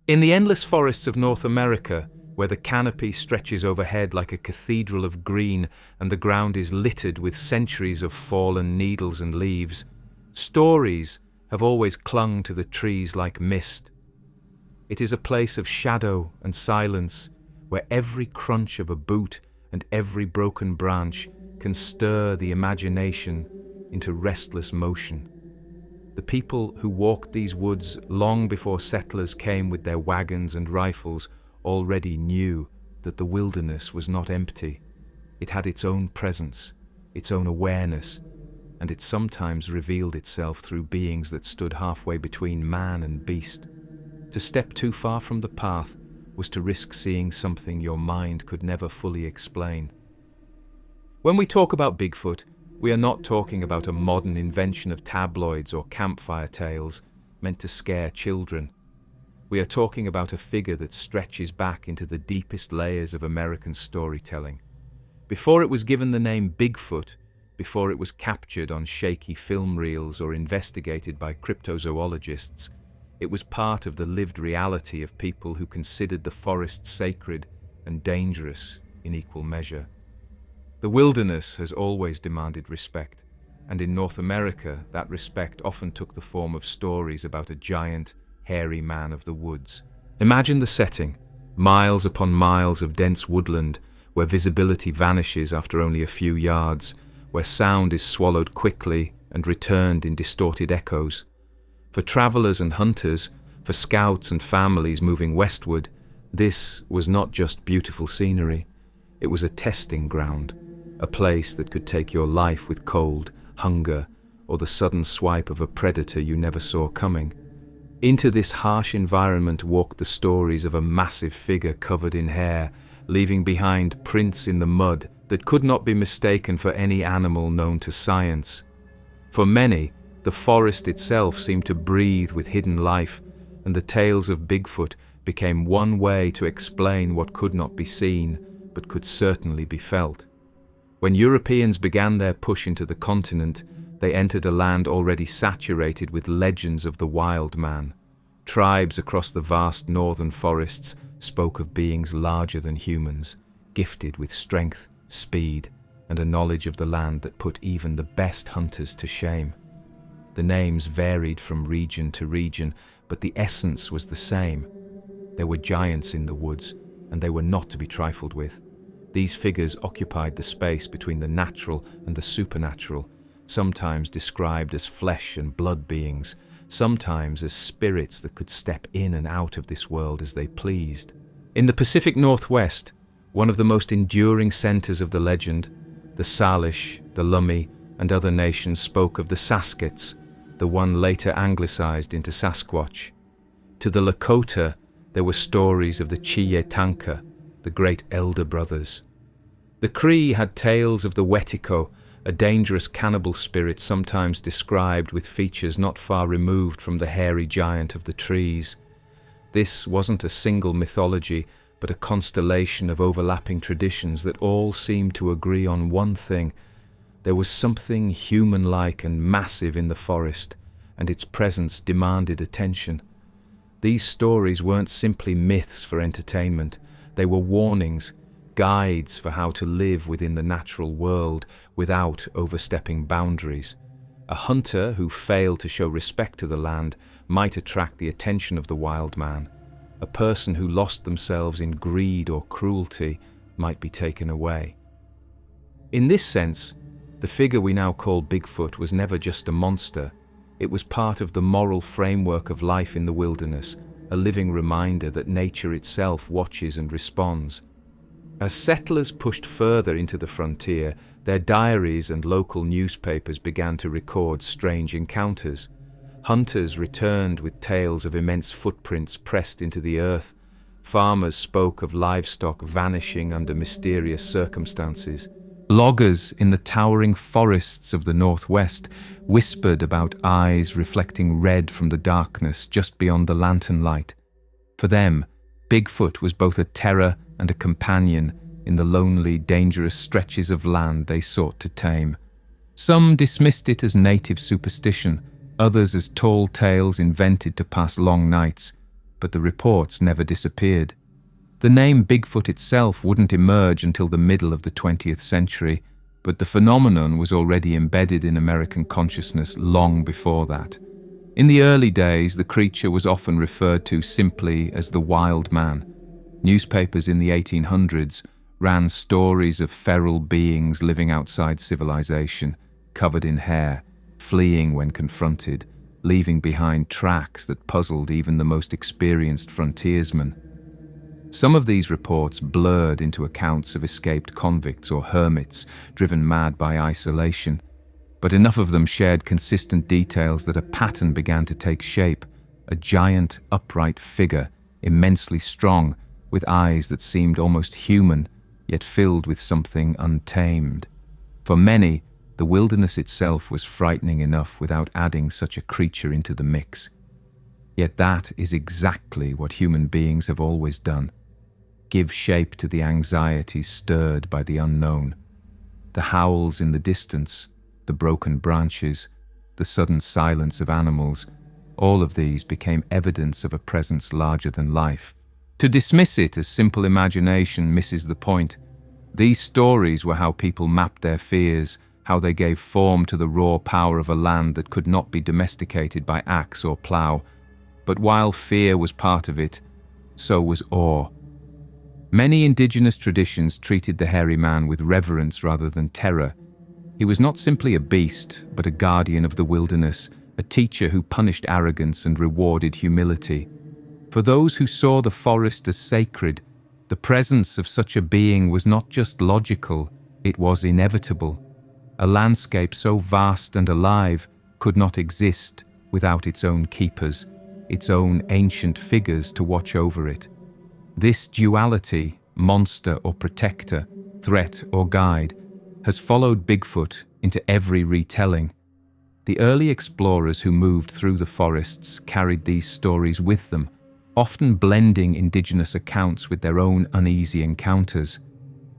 In the endless forests of North America, where the canopy stretches overhead like a cathedral of green and the ground is littered with centuries of fallen needles and leaves, stories have always clung to the trees like mist. It is a place of shadow and silence, where every crunch of a boot and every broken branch can stir the imagination into restless motion. The people who walked these woods long before settlers came with their wagons and rifles already knew that the wilderness was not empty. It had its own presence, its own awareness, and it sometimes revealed itself through beings that stood halfway between man and beast. To step too far from the path was to risk seeing something your mind could never fully explain. When we talk about Bigfoot, we are not talking about a modern invention of tabloids or campfire tales meant to scare children. We are talking about a figure that stretches back into the deepest layers of American storytelling. Before it was given the name Bigfoot, before it was captured on shaky film reels or investigated by cryptozoologists, it was part of the lived reality of people who considered the forest sacred and dangerous in equal measure. The wilderness has always demanded respect, and in North America, that respect often took the form of stories about a giant, hairy man of the woods. Imagine the setting: miles upon miles of dense woodland, where visibility vanishes after only a few yards, where sound is swallowed quickly and returned in distorted echoes. For travelers and hunters, for scouts and families moving westward, this was not just beautiful scenery. It was a testing ground, a place that could take your life with cold, hunger, or the sudden swipe of a predator you never saw coming. Into this harsh environment walked the stories of a massive figure covered in hair, leaving behind prints in the mud that could not be mistaken for any animal known to science. For many, the forest itself seemed to breathe with hidden life, and the tales of Bigfoot became one way to explain what could not be seen, but could certainly be felt. When Europeans began their push into the continent, they entered a land already saturated with legends of the wild man. Tribes across the vast northern forests spoke of beings larger than humans, gifted with strength, speed, and a knowledge of the land that put even the best hunters to shame. The names varied from region to region, but the essence was the same. There were giants in the woods, and they were not to be trifled with. These figures occupied the space between the natural and the supernatural, sometimes described as flesh and blood beings, sometimes as spirits that could step in and out of this world as they pleased. In the Pacific Northwest, one of the most enduring centers of the legend, the Salish, the Lummi, and other nations spoke of the Saskets, the one later anglicized into Sasquatch. To the Lakota, there were stories of the Chiyetanka, the great elder brothers. The Cree had tales of the Wetiko, a dangerous cannibal spirit sometimes described with features not far removed from the hairy giant of the trees. This wasn't a single mythology, but a constellation of overlapping traditions that all seemed to agree on one thing. There was something human-like and massive in the forest, and its presence demanded attention. These stories weren't simply myths for entertainment. They were warnings, guides for how to live within the natural world without overstepping boundaries. A hunter who failed to show respect to the land might attract the attention of the wild man. A person who lost themselves in greed or cruelty might be taken away. In this sense, the figure we now call Bigfoot was never just a monster. It was part of the moral framework of life in the wilderness, a living reminder that nature itself watches and responds. As settlers pushed further into the frontier, their diaries and local newspapers began to record strange encounters. Hunters returned with tales of immense footprints pressed into the earth. Farmers spoke of livestock vanishing under mysterious circumstances. Loggers in the towering forests of the Northwest whispered about eyes reflecting red from the darkness just beyond the lantern light. For them, Bigfoot was both a terror and a companion in the lonely, dangerous stretches of land they sought to tame. Some dismissed it as native superstition, others as tall tales invented to pass long nights. but the reports never disappeared. The name Bigfoot itself wouldn't emerge until the middle of the 20th century, but the phenomenon was already embedded in American consciousness long before that. In the early days, the creature was often referred to simply as the wild man. Newspapers in the 1800s ran stories of feral beings living outside civilization, covered in hair, fleeing when confronted, leaving behind tracks that puzzled even the most experienced frontiersmen. Some of these reports blurred into accounts of escaped convicts or hermits driven mad by isolation, but enough of them shared consistent details that a pattern began to take shape: a giant, upright figure, immensely strong, with eyes that seemed almost human, yet filled with something untamed. For many, the wilderness itself was frightening enough without adding such a creature into the mix. Yet that is exactly what human beings have always done: give shape to the anxieties stirred by the unknown. The howls in the distance, the broken branches, the sudden silence of animals, all of these became evidence of a presence larger than life. To dismiss it as simple imagination misses the point. These stories were how people mapped their fears, how they gave form to the raw power of a land that could not be domesticated by axe or plough. But while fear was part of it, so was awe. Many indigenous traditions treated the hairy man with reverence rather than terror. He was not simply a beast, but a guardian of the wilderness, a teacher who punished arrogance and rewarded humility. For those who saw the forest as sacred, the presence of such a being was not just logical, it was inevitable. A landscape so vast and alive could not exist without its own keepers, its own ancient figures to watch over it. This duality, monster or protector, threat or guide, has followed Bigfoot into every retelling. The early explorers who moved through the forests carried these stories with them, often blending indigenous accounts with their own uneasy encounters.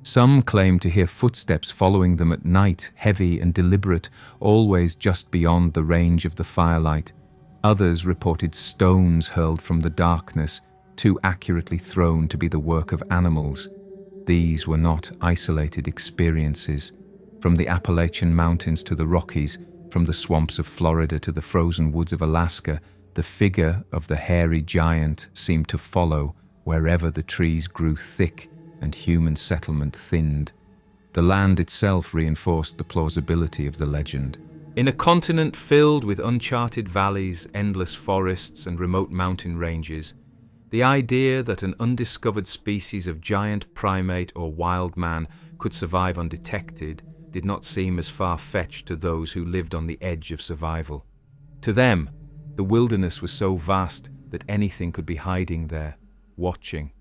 Some claim to hear footsteps following them at night, heavy and deliberate, always just beyond the range of the firelight. Others reported stones hurled from the darkness, too accurately thrown to be the work of animals. These were not isolated experiences. From the Appalachian Mountains to the Rockies, from the swamps of Florida to the frozen woods of Alaska, the figure of the hairy giant seemed to follow wherever the trees grew thick and human settlement thinned. The land itself reinforced the plausibility of the legend. In a continent filled with uncharted valleys, endless forests, and remote mountain ranges, the idea that an undiscovered species of giant primate or wild man could survive undetected did not seem as far-fetched to those who lived on the edge of survival. To them, the wilderness was so vast that anything could be hiding there, watching.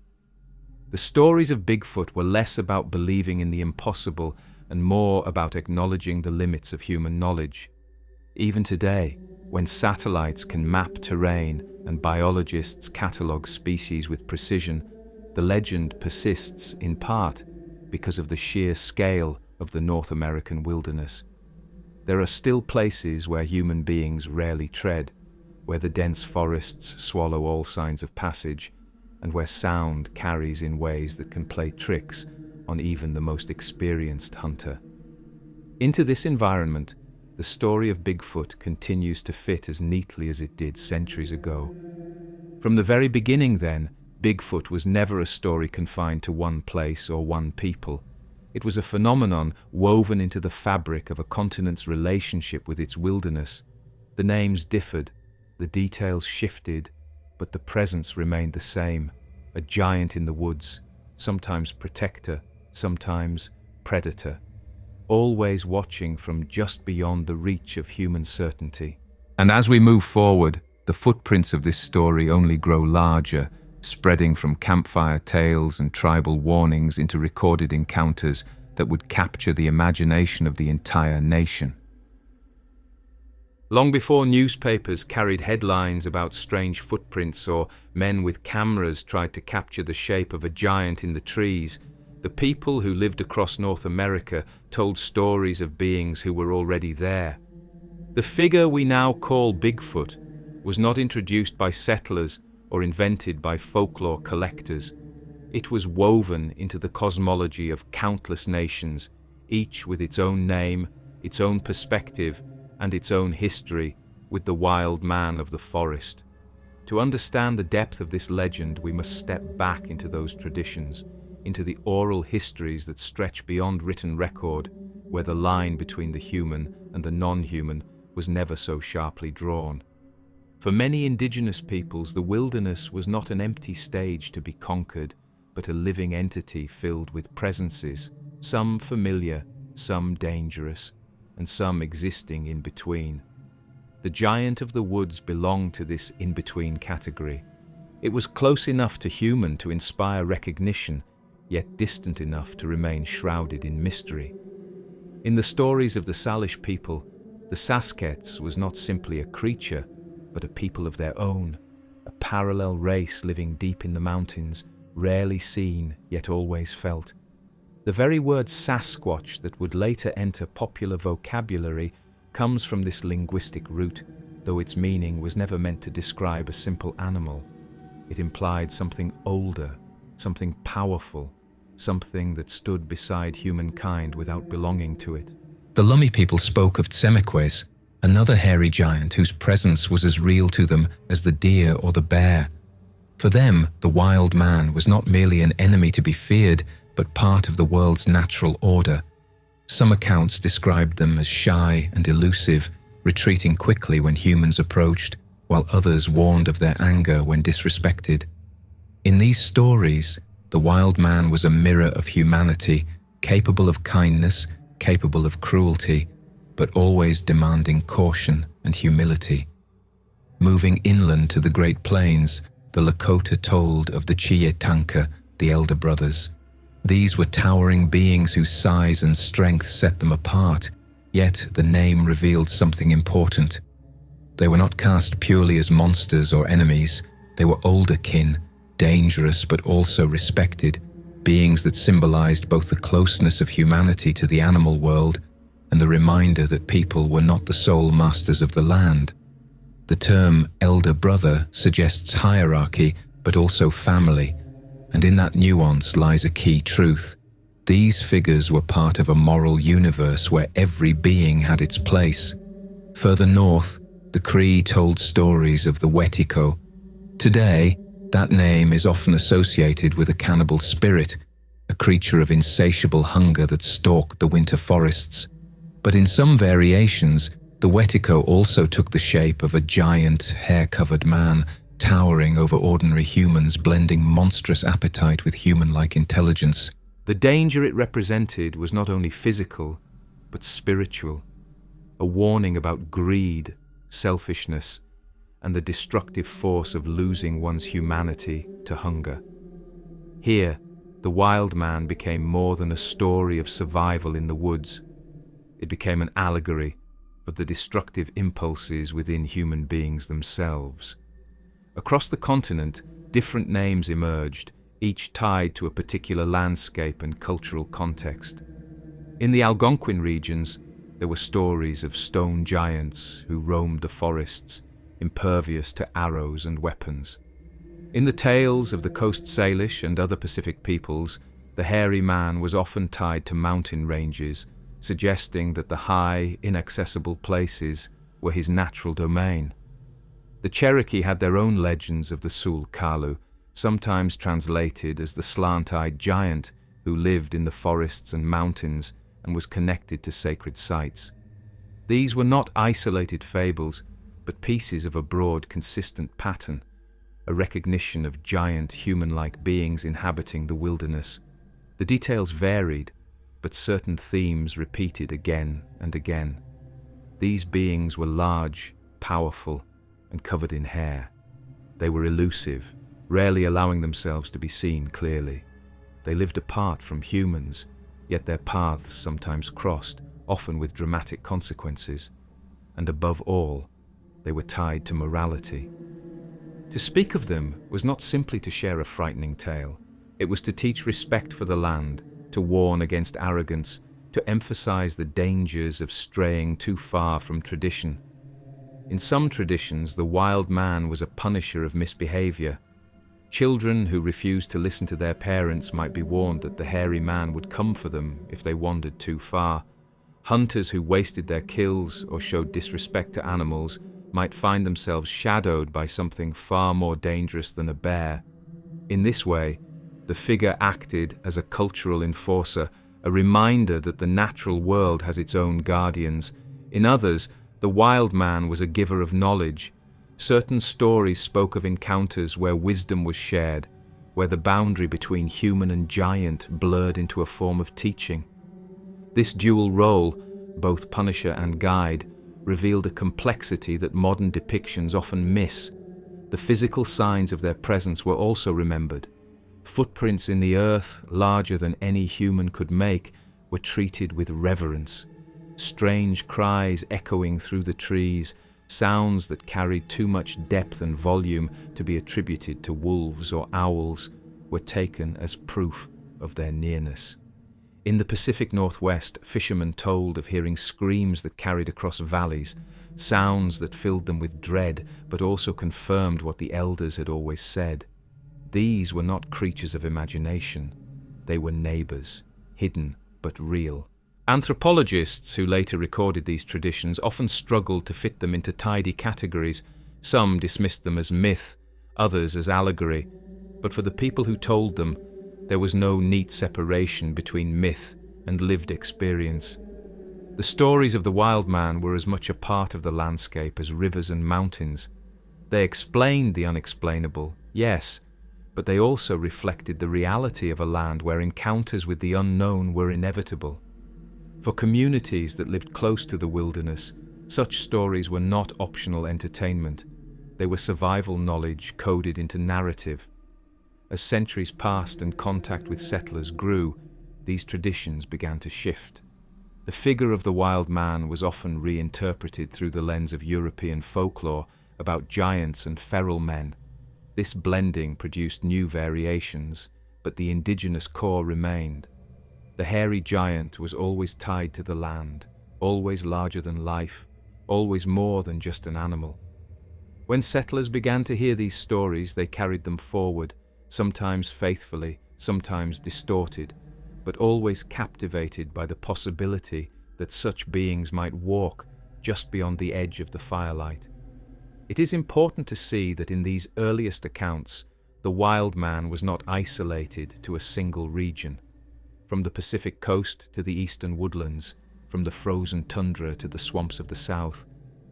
The stories of Bigfoot were less about believing in the impossible and more about acknowledging the limits of human knowledge. Even today, when satellites can map terrain and biologists catalogue species with precision, the legend persists in part because of the sheer scale of the North American wilderness. There are still places where human beings rarely tread, where the dense forests swallow all signs of passage, and where sound carries in ways that can play tricks on even the most experienced hunter. Into this environment, the story of Bigfoot continues to fit as neatly as it did centuries ago. From the very beginning, then, Bigfoot was never a story confined to one place or one people. It was a phenomenon woven into the fabric of a continent's relationship with its wilderness. The names differed, the details shifted, but the presence remained the same: a giant in the woods, sometimes protector, sometimes predator, always watching from just beyond the reach of human certainty. And as we move forward, the footprints of this story only grow larger, spreading from campfire tales and tribal warnings into recorded encounters that would capture the imagination of the entire nation. Long before newspapers carried headlines about strange footprints or men with cameras tried to capture the shape of a giant in the trees, the people who lived across North America told stories of beings who were already there. The figure we now call Bigfoot was not introduced by settlers or invented by folklore collectors. It was woven into the cosmology of countless nations, each with its own name, its own perspective, and its own history with the wild man of the forest. To understand the depth of this legend, we must step back into those traditions, into the oral histories that stretch beyond written record, where the line between the human and the non-human was never so sharply drawn. For many indigenous peoples, the wilderness was not an empty stage to be conquered, but a living entity filled with presences, some familiar, some dangerous, and some existing in between. The giant of the woods belonged to this in-between category. It was close enough to human to inspire recognition, yet distant enough to remain shrouded in mystery. In the stories of the Salish people, the Saskets was not simply a creature, but a people of their own, a parallel race living deep in the mountains, rarely seen, yet always felt. The very word Sasquatch that would later enter popular vocabulary comes from this linguistic root, though its meaning was never meant to describe a simple animal. It implied something older, something powerful, something that stood beside humankind without belonging to it. The Lummi people spoke of Tsemequez, another hairy giant whose presence was as real to them as the deer or the bear. For them, the wild man was not merely an enemy to be feared, but part of the world's natural order. Some accounts described them as shy and elusive, retreating quickly when humans approached, while others warned of their anger when disrespected. In these stories, the wild man was a mirror of humanity, capable of kindness, capable of cruelty, but always demanding caution and humility. Moving inland to the Great Plains, the Lakota told of the Chiyetanka, the elder brothers. These were towering beings whose size and strength set them apart, yet the name revealed something important. They were not cast purely as monsters or enemies. They were older kin, dangerous but also respected, beings that symbolized both the closeness of humanity to the animal world and the reminder that people were not the sole masters of the land. The term elder brother suggests hierarchy, but also family, and in that nuance lies a key truth. These figures were part of a moral universe where every being had its place. Further north, the Cree told stories of the Wetiko. Today, that name is often associated with a cannibal spirit, a creature of insatiable hunger that stalked the winter forests. But in some variations, the Wetiko also took the shape of a giant, hair-covered man, towering over ordinary humans, blending monstrous appetite with human-like intelligence. The danger it represented was not only physical, but spiritual, a warning about greed, selfishness, and the destructive force of losing one's humanity to hunger. Here, the wild man became more than a story of survival in the woods. It became an allegory of the destructive impulses within human beings themselves. Across the continent, different names emerged, each tied to a particular landscape and cultural context. In the Algonquin regions, there were stories of stone giants who roamed the forests, impervious to arrows and weapons. In the tales of the Coast Salish and other Pacific peoples, the hairy man was often tied to mountain ranges, suggesting that the high, inaccessible places were his natural domain. The Cherokee had their own legends of the Sul Kalu, sometimes translated as the slant-eyed giant who lived in the forests and mountains and was connected to sacred sites. These were not isolated fables, but pieces of a broad, consistent pattern, a recognition of giant, human-like beings inhabiting the wilderness. The details varied, but certain themes repeated again and again. These beings were large, powerful, and covered in hair. They were elusive, rarely allowing themselves to be seen clearly. They lived apart from humans, yet their paths sometimes crossed, often with dramatic consequences. And above all, they were tied to morality. To speak of them was not simply to share a frightening tale. It was to teach respect for the land, to warn against arrogance, to emphasize the dangers of straying too far from tradition. In some traditions, the wild man was a punisher of misbehavior. Children who refused to listen to their parents might be warned that the hairy man would come for them if they wandered too far. Hunters who wasted their kills or showed disrespect to animals might find themselves shadowed by something far more dangerous than a bear. In this way, the figure acted as a cultural enforcer, a reminder that the natural world has its own guardians. In others, the wild man was a giver of knowledge. Certain stories spoke of encounters where wisdom was shared, where the boundary between human and giant blurred into a form of teaching. This dual role, both punisher and guide, revealed a complexity that modern depictions often miss. The physical signs of their presence were also remembered. Footprints in the earth, larger than any human could make, were treated with reverence. Strange cries echoing through the trees, sounds that carried too much depth and volume to be attributed to wolves or owls, were taken as proof of their nearness. In the Pacific Northwest, fishermen told of hearing screams that carried across valleys, sounds that filled them with dread but also confirmed what the elders had always said. These were not creatures of imagination. They were neighbors, hidden but real. Anthropologists who later recorded these traditions often struggled to fit them into tidy categories. Some dismissed them as myth, others as allegory. But for the people who told them, there was no neat separation between myth and lived experience. The stories of the wild man were as much a part of the landscape as rivers and mountains. They explained the unexplainable, yes, but they also reflected the reality of a land where encounters with the unknown were inevitable. For communities that lived close to the wilderness, such stories were not optional entertainment. They were survival knowledge coded into narrative. As centuries passed and contact with settlers grew, these traditions began to shift. The figure of the wild man was often reinterpreted through the lens of European folklore about giants and feral men. This blending produced new variations, but the indigenous core remained. The hairy giant was always tied to the land, always larger than life, always more than just an animal. When settlers began to hear these stories, they carried them forward, sometimes faithfully, sometimes distorted, but always captivated by the possibility that such beings might walk just beyond the edge of the firelight. It is important to see that in these earliest accounts, the wild man was not isolated to a single region. From the Pacific coast to the eastern woodlands, from the frozen tundra to the swamps of the south,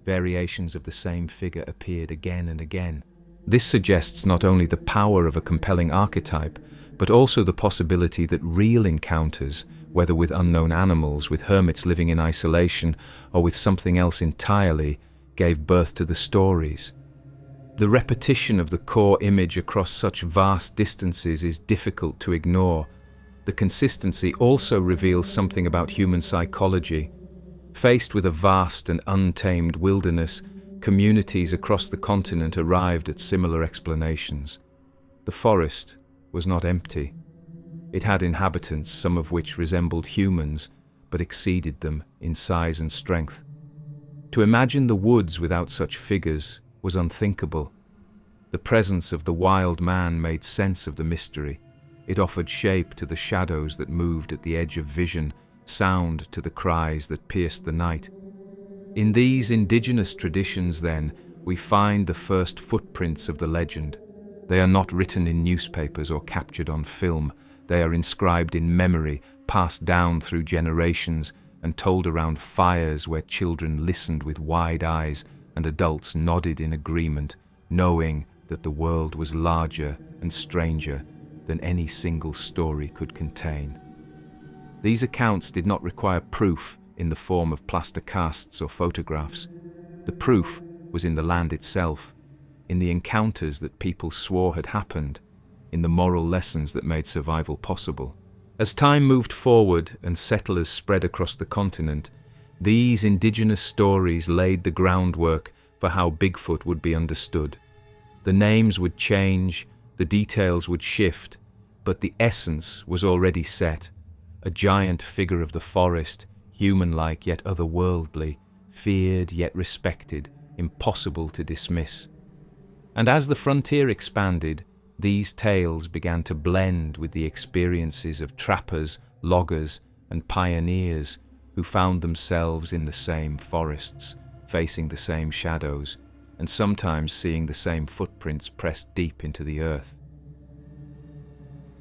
variations of the same figure appeared again and again. This suggests not only the power of a compelling archetype, but also the possibility that real encounters, whether with unknown animals, with hermits living in isolation, or with something else entirely, gave birth to the stories. The repetition of the core image across such vast distances is difficult to ignore. The consistency also reveals something about human psychology. Faced with a vast and untamed wilderness, communities across the continent arrived at similar explanations. The forest was not empty. It had inhabitants, some of which resembled humans, but exceeded them in size and strength. To imagine the woods without such figures was unthinkable. The presence of the wild man made sense of the mystery. It offered shape to the shadows that moved at the edge of vision, sound to the cries that pierced the night. In these indigenous traditions, then, we find the first footprints of the legend. They are not written in newspapers or captured on film. They are inscribed in memory, passed down through generations, and told around fires where children listened with wide eyes and adults nodded in agreement, knowing that the world was larger and stranger than any single story could contain. These accounts did not require proof in the form of plaster casts or photographs. The proof was in the land itself, in the encounters that people swore had happened, in the moral lessons that made survival possible. As time moved forward and settlers spread across the continent, these indigenous stories laid the groundwork for how Bigfoot would be understood. The names would change, the details would shift, but the essence was already set. A giant figure of the forest, human-like yet otherworldly, feared yet respected, impossible to dismiss. And as the frontier expanded, these tales began to blend with the experiences of trappers, loggers, and pioneers who found themselves in the same forests, facing the same shadows, and sometimes seeing the same footprints pressed deep into the earth.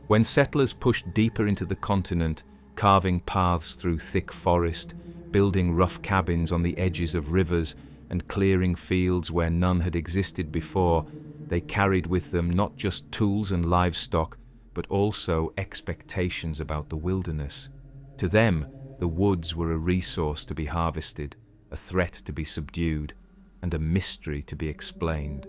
When settlers pushed deeper into the continent, carving paths through thick forest, building rough cabins on the edges of rivers, and clearing fields where none had existed before, they carried with them not just tools and livestock, but also expectations about the wilderness. To them, the woods were a resource to be harvested, a threat to be subdued, and a mystery to be explained.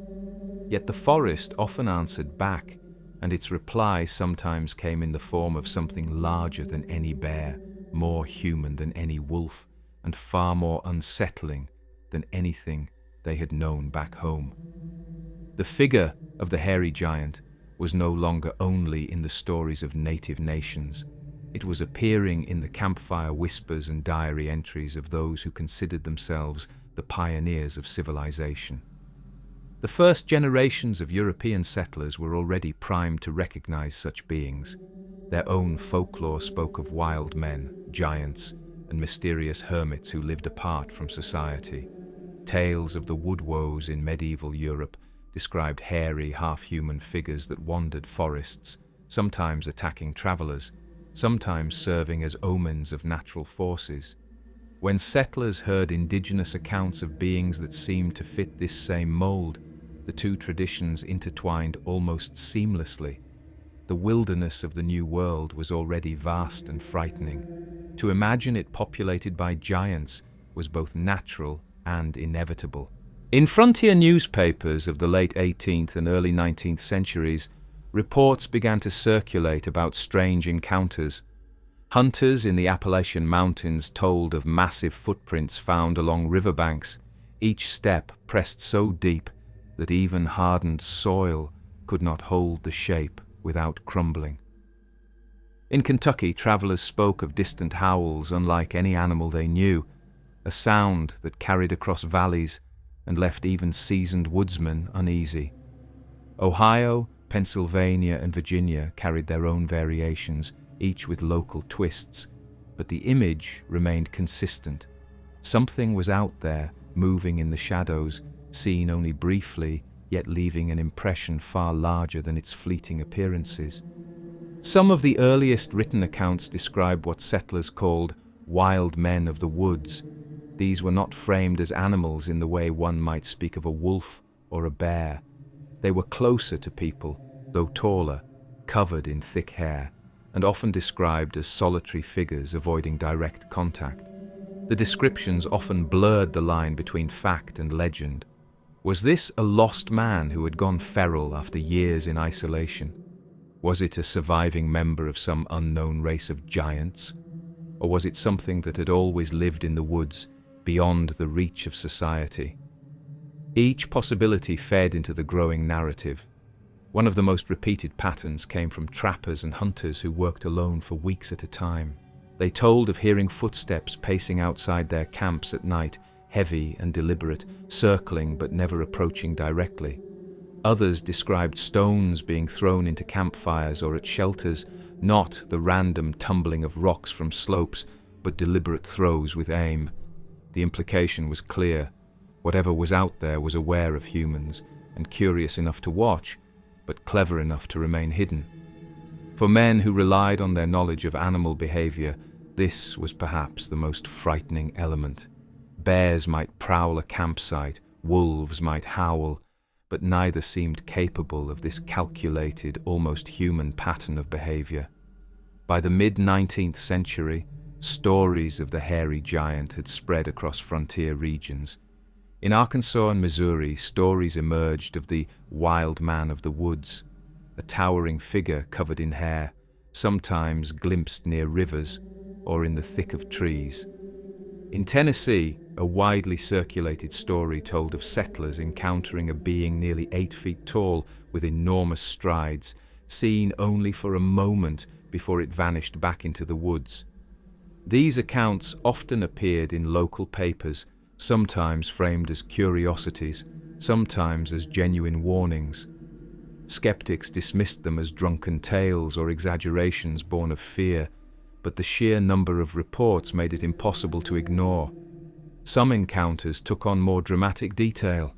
Yet the forest often answered back, and its reply sometimes came in the form of something larger than any bear, more human than any wolf, and far more unsettling than anything they had known back home. The figure of the hairy giant was no longer only in the stories of native nations. It was appearing in the campfire whispers and diary entries of those who considered themselves the pioneers of civilization. The first generations of European settlers were already primed to recognize such beings. Their own folklore spoke of wild men, giants, and mysterious hermits who lived apart from society. Tales of the wood woes in medieval Europe described hairy, half-human figures that wandered forests, sometimes attacking travelers, sometimes serving as omens of natural forces. When settlers heard indigenous accounts of beings that seemed to fit this same mold, the two traditions intertwined almost seamlessly. The wilderness of the New World was already vast and frightening. To imagine it populated by giants was both natural and inevitable. In frontier newspapers of the late 18th and early 19th centuries, reports began to circulate about strange encounters. Hunters in the Appalachian Mountains told of massive footprints found along riverbanks, each step pressed so deep that even hardened soil could not hold the shape without crumbling. In Kentucky, travelers spoke of distant howls unlike any animal they knew, a sound that carried across valleys and left even seasoned woodsmen uneasy. Ohio, Pennsylvania, and Virginia carried their own variations, each with local twists, but the image remained consistent. Something was out there, moving in the shadows, seen only briefly, yet leaving an impression far larger than its fleeting appearances. Some of the earliest written accounts describe what settlers called wild men of the woods. These were not framed as animals in the way one might speak of a wolf or a bear. They were closer to people, though taller, covered in thick hair, and often described as solitary figures avoiding direct contact. The descriptions often blurred the line between fact and legend. Was this a lost man who had gone feral after years in isolation? Was it a surviving member of some unknown race of giants? Or was it something that had always lived in the woods, beyond the reach of society? Each possibility fed into the growing narrative. One of the most repeated patterns came from trappers and hunters who worked alone for weeks at a time. They told of hearing footsteps pacing outside their camps at night, heavy and deliberate, circling but never approaching directly. Others described stones being thrown into campfires or at shelters, not the random tumbling of rocks from slopes, but deliberate throws with aim. The implication was clear. Whatever was out there was aware of humans, and curious enough to watch, but clever enough to remain hidden. For men who relied on their knowledge of animal behavior, this was perhaps the most frightening element. Bears might prowl a campsite, wolves might howl, but neither seemed capable of this calculated, almost human pattern of behavior. By the mid-19th century, stories of the hairy giant had spread across frontier regions. In Arkansas and Missouri, stories emerged of the wild man of the woods, a towering figure covered in hair, sometimes glimpsed near rivers or in the thick of trees. In Tennessee, a widely circulated story told of settlers encountering a being nearly 8 feet tall with enormous strides, seen only for a moment before it vanished back into the woods. These accounts often appeared in local papers, sometimes framed as curiosities, sometimes as genuine warnings. Skeptics dismissed them as drunken tales or exaggerations born of fear, but the sheer number of reports made it impossible to ignore. Some encounters took on more dramatic detail.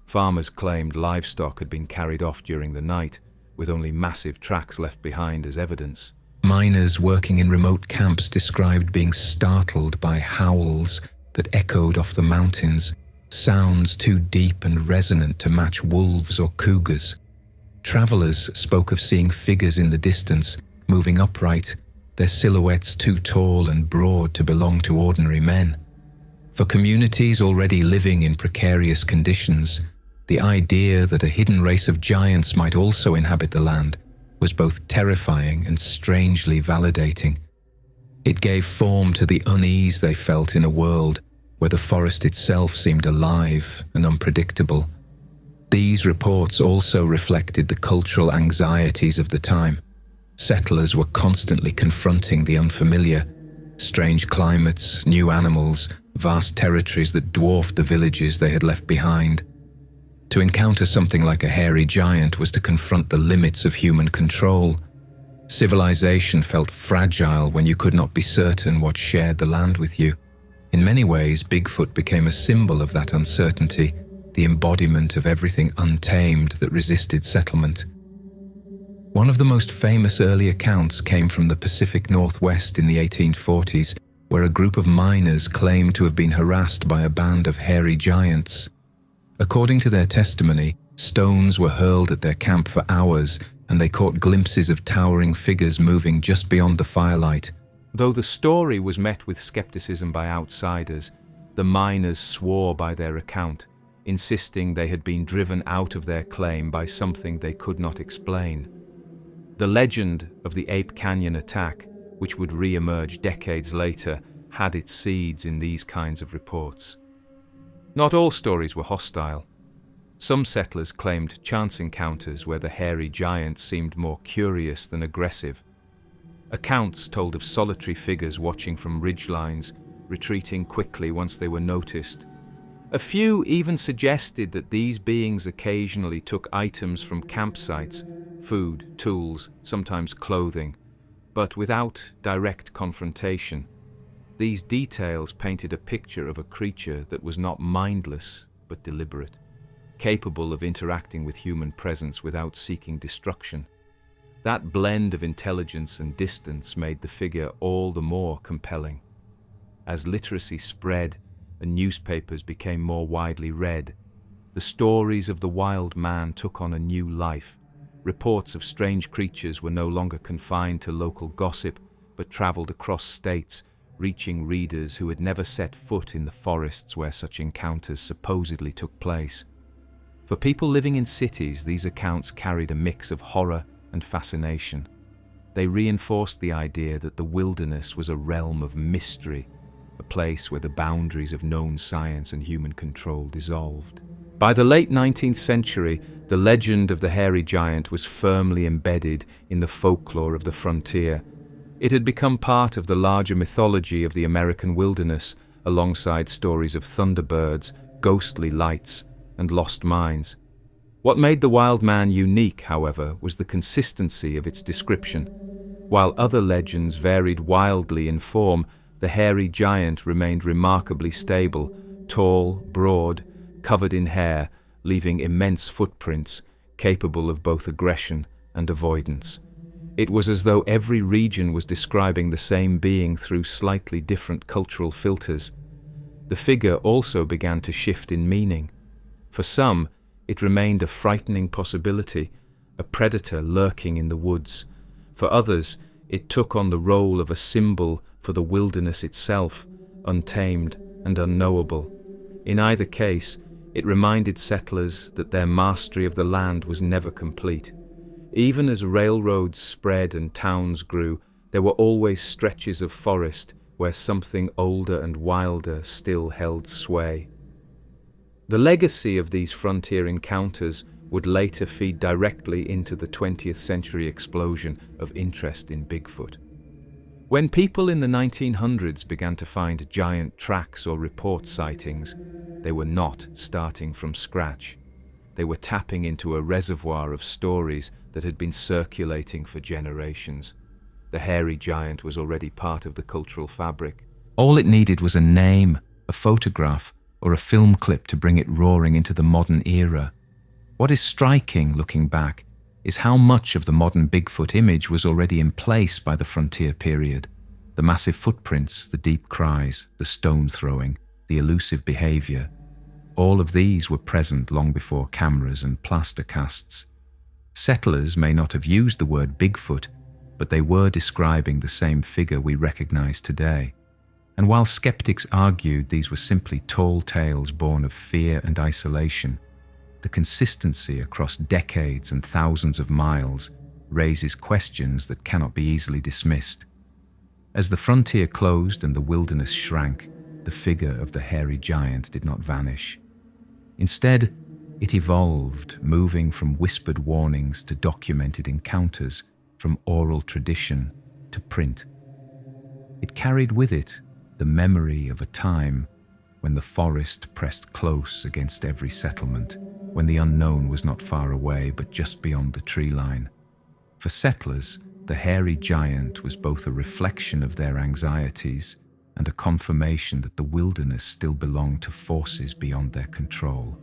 Farmers claimed livestock had been carried off during the night, with only massive tracks left behind as evidence. Miners working in remote camps described being startled by howls that echoed off the mountains, sounds too deep and resonant to match wolves or cougars. Travelers spoke of seeing figures in the distance, moving upright, their silhouettes too tall and broad to belong to ordinary men. For communities already living in precarious conditions, the idea that a hidden race of giants might also inhabit the land was both terrifying and strangely validating. It gave form to the unease they felt in a world where the forest itself seemed alive and unpredictable. These reports also reflected the cultural anxieties of the time. Settlers were constantly confronting the unfamiliar, strange climates, new animals, vast territories that dwarfed the villages they had left behind. To encounter something like a hairy giant was to confront the limits of human control. Civilization felt fragile when you could not be certain what shared the land with you. In many ways, Bigfoot became a symbol of that uncertainty, the embodiment of everything untamed that resisted settlement. One of the most famous early accounts came from the Pacific Northwest in the 1840s, where a group of miners claimed to have been harassed by a band of hairy giants. According to their testimony, stones were hurled at their camp for hours, and they caught glimpses of towering figures moving just beyond the firelight. Though the story was met with skepticism by outsiders, the miners swore by their account, insisting they had been driven out of their claim by something they could not explain. The legend of the Ape Canyon attack, which would re-emerge decades later, had its seeds in these kinds of reports. Not all stories were hostile. Some settlers claimed chance encounters where the hairy giant seemed more curious than aggressive. Accounts told of solitary figures watching from ridgelines, retreating quickly once they were noticed. A few even suggested that these beings occasionally took items from campsites, food, tools, sometimes clothing, but without direct confrontation. These details painted a picture of a creature that was not mindless but deliberate, capable of interacting with human presence without seeking destruction. That blend of intelligence and distance made the figure all the more compelling. As literacy spread and newspapers became more widely read, the stories of the wild man took on a new life. Reports of strange creatures were no longer confined to local gossip, but traveled across states, reaching readers who had never set foot in the forests where such encounters supposedly took place. For people living in cities, these accounts carried a mix of horror and fascination. They reinforced the idea that the wilderness was a realm of mystery, a place where the boundaries of known science and human control dissolved. By the late 19th century, the legend of the hairy giant was firmly embedded in the folklore of the frontier. It had become part of the larger mythology of the American wilderness, alongside stories of thunderbirds, ghostly lights, and lost mines. What made the wild man unique, however, was the consistency of its description. While other legends varied wildly in form, the hairy giant remained remarkably stable, tall, broad, covered in hair, leaving immense footprints, capable of both aggression and avoidance. It was as though every region was describing the same being through slightly different cultural filters. The figure also began to shift in meaning. For some, it remained a frightening possibility, a predator lurking in the woods. For others, it took on the role of a symbol for the wilderness itself, untamed and unknowable. In either case, it reminded settlers that their mastery of the land was never complete. Even as railroads spread and towns grew, there were always stretches of forest where something older and wilder still held sway. The legacy of these frontier encounters would later feed directly into the 20th century explosion of interest in Bigfoot. When people in the 1900s began to find giant tracks or report sightings, they were not starting from scratch. They were tapping into a reservoir of stories that had been circulating for generations. The hairy giant was already part of the cultural fabric. All it needed was a name, a photograph, or a film clip to bring it roaring into the modern era. What is striking, looking back, is how much of the modern Bigfoot image was already in place by the frontier period. The massive footprints, the deep cries, the stone throwing, the elusive behavior, all of these were present long before cameras and plaster casts. Settlers may not have used the word Bigfoot, but they were describing the same figure we recognize today. And while skeptics argued these were simply tall tales born of fear and isolation, the consistency across decades and thousands of miles raises questions that cannot be easily dismissed. As the frontier closed and the wilderness shrank, the figure of the hairy giant did not vanish. Instead, it evolved, moving from whispered warnings to documented encounters, from oral tradition to print. It carried with it the memory of a time when the forest pressed close against every settlement, when the unknown was not far away but just beyond the tree line. For settlers, the hairy giant was both a reflection of their anxieties and a confirmation that the wilderness still belonged to forces beyond their control.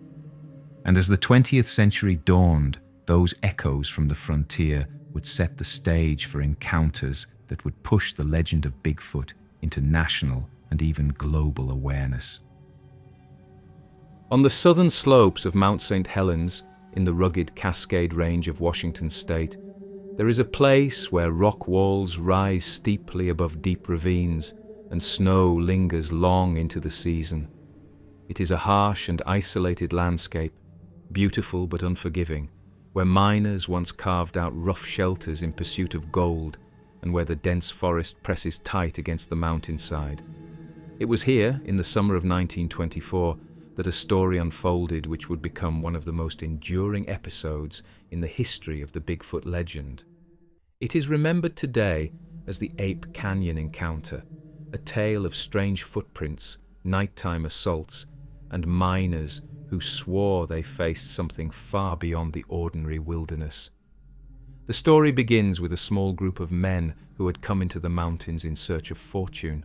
And as the 20th century dawned, those echoes from the frontier would set the stage for encounters that would push the legend of Bigfoot into national and even global awareness. On the southern slopes of Mount St. Helens, in the rugged Cascade Range of Washington state, there is a place where rock walls rise steeply above deep ravines and snow lingers long into the season. It is a harsh and isolated landscape, beautiful but unforgiving, where miners once carved out rough shelters in pursuit of gold, and where the dense forest presses tight against the mountainside. It was here, in the summer of 1924, that a story unfolded which would become one of the most enduring episodes in the history of the Bigfoot legend. It is remembered today as the Ape Canyon encounter, a tale of strange footprints, nighttime assaults, and miners who swore they faced something far beyond the ordinary wilderness. The story begins with a small group of men who had come into the mountains in search of fortune.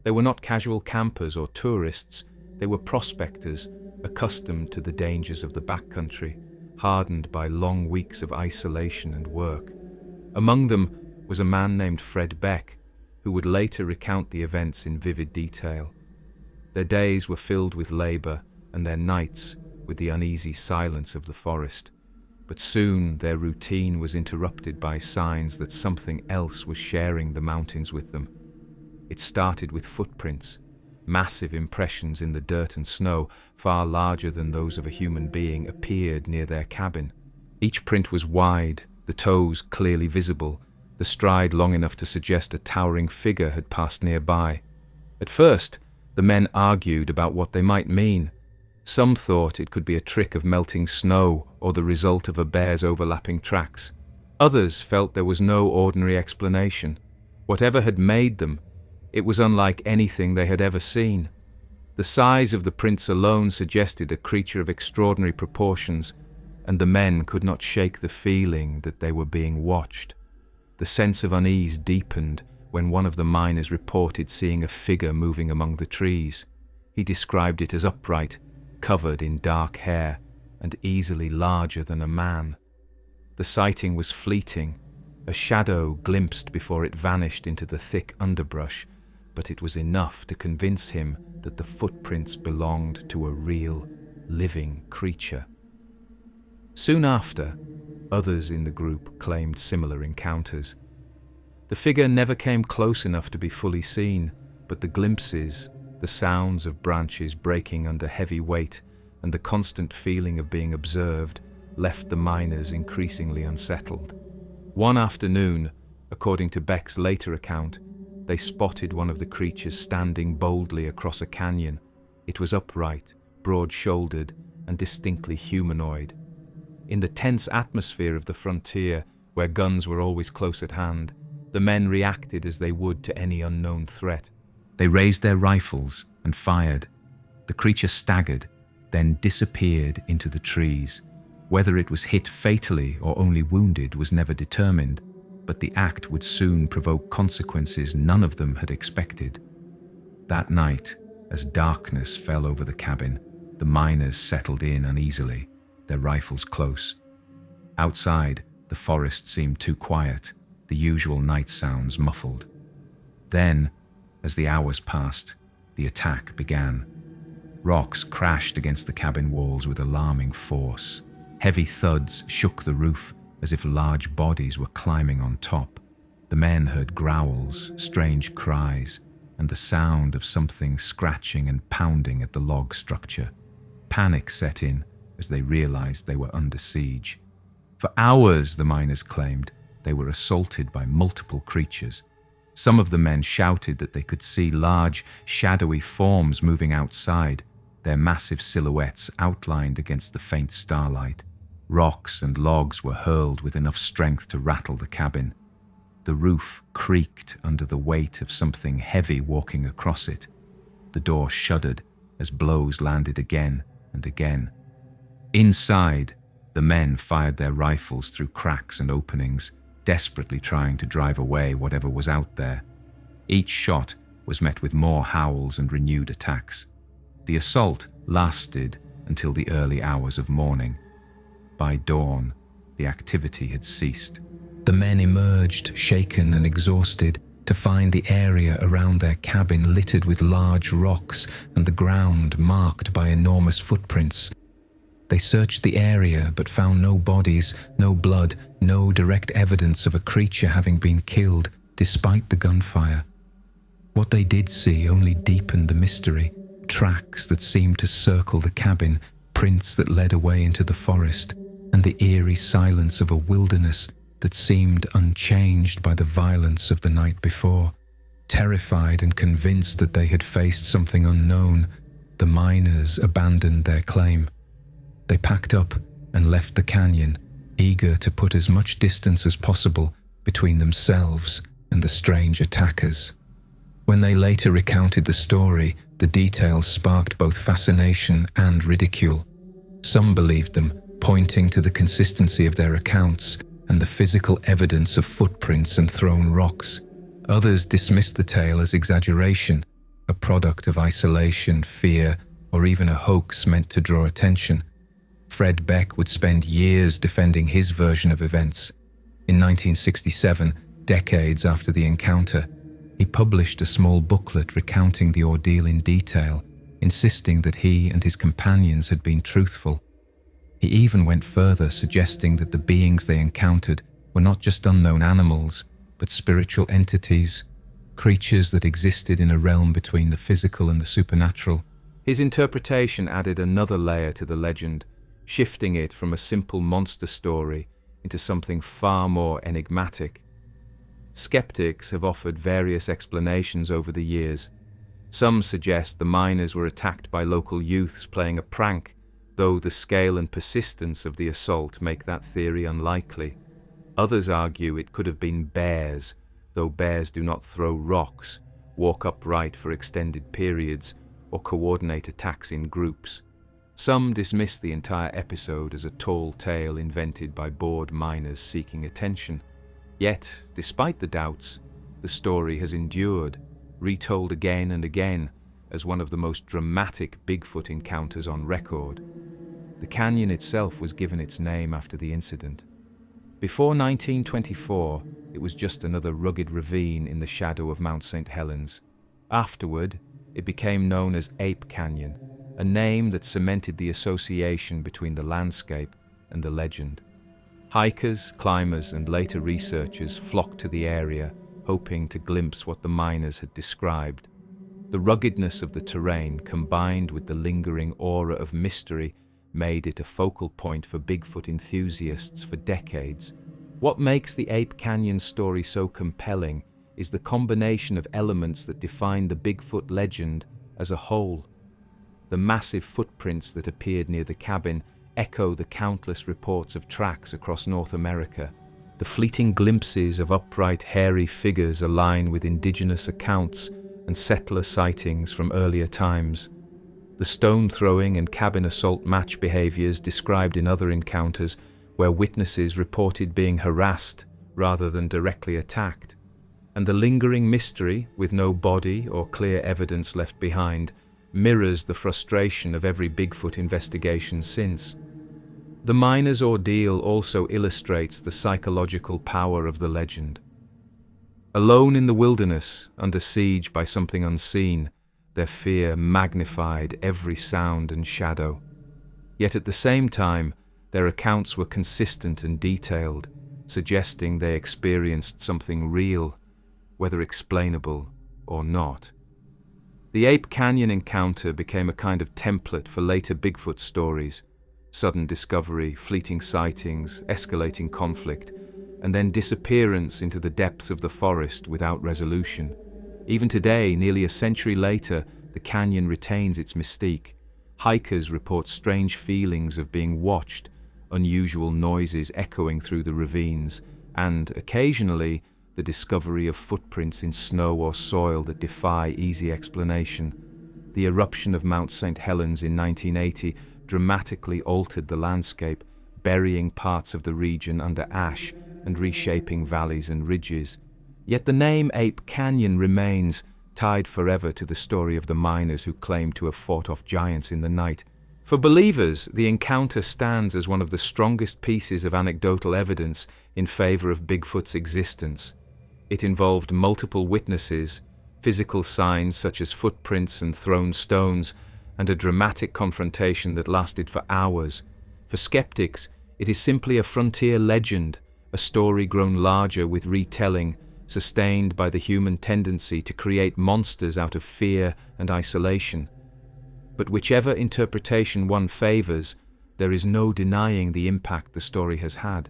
They were not casual campers or tourists, they were prospectors, accustomed to the dangers of the backcountry, hardened by long weeks of isolation and work. Among them was a man named Fred Beck, who would later recount the events in vivid detail. Their days were filled with labor, and their nights with the uneasy silence of the forest. But soon their routine was interrupted by signs that something else was sharing the mountains with them. It started with footprints, massive impressions in the dirt and snow, far larger than those of a human being, appeared near their cabin. Each print was wide, the toes clearly visible, the stride long enough to suggest a towering figure had passed nearby. At first, the men argued about what they might mean. Some thought it could be a trick of melting snow or the result of a bear's overlapping tracks. Others felt there was no ordinary explanation. Whatever had made them, it was unlike anything they had ever seen. The size of the prints alone suggested a creature of extraordinary proportions, and the men could not shake the feeling that they were being watched. The sense of unease deepened when one of the miners reported seeing a figure moving among the trees. He described it as upright, covered in dark hair, and easily larger than a man. The sighting was fleeting, a shadow glimpsed before it vanished into the thick underbrush, but it was enough to convince him that the footprints belonged to a real, living creature. Soon after, others in the group claimed similar encounters. The figure never came close enough to be fully seen, but the glimpses, the sounds of branches breaking under heavy weight, and the constant feeling of being observed left the miners increasingly unsettled. One afternoon, according to Beck's later account, they spotted one of the creatures standing boldly across a canyon. It was upright, broad-shouldered, and distinctly humanoid. In the tense atmosphere of the frontier, where guns were always close at hand, The men reacted as they would to any unknown threat. They raised their rifles and fired. The creature staggered, then disappeared into the trees. Whether it was hit fatally or only wounded was never determined, but the act would soon provoke consequences none of them had expected. That night, as darkness fell over the cabin, the miners settled in uneasily, their rifles close. Outside, the forest seemed too quiet, the usual night sounds muffled. Then, as the hours passed, the attack began. Rocks crashed against the cabin walls with alarming force. Heavy thuds shook the roof as if large bodies were climbing on top. The men heard growls, strange cries, and the sound of something scratching and pounding at the log structure. Panic set in as they realized they were under siege. For hours, the miners claimed, they were assaulted by multiple creatures. Some of the men shouted that they could see large, shadowy forms moving outside, their massive silhouettes outlined against the faint starlight. Rocks and logs were hurled with enough strength to rattle the cabin. The roof creaked under the weight of something heavy walking across it. The door shuddered as blows landed again and again. Inside, the men fired their rifles through cracks and openings, desperately trying to drive away whatever was out there. Each shot was met with more howls and renewed attacks. The assault lasted until the early hours of morning. By dawn, the activity had ceased. The men emerged, shaken and exhausted, to find the area around their cabin littered with large rocks and the ground marked by enormous footprints. They searched the area but found no bodies, no blood, no direct evidence of a creature having been killed, despite the gunfire. What they did see only deepened the mystery. Tracks that seemed to circle the cabin, prints that led away into the forest, and the eerie silence of a wilderness that seemed unchanged by the violence of the night before. Terrified and convinced that they had faced something unknown, the miners abandoned their claim. They packed up and left the canyon, eager to put as much distance as possible between themselves and the strange attackers. When they later recounted the story, the details sparked both fascination and ridicule. Some believed them, pointing to the consistency of their accounts and the physical evidence of footprints and thrown rocks. Others dismissed the tale as exaggeration, a product of isolation, fear, or even a hoax meant to draw attention. Fred Beck would spend years defending his version of events. In 1967, decades after the encounter, he published a small booklet recounting the ordeal in detail, insisting that he and his companions had been truthful. He even went further, suggesting that the beings they encountered were not just unknown animals, but spiritual entities, creatures that existed in a realm between the physical and the supernatural. His interpretation added another layer to the legend, shifting it from a simple monster story into something far more enigmatic. Skeptics have offered various explanations over the years. Some suggest the miners were attacked by local youths playing a prank, though the scale and persistence of the assault make that theory unlikely. Others argue it could have been bears, though bears do not throw rocks, walk upright for extended periods, or coordinate attacks in groups. Some dismiss the entire episode as a tall tale invented by bored miners seeking attention. Yet, despite the doubts, the story has endured, retold again and again as one of the most dramatic Bigfoot encounters on record. The canyon itself was given its name after the incident. Before 1924, it was just another rugged ravine in the shadow of Mount St. Helens. Afterward, it became known as Ape Canyon, a name that cemented the association between the landscape and the legend. Hikers, climbers, and later researchers flocked to the area, hoping to glimpse what the miners had described. The ruggedness of the terrain, combined with the lingering aura of mystery, made it a focal point for Bigfoot enthusiasts for decades. What makes the Ape Canyon story so compelling is the combination of elements that define the Bigfoot legend as a whole. The massive footprints that appeared near the cabin echo the countless reports of tracks across North America. The fleeting glimpses of upright, hairy figures align with indigenous accounts and settler sightings from earlier times. The stone-throwing and cabin assault match behaviors described in other encounters where witnesses reported being harassed rather than directly attacked. And the lingering mystery, with no body or clear evidence left behind, mirrors the frustration of every Bigfoot investigation since. The miner's ordeal also illustrates the psychological power of the legend. Alone in the wilderness, under siege by something unseen, their fear magnified every sound and shadow. Yet at the same time, their accounts were consistent and detailed, suggesting they experienced something real, whether explainable or not. The Ape Canyon encounter became a kind of template for later Bigfoot stories: sudden discovery, fleeting sightings, escalating conflict, and then disappearance into the depths of the forest without resolution. Even today, nearly a century later, the canyon retains its mystique. Hikers report strange feelings of being watched, unusual noises echoing through the ravines, and, occasionally, the discovery of footprints in snow or soil that defy easy explanation. The eruption of Mount St. Helens in 1980 dramatically altered the landscape, burying parts of the region under ash and reshaping valleys and ridges. Yet the name Ape Canyon remains, tied forever to the story of the miners who claimed to have fought off giants in the night. For believers, the encounter stands as one of the strongest pieces of anecdotal evidence in favor of Bigfoot's existence. It involved multiple witnesses, physical signs such as footprints and thrown stones, and a dramatic confrontation that lasted for hours. For skeptics, it is simply a frontier legend, a story grown larger with retelling, sustained by the human tendency to create monsters out of fear and isolation. But whichever interpretation one favors, there is no denying the impact the story has had.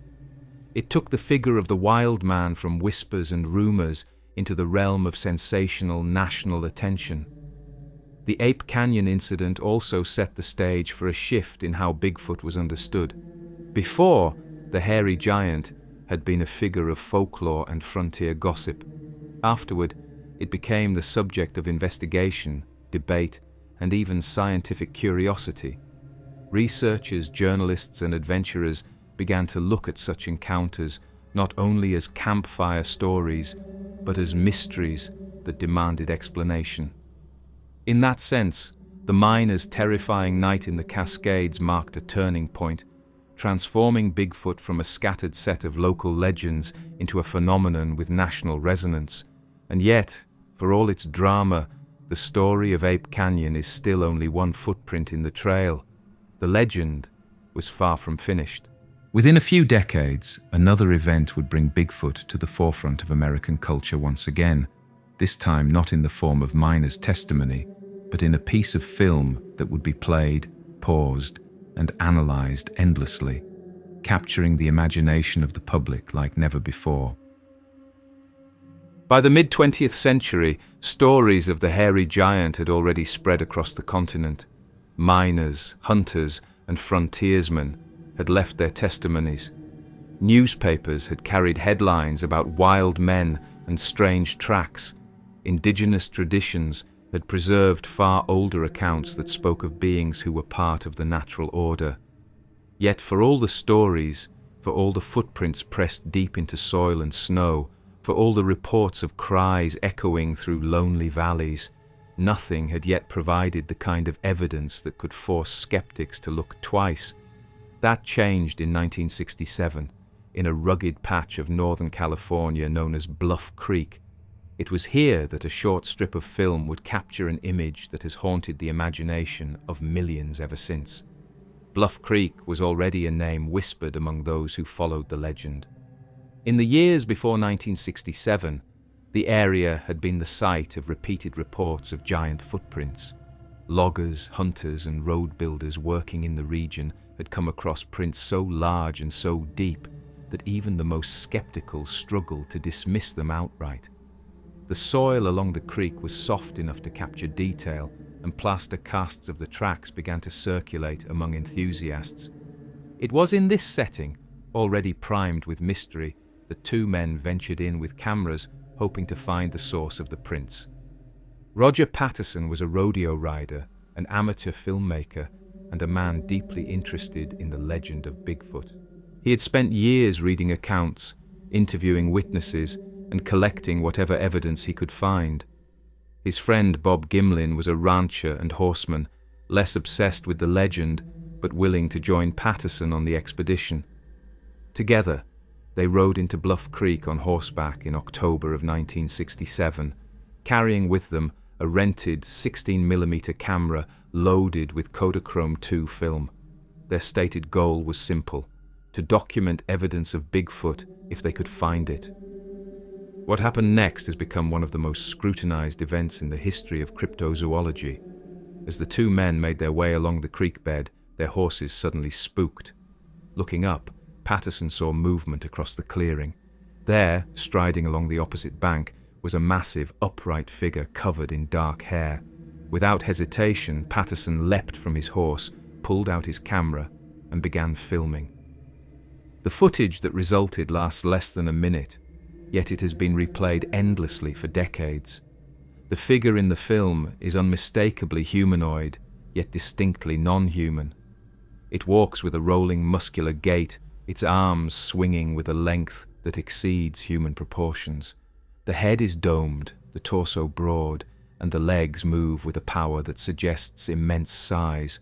It took the figure of the wild man from whispers and rumors into the realm of sensational national attention. The Ape Canyon incident also set the stage for a shift in how Bigfoot was understood. Before, the hairy giant had been a figure of folklore and frontier gossip. Afterward, it became the subject of investigation, debate, and even scientific curiosity. Researchers, journalists, and adventurers began to look at such encounters not only as campfire stories, but as mysteries that demanded explanation. In that sense, the miner's terrifying night in the Cascades marked a turning point, transforming Bigfoot from a scattered set of local legends into a phenomenon with national resonance. And yet, for all its drama, the story of Ape Canyon is still only one footprint in the trail. The legend was far from finished. Within a few decades, another event would bring Bigfoot to the forefront of American culture once again, this time not in the form of miners' testimony, but in a piece of film that would be played, paused, and analyzed endlessly, capturing the imagination of the public like never before. By the mid-20th century, stories of the hairy giant had already spread across the continent. Miners, hunters, and frontiersmen had left their testimonies. Newspapers had carried headlines about wild men and strange tracks. Indigenous traditions had preserved far older accounts that spoke of beings who were part of the natural order. Yet for all the stories, for all the footprints pressed deep into soil and snow, for all the reports of cries echoing through lonely valleys, nothing had yet provided the kind of evidence that could force skeptics to look twice. That changed in 1967, in a rugged patch of Northern California known as Bluff Creek. It was here that a short strip of film would capture an image that has haunted the imagination of millions ever since. Bluff Creek was already a name whispered among those who followed the legend. In the years before 1967, the area had been the site of repeated reports of giant footprints. Loggers, hunters, and road builders working in the region had come across prints so large and so deep that even the most skeptical struggled to dismiss them outright. The soil along the creek was soft enough to capture detail, and plaster casts of the tracks began to circulate among enthusiasts. It was in this setting, already primed with mystery, the two men ventured in with cameras, hoping to find the source of the prints. Roger Patterson was a rodeo rider, an amateur filmmaker, and a man deeply interested in the legend of Bigfoot. He had spent years reading accounts, interviewing witnesses, and collecting whatever evidence he could find. His friend Bob Gimlin was a rancher and horseman, less obsessed with the legend, but willing to join Patterson on the expedition. Together, they rode into Bluff Creek on horseback in October of 1967, carrying with them a rented 16mm camera loaded with Kodachrome 2 film. Their stated goal was simple: to document evidence of Bigfoot if they could find it. What happened next has become one of the most scrutinized events in the history of cryptozoology. As the two men made their way along the creek bed, their horses suddenly spooked. Looking up, Patterson saw movement across the clearing. There, striding along the opposite bank, was a massive, upright figure covered in dark hair. Without hesitation, Patterson leapt from his horse, pulled out his camera, and began filming. The footage that resulted lasts less than a minute, yet it has been replayed endlessly for decades. The figure in the film is unmistakably humanoid, yet distinctly non-human. It walks with a rolling muscular gait, its arms swinging with a length that exceeds human proportions. The head is domed, the torso broad, and the legs move with a power that suggests immense size.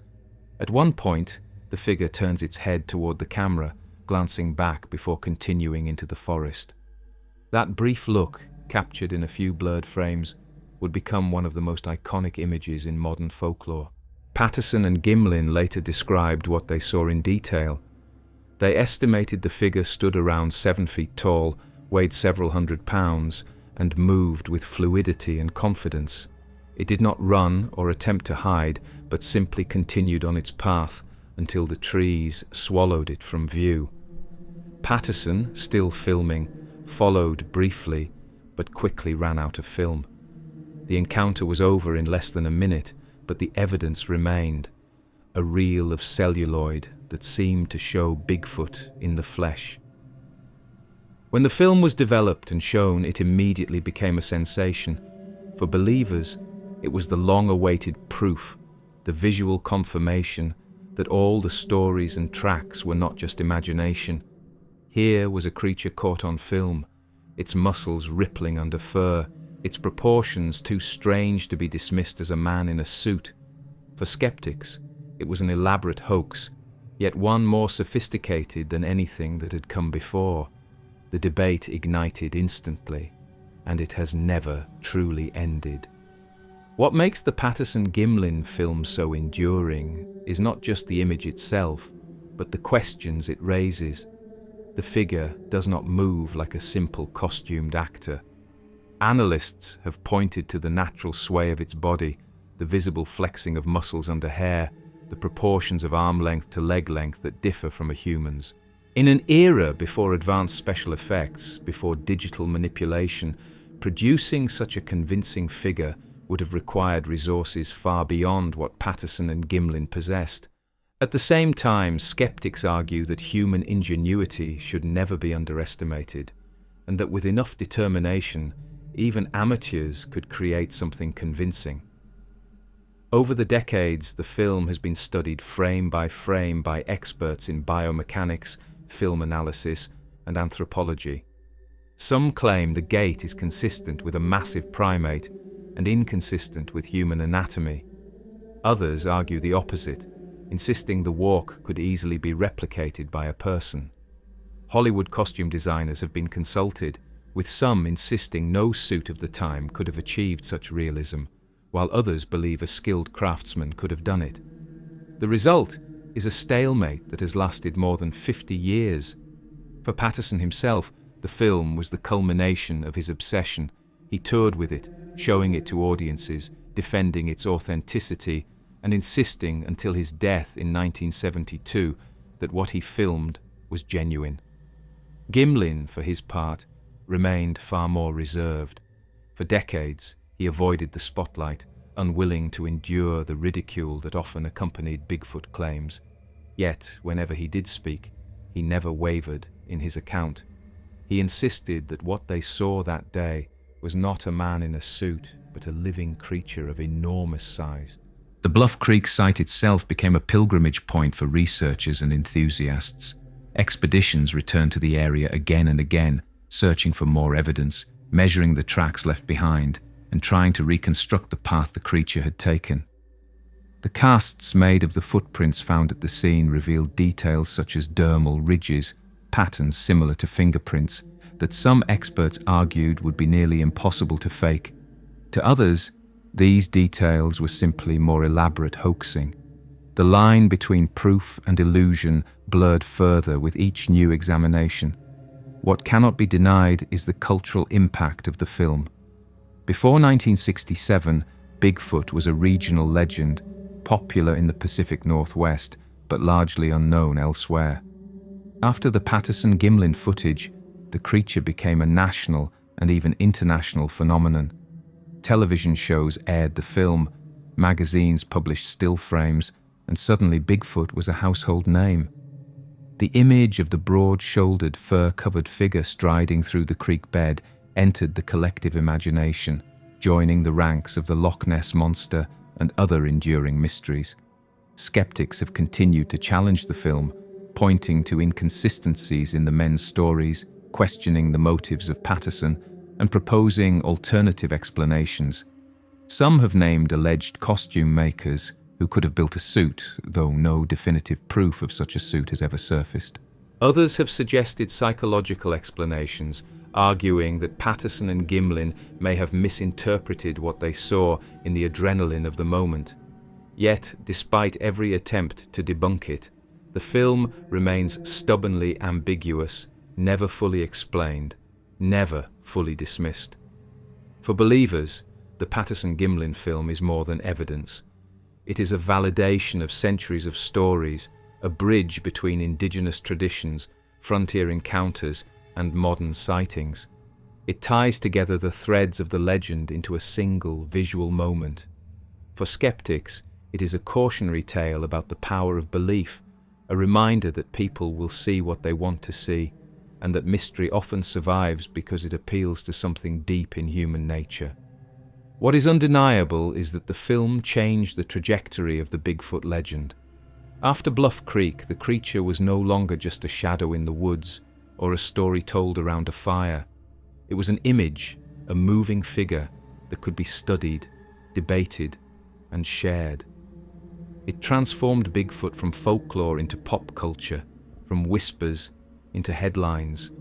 At one point, the figure turns its head toward the camera, glancing back before continuing into the forest. That brief look, captured in a few blurred frames, would become one of the most iconic images in modern folklore. Patterson and Gimlin later described what they saw in detail. They estimated the figure stood around 7 feet tall, weighed several hundred pounds, and moved with fluidity and confidence. It did not run or attempt to hide, but simply continued on its path until the trees swallowed it from view. Patterson, still filming, followed briefly, but quickly ran out of film. The encounter was over in less than a minute, but the evidence remained: a reel of celluloid that seemed to show Bigfoot in the flesh. When the film was developed and shown, it immediately became a sensation. For believers, it was the long-awaited proof, the visual confirmation that all the stories and tracks were not just imagination. Here was a creature caught on film, its muscles rippling under fur, its proportions too strange to be dismissed as a man in a suit. For skeptics, it was an elaborate hoax, yet one more sophisticated than anything that had come before. The debate ignited instantly, and it has never truly ended. What makes the Patterson-Gimlin film so enduring is not just the image itself, but the questions it raises. The figure does not move like a simple costumed actor. Analysts have pointed to the natural sway of its body, the visible flexing of muscles under hair, the proportions of arm length to leg length that differ from a human's. In an era before advanced special effects, before digital manipulation, producing such a convincing figure would have required resources far beyond what Patterson and Gimlin possessed. At the same time, skeptics argue that human ingenuity should never be underestimated, and that with enough determination, even amateurs could create something convincing. Over the decades, the film has been studied frame by experts in biomechanics, film analysis, and anthropology. Some claim the gait is consistent with a massive primate and inconsistent with human anatomy. Others argue the opposite, insisting the walk could easily be replicated by a person. Hollywood costume designers have been consulted, with some insisting no suit of the time could have achieved such realism, while others believe a skilled craftsman could have done it. The result is a stalemate that has lasted more than 50 years. For Patterson himself, the film was the culmination of his obsession. He toured with it, showing it to audiences, defending its authenticity, and insisting until his death in 1972 that what he filmed was genuine. Gimlin, for his part, remained far more reserved. For decades, he avoided the spotlight, unwilling to endure the ridicule that often accompanied Bigfoot claims. Yet, whenever he did speak, he never wavered in his account. He insisted that what they saw that day was not a man in a suit, but a living creature of enormous size. The Bluff Creek site itself became a pilgrimage point for researchers and enthusiasts. Expeditions returned to the area again and again, searching for more evidence, measuring the tracks left behind, and trying to reconstruct the path the creature had taken. The casts made of the footprints found at the scene revealed details such as dermal ridges, patterns similar to fingerprints, that some experts argued would be nearly impossible to fake. To others, these details were simply more elaborate hoaxing. The line between proof and illusion blurred further with each new examination. What cannot be denied is the cultural impact of the film. Before 1967, Bigfoot was a regional legend, popular in the Pacific Northwest, but largely unknown elsewhere. After the Patterson-Gimlin footage, the creature became a national and even international phenomenon. Television shows aired the film, magazines published still frames, and suddenly Bigfoot was a household name. The image of the broad-shouldered, fur-covered figure striding through the creek bed entered the collective imagination, joining the ranks of the Loch Ness Monster and other enduring mysteries. Skeptics have continued to challenge the film, pointing to inconsistencies in the men's stories, questioning the motives of Patterson, and proposing alternative explanations. Some have named alleged costume makers who could have built a suit, though no definitive proof of such a suit has ever surfaced. Others have suggested psychological explanations, arguing that Patterson and Gimlin may have misinterpreted what they saw in the adrenaline of the moment. Yet, despite every attempt to debunk it, the film remains stubbornly ambiguous, never fully explained, never fully dismissed. For believers, the Patterson-Gimlin film is more than evidence. It is a validation of centuries of stories, a bridge between indigenous traditions, frontier encounters, and modern sightings. It ties together the threads of the legend into a single visual moment. For skeptics, it is a cautionary tale about the power of belief, a reminder that people will see what they want to see, and that mystery often survives because it appeals to something deep in human nature. What is undeniable is that the film changed the trajectory of the Bigfoot legend. After Bluff Creek, the creature was no longer just a shadow in the woods or a story told around a fire. It was an image, a moving figure that could be studied, debated, and shared. It transformed Bigfoot from folklore into pop culture, from whispers into headlines.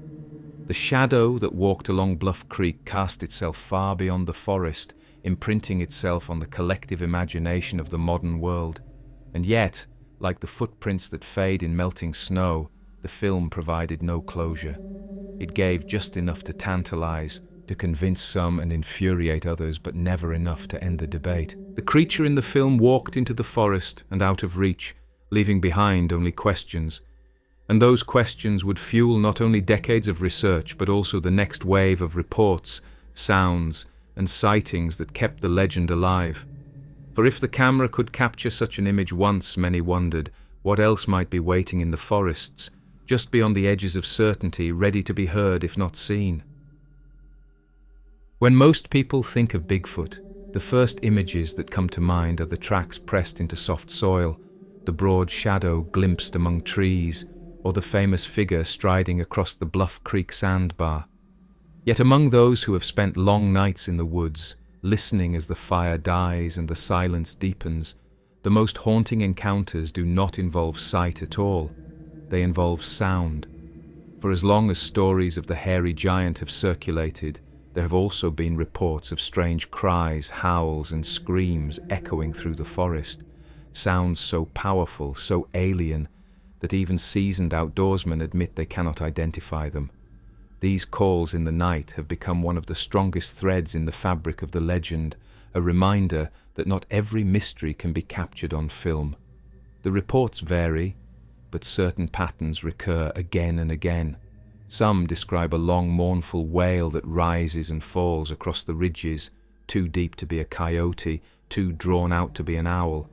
The shadow that walked along Bluff Creek cast itself far beyond the forest, imprinting itself on the collective imagination of the modern world. And yet, like the footprints that fade in melting snow, the film provided no closure. It gave just enough to tantalize, to convince some and infuriate others, but never enough to end the debate. The creature in the film walked into the forest and out of reach, leaving behind only questions. And those questions would fuel not only decades of research, but also the next wave of reports, sounds, and sightings that kept the legend alive. For if the camera could capture such an image once, many wondered, what else might be waiting in the forests, just beyond the edges of certainty, ready to be heard if not seen? When most people think of Bigfoot, the first images that come to mind are the tracks pressed into soft soil, the broad shadow glimpsed among trees, or the famous figure striding across the Bluff Creek sandbar. Yet among those who have spent long nights in the woods, listening as the fire dies and the silence deepens, the most haunting encounters do not involve sight at all. They involve sound. For as long as stories of the hairy giant have circulated, there have also been reports of strange cries, howls, and screams echoing through the forest, sounds so powerful, so alien, that even seasoned outdoorsmen admit they cannot identify them. These calls in the night have become one of the strongest threads in the fabric of the legend, a reminder that not every mystery can be captured on film. The reports vary, but certain patterns recur again and again. Some describe a long, mournful wail that rises and falls across the ridges, too deep to be a coyote, too drawn out to be an owl.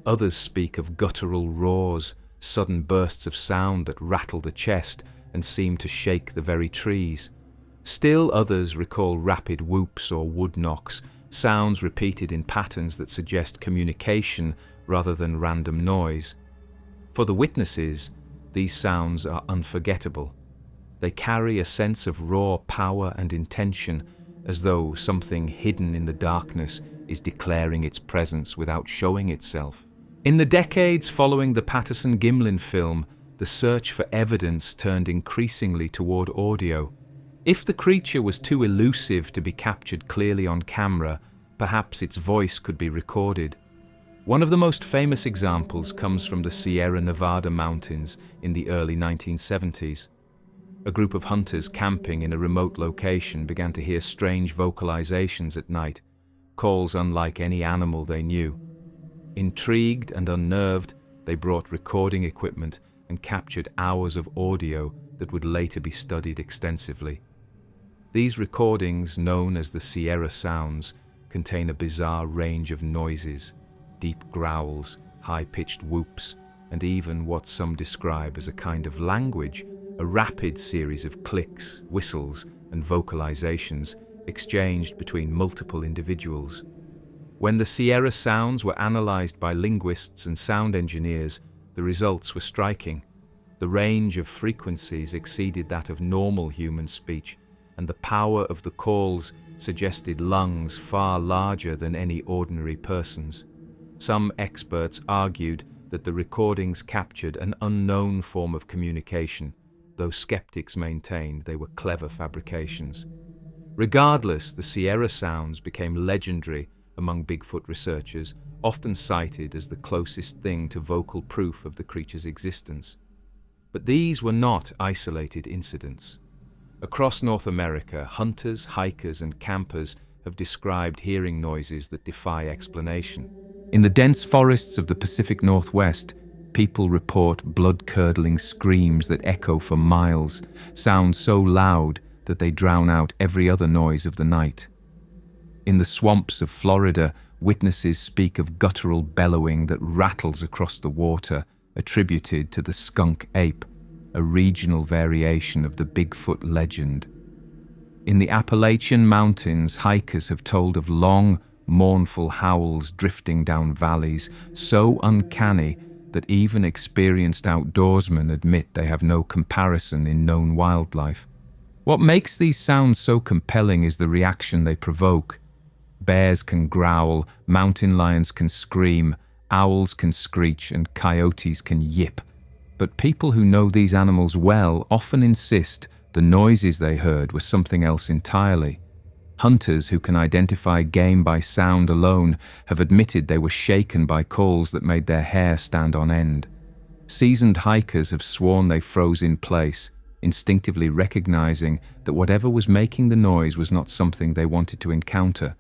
Others speak of guttural roars, sudden bursts of sound that rattle the chest, and seem to shake the very trees. Still others recall rapid whoops or wood knocks, sounds repeated in patterns that suggest communication rather than random noise. For the witnesses, these sounds are unforgettable. They carry a sense of raw power and intention, as though something hidden in the darkness is declaring its presence without showing itself. In the decades following the Patterson-Gimlin film, the search for evidence turned increasingly toward audio. If the creature was too elusive to be captured clearly on camera, perhaps its voice could be recorded. One of the most famous examples comes from the Sierra Nevada mountains in the early 1970s. A group of hunters camping in a remote location began to hear strange vocalizations at night, calls unlike any animal they knew. Intrigued and unnerved, they brought recording equipment and captured hours of audio that would later be studied extensively. These recordings, known as the Sierra Sounds, contain a bizarre range of noises, deep growls, high-pitched whoops, and even what some describe as a kind of language, a rapid series of clicks, whistles, and vocalizations exchanged between multiple individuals. When the Sierra Sounds were analyzed by linguists and sound engineers, the results were striking. The range of frequencies exceeded that of normal human speech, and the power of the calls suggested lungs far larger than any ordinary person's. Some experts argued that the recordings captured an unknown form of communication, though skeptics maintained they were clever fabrications. Regardless, the Sierra Sounds became legendary among Bigfoot researchers, often cited as the closest thing to vocal proof of the creature's existence. But these were not isolated incidents. Across North America, hunters, hikers, and campers have described hearing noises that defy explanation. In the dense forests of the Pacific Northwest, people report blood-curdling screams that echo for miles, sounds so loud that they drown out every other noise of the night. In the swamps of Florida, witnesses speak of guttural bellowing that rattles across the water, attributed to the skunk ape, a regional variation of the Bigfoot legend. In the Appalachian Mountains, hikers have told of long, mournful howls drifting down valleys, so uncanny that even experienced outdoorsmen admit they have no comparison in known wildlife. What makes these sounds so compelling is the reaction they provoke. Bears can growl, mountain lions can scream, owls can screech, and coyotes can yip. But people who know these animals well often insist the noises they heard were something else entirely. Hunters who can identify game by sound alone have admitted they were shaken by calls that made their hair stand on end. Seasoned hikers have sworn they froze in place, instinctively recognizing that whatever was making the noise was not something they wanted to encounter.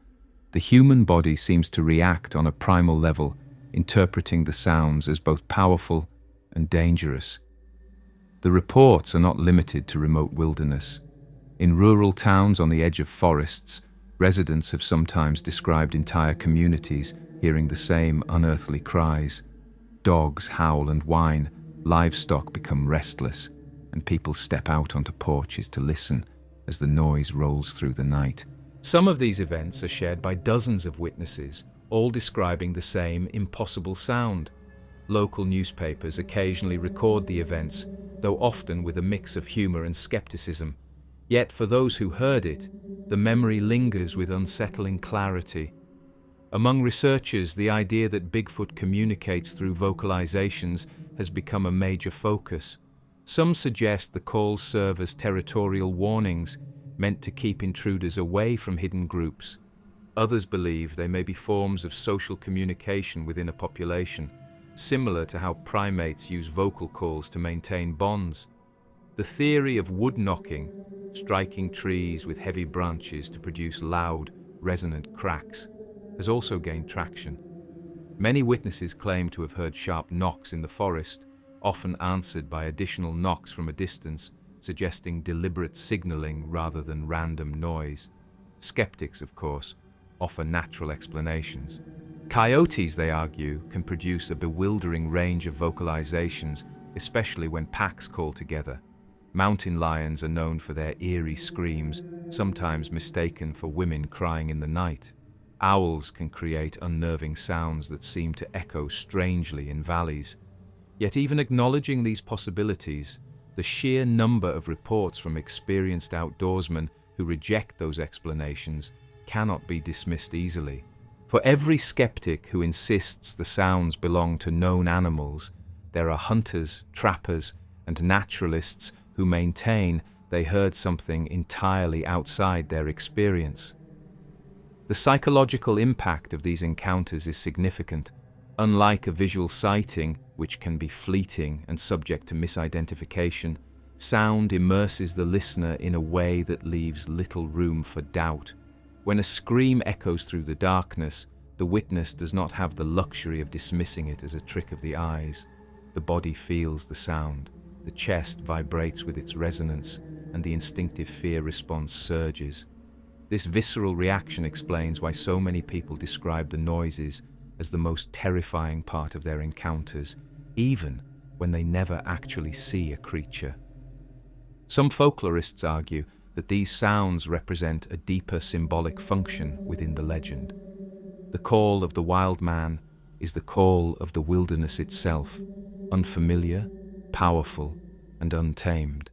The human body seems to react on a primal level, interpreting the sounds as both powerful and dangerous. The reports are not limited to remote wilderness. In rural towns on the edge of forests, residents have sometimes described entire communities hearing the same unearthly cries. Dogs howl and whine, livestock become restless, and people step out onto porches to listen as the noise rolls through the night. Some of these events are shared by dozens of witnesses, all describing the same impossible sound. Local newspapers occasionally record the events, though often with a mix of humor and skepticism. Yet for those who heard it, the memory lingers with unsettling clarity. Among researchers, the idea that Bigfoot communicates through vocalizations has become a major focus. Some suggest the calls serve as territorial warnings, meant to keep intruders away from hidden groups. Others believe they may be forms of social communication within a population, similar to how primates use vocal calls to maintain bonds. The theory of wood knocking, striking trees with heavy branches to produce loud, resonant cracks, has also gained traction. Many witnesses claim to have heard sharp knocks in the forest, often answered by additional knocks from a distance, suggesting deliberate signaling rather than random noise. Skeptics, of course, offer natural explanations. Coyotes, they argue, can produce a bewildering range of vocalizations, especially when packs call together. Mountain lions are known for their eerie screams, sometimes mistaken for women crying in the night. Owls can create unnerving sounds that seem to echo strangely in valleys. Yet even acknowledging these possibilities, the sheer number of reports from experienced outdoorsmen who reject those explanations cannot be dismissed easily. For every skeptic who insists the sounds belong to known animals, there are hunters, trappers, and naturalists who maintain they heard something entirely outside their experience. The psychological impact of these encounters is significant. Unlike a visual sighting, which can be fleeting and subject to misidentification, sound immerses the listener in a way that leaves little room for doubt. When a scream echoes through the darkness, the witness does not have the luxury of dismissing it as a trick of the eyes. The body feels the sound, the chest vibrates with its resonance, and the instinctive fear response surges. This visceral reaction explains why so many people describe the noises as the most terrifying part of their encounters, even when they never actually see a creature. Some folklorists argue that these sounds represent a deeper symbolic function within the legend. The call of the wild man is the call of the wilderness itself, unfamiliar, powerful, and untamed.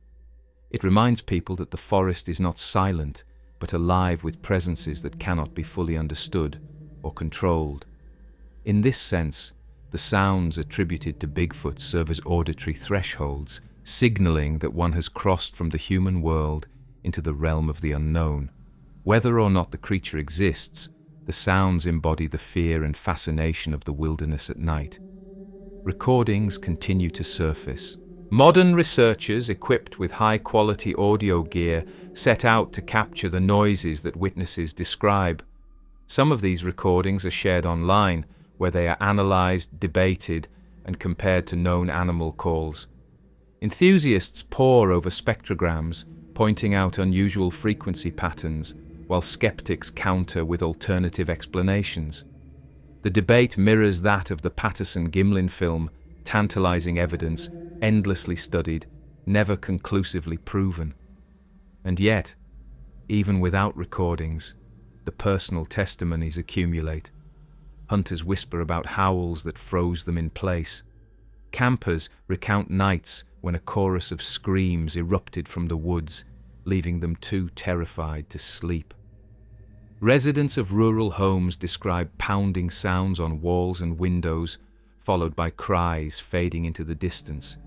It reminds people that the forest is not silent, but alive with presences that cannot be fully understood or controlled. In this sense, the sounds attributed to Bigfoot serve as auditory thresholds, signaling that one has crossed from the human world into the realm of the unknown. Whether or not the creature exists, the sounds embody the fear and fascination of the wilderness at night. Recordings continue to surface. Modern researchers equipped with high-quality audio gear set out to capture the noises that witnesses describe. Some of these recordings are shared online, where they are analyzed, debated, and compared to known animal calls. Enthusiasts pore over spectrograms, pointing out unusual frequency patterns, while skeptics counter with alternative explanations. The debate mirrors that of the Patterson-Gimlin film, tantalizing evidence, endlessly studied, never conclusively proven. And yet, even without recordings, the personal testimonies accumulate. Hunters whisper about howls that froze them in place. Campers recount nights when a chorus of screams erupted from the woods, leaving them too terrified to sleep. Residents of rural homes describe pounding sounds on walls and windows, followed by cries fading into the distance.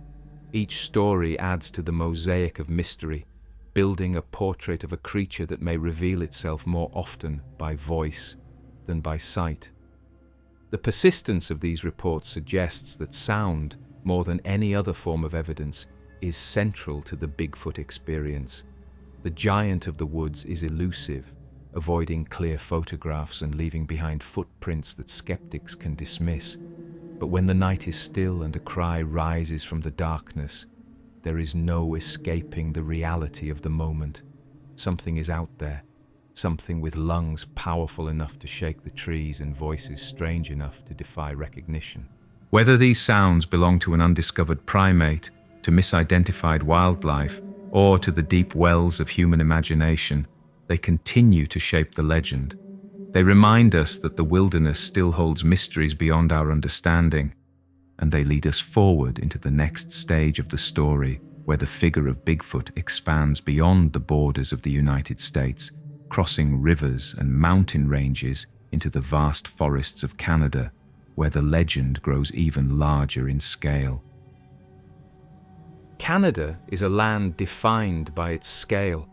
Each story adds to the mosaic of mystery, building a portrait of a creature that may reveal itself more often by voice than by sight. The persistence of these reports suggests that sound, more than any other form of evidence, is central to the Bigfoot experience. The giant of the woods is elusive, avoiding clear photographs and leaving behind footprints that skeptics can dismiss. But when the night is still and a cry rises from the darkness, there is no escaping the reality of the moment. Something is out there, something with lungs powerful enough to shake the trees and voices strange enough to defy recognition. Whether these sounds belong to an undiscovered primate, to misidentified wildlife, or to the deep wells of human imagination, they continue to shape the legend. They remind us that the wilderness still holds mysteries beyond our understanding, and they lead us forward into the next stage of the story, where the figure of Bigfoot expands beyond the borders of the United States, crossing rivers and mountain ranges into the vast forests of Canada, where the legend grows even larger in scale. Canada is a land defined by its scale.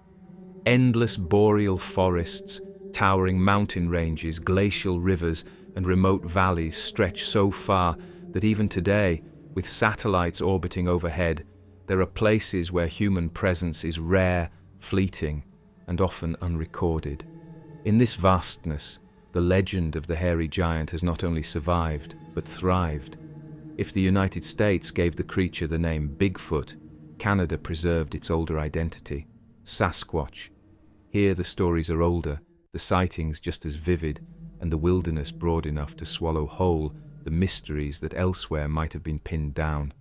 Endless boreal forests, towering mountain ranges, glacial rivers, and remote valleys stretch so far that even today, with satellites orbiting overhead, there are places where human presence is rare, fleeting, and often unrecorded. In this vastness, the legend of the hairy giant has not only survived, but thrived. If the United States gave the creature the name Bigfoot, Canada preserved its older identity, Sasquatch. Here the stories are older, the sightings just as vivid, and the wilderness broad enough to swallow whole the mysteries that elsewhere might have been pinned down.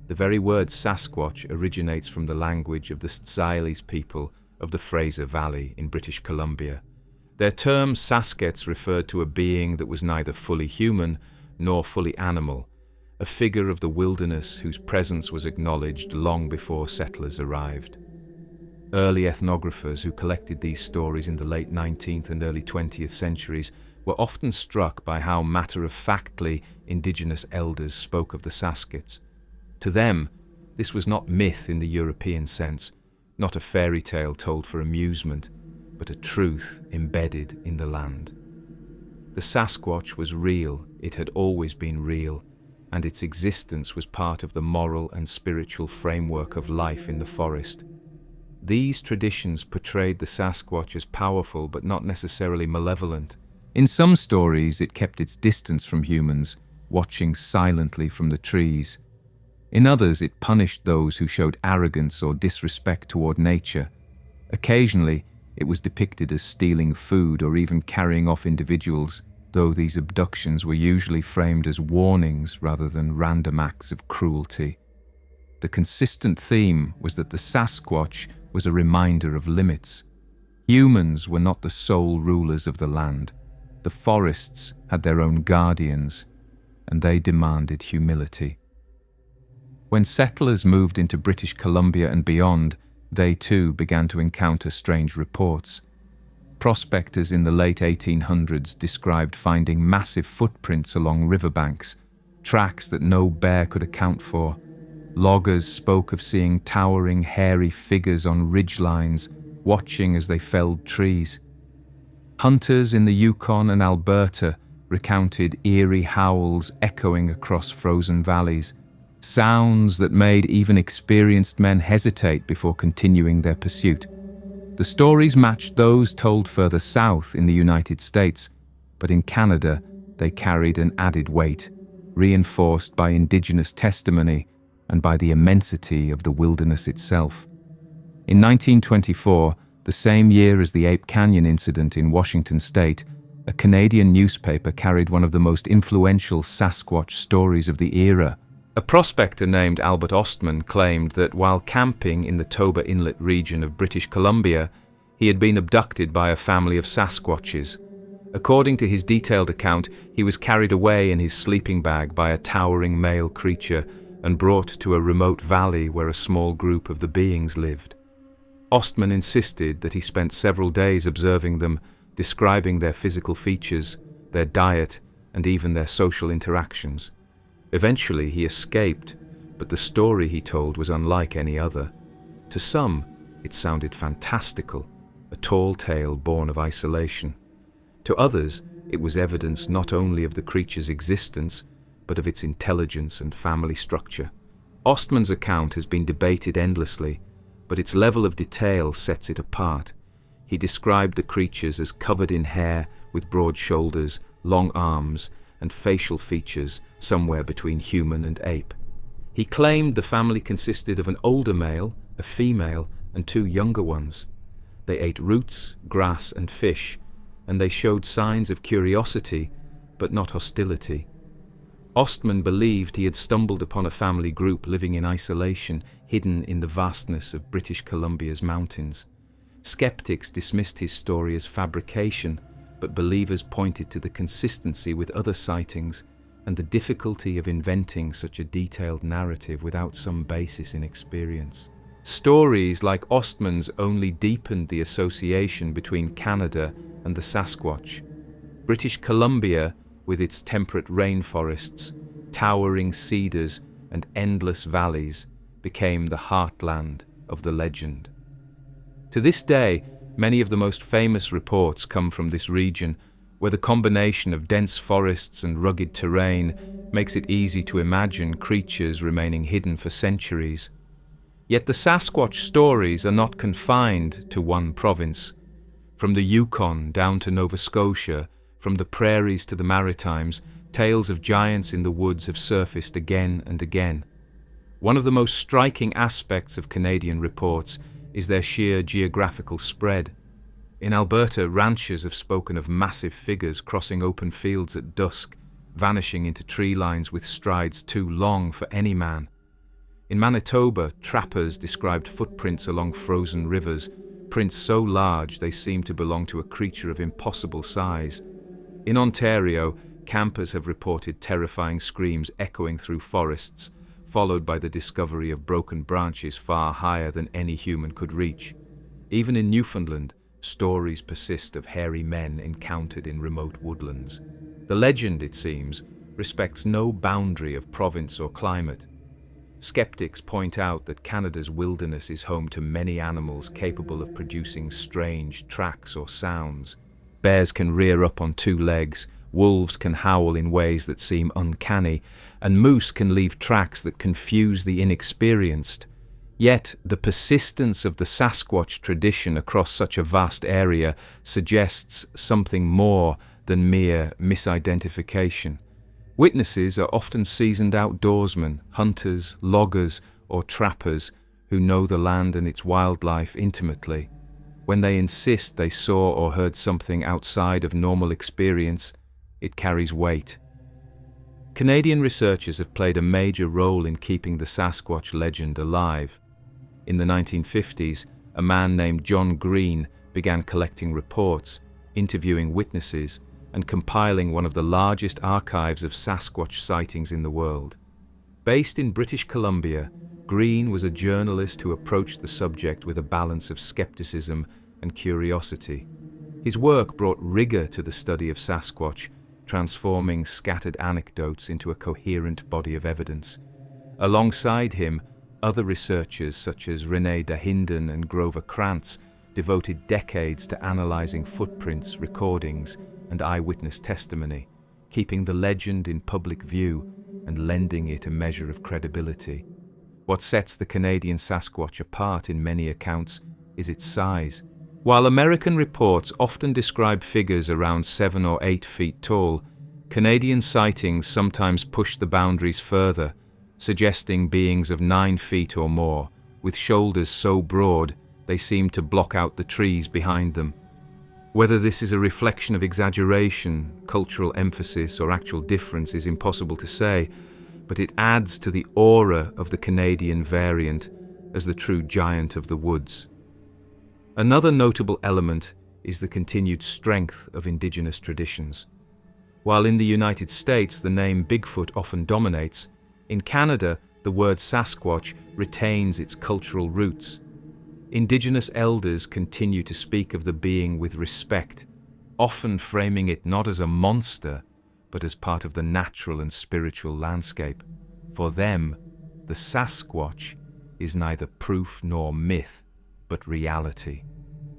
The very word Sasquatch originates from the language of the Tsailese people of the Fraser Valley in British Columbia. Their term Saskets referred to a being that was neither fully human nor fully animal, a figure of the wilderness whose presence was acknowledged long before settlers arrived. Early ethnographers who collected these stories in the late 19th and early 20th centuries were often struck by how matter-of-factly indigenous elders spoke of the Saskets. To them, this was not myth in the European sense, not a fairy tale told for amusement, but a truth embedded in the land. The Sasquatch was real, it had always been real, and its existence was part of the moral and spiritual framework of life in the forest. These traditions portrayed the Sasquatch as powerful but not necessarily malevolent. In some stories, it kept its distance from humans, watching silently from the trees. In others, it punished those who showed arrogance or disrespect toward nature. Occasionally, it was depicted as stealing food or even carrying off individuals, though these abductions were usually framed as warnings rather than random acts of cruelty. The consistent theme was that the Sasquatch was a reminder of limits. Humans were not the sole rulers of the land. The forests had their own guardians, and they demanded humility. When settlers moved into British Columbia and beyond, they too began to encounter strange reports. Prospectors in the late 1800s described finding massive footprints along riverbanks, tracks that no bear could account for. Loggers spoke of seeing towering, hairy figures on ridgelines, watching as they felled trees. Hunters in the Yukon and Alberta recounted eerie howls echoing across frozen valleys, sounds that made even experienced men hesitate before continuing their pursuit. The stories matched those told further south in the United States, but in Canada they carried an added weight, reinforced by indigenous testimony and by the immensity of the wilderness itself. In 1924, the same year as the Ape Canyon incident in Washington state, a Canadian newspaper carried one of the most influential Sasquatch stories of the era. A prospector named Albert Ostman claimed that while camping in the Toba Inlet region of British Columbia, he had been abducted by a family of Sasquatches. According to his detailed account, he was carried away in his sleeping bag by a towering male creature and brought to a remote valley where a small group of the beings lived. Ostman insisted that he spent several days observing them, describing their physical features, their diet, and even their social interactions. Eventually he escaped, but the story he told was unlike any other. To some, it sounded fantastical, a tall tale born of isolation. To others, it was evidence not only of the creature's existence, but of its intelligence and family structure. Ostman's account has been debated endlessly, but its level of detail sets it apart. He described the creatures as covered in hair, with broad shoulders, long arms, and facial features somewhere between human and ape. He claimed the family consisted of an older male, a female, and two younger ones. They ate roots, grass, and fish, and they showed signs of curiosity, but not hostility. Ostman believed he had stumbled upon a family group living in isolation, hidden in the vastness of British Columbia's mountains. Skeptics dismissed his story as fabrication, but believers pointed to the consistency with other sightings and the difficulty of inventing such a detailed narrative without some basis in experience. Stories like Ostman's only deepened the association between Canada and the Sasquatch. British Columbia, with its temperate rainforests, towering cedars, and endless valleys, became the heartland of the legend. To this day, many of the most famous reports come from this region, where the combination of dense forests and rugged terrain makes it easy to imagine creatures remaining hidden for centuries. Yet the Sasquatch stories are not confined to one province. From the Yukon down to Nova Scotia, from the prairies to the Maritimes, tales of giants in the woods have surfaced again and again. One of the most striking aspects of Canadian reports is their sheer geographical spread. In Alberta, ranchers have spoken of massive figures crossing open fields at dusk, vanishing into tree lines with strides too long for any man. In Manitoba, trappers described footprints along frozen rivers, prints so large they seemed to belong to a creature of impossible size. In Ontario, campers have reported terrifying screams echoing through forests, followed by the discovery of broken branches far higher than any human could reach. Even in Newfoundland, stories persist of hairy men encountered in remote woodlands. The legend, it seems, respects no boundary of province or climate. Skeptics point out that Canada's wilderness is home to many animals capable of producing strange tracks or sounds. Bears can rear up on two legs, wolves can howl in ways that seem uncanny, and moose can leave tracks that confuse the inexperienced. Yet, the persistence of the Sasquatch tradition across such a vast area suggests something more than mere misidentification. Witnesses are often seasoned outdoorsmen, hunters, loggers, or trappers who know the land and its wildlife intimately. When they insist they saw or heard something outside of normal experience, it carries weight. Canadian researchers have played a major role in keeping the Sasquatch legend alive. In the 1950s, a man named John Green began collecting reports, interviewing witnesses, and compiling one of the largest archives of Sasquatch sightings in the world. Based in British Columbia, Green was a journalist who approached the subject with a balance of skepticism and curiosity. His work brought rigor to the study of Sasquatch, transforming scattered anecdotes into a coherent body of evidence. Alongside him, other researchers such as René Dahinden and Grover Krantz devoted decades to analyzing footprints, recordings, and eyewitness testimony, keeping the legend in public view and lending it a measure of credibility. What sets the Canadian Sasquatch apart in many accounts is its size. While American reports often describe figures around 7 or 8 feet tall, Canadian sightings sometimes push the boundaries further, suggesting beings of 9 feet or more, with shoulders so broad they seem to block out the trees behind them. Whether this is a reflection of exaggeration, cultural emphasis, or actual difference is impossible to say, but it adds to the aura of the Canadian variant as the true giant of the woods. Another notable element is the continued strength of Indigenous traditions. While in the United States the name Bigfoot often dominates, in Canada the word Sasquatch retains its cultural roots. Indigenous elders continue to speak of the being with respect, often framing it not as a monster, but as part of the natural and spiritual landscape. For them, the Sasquatch is neither proof nor myth, but reality,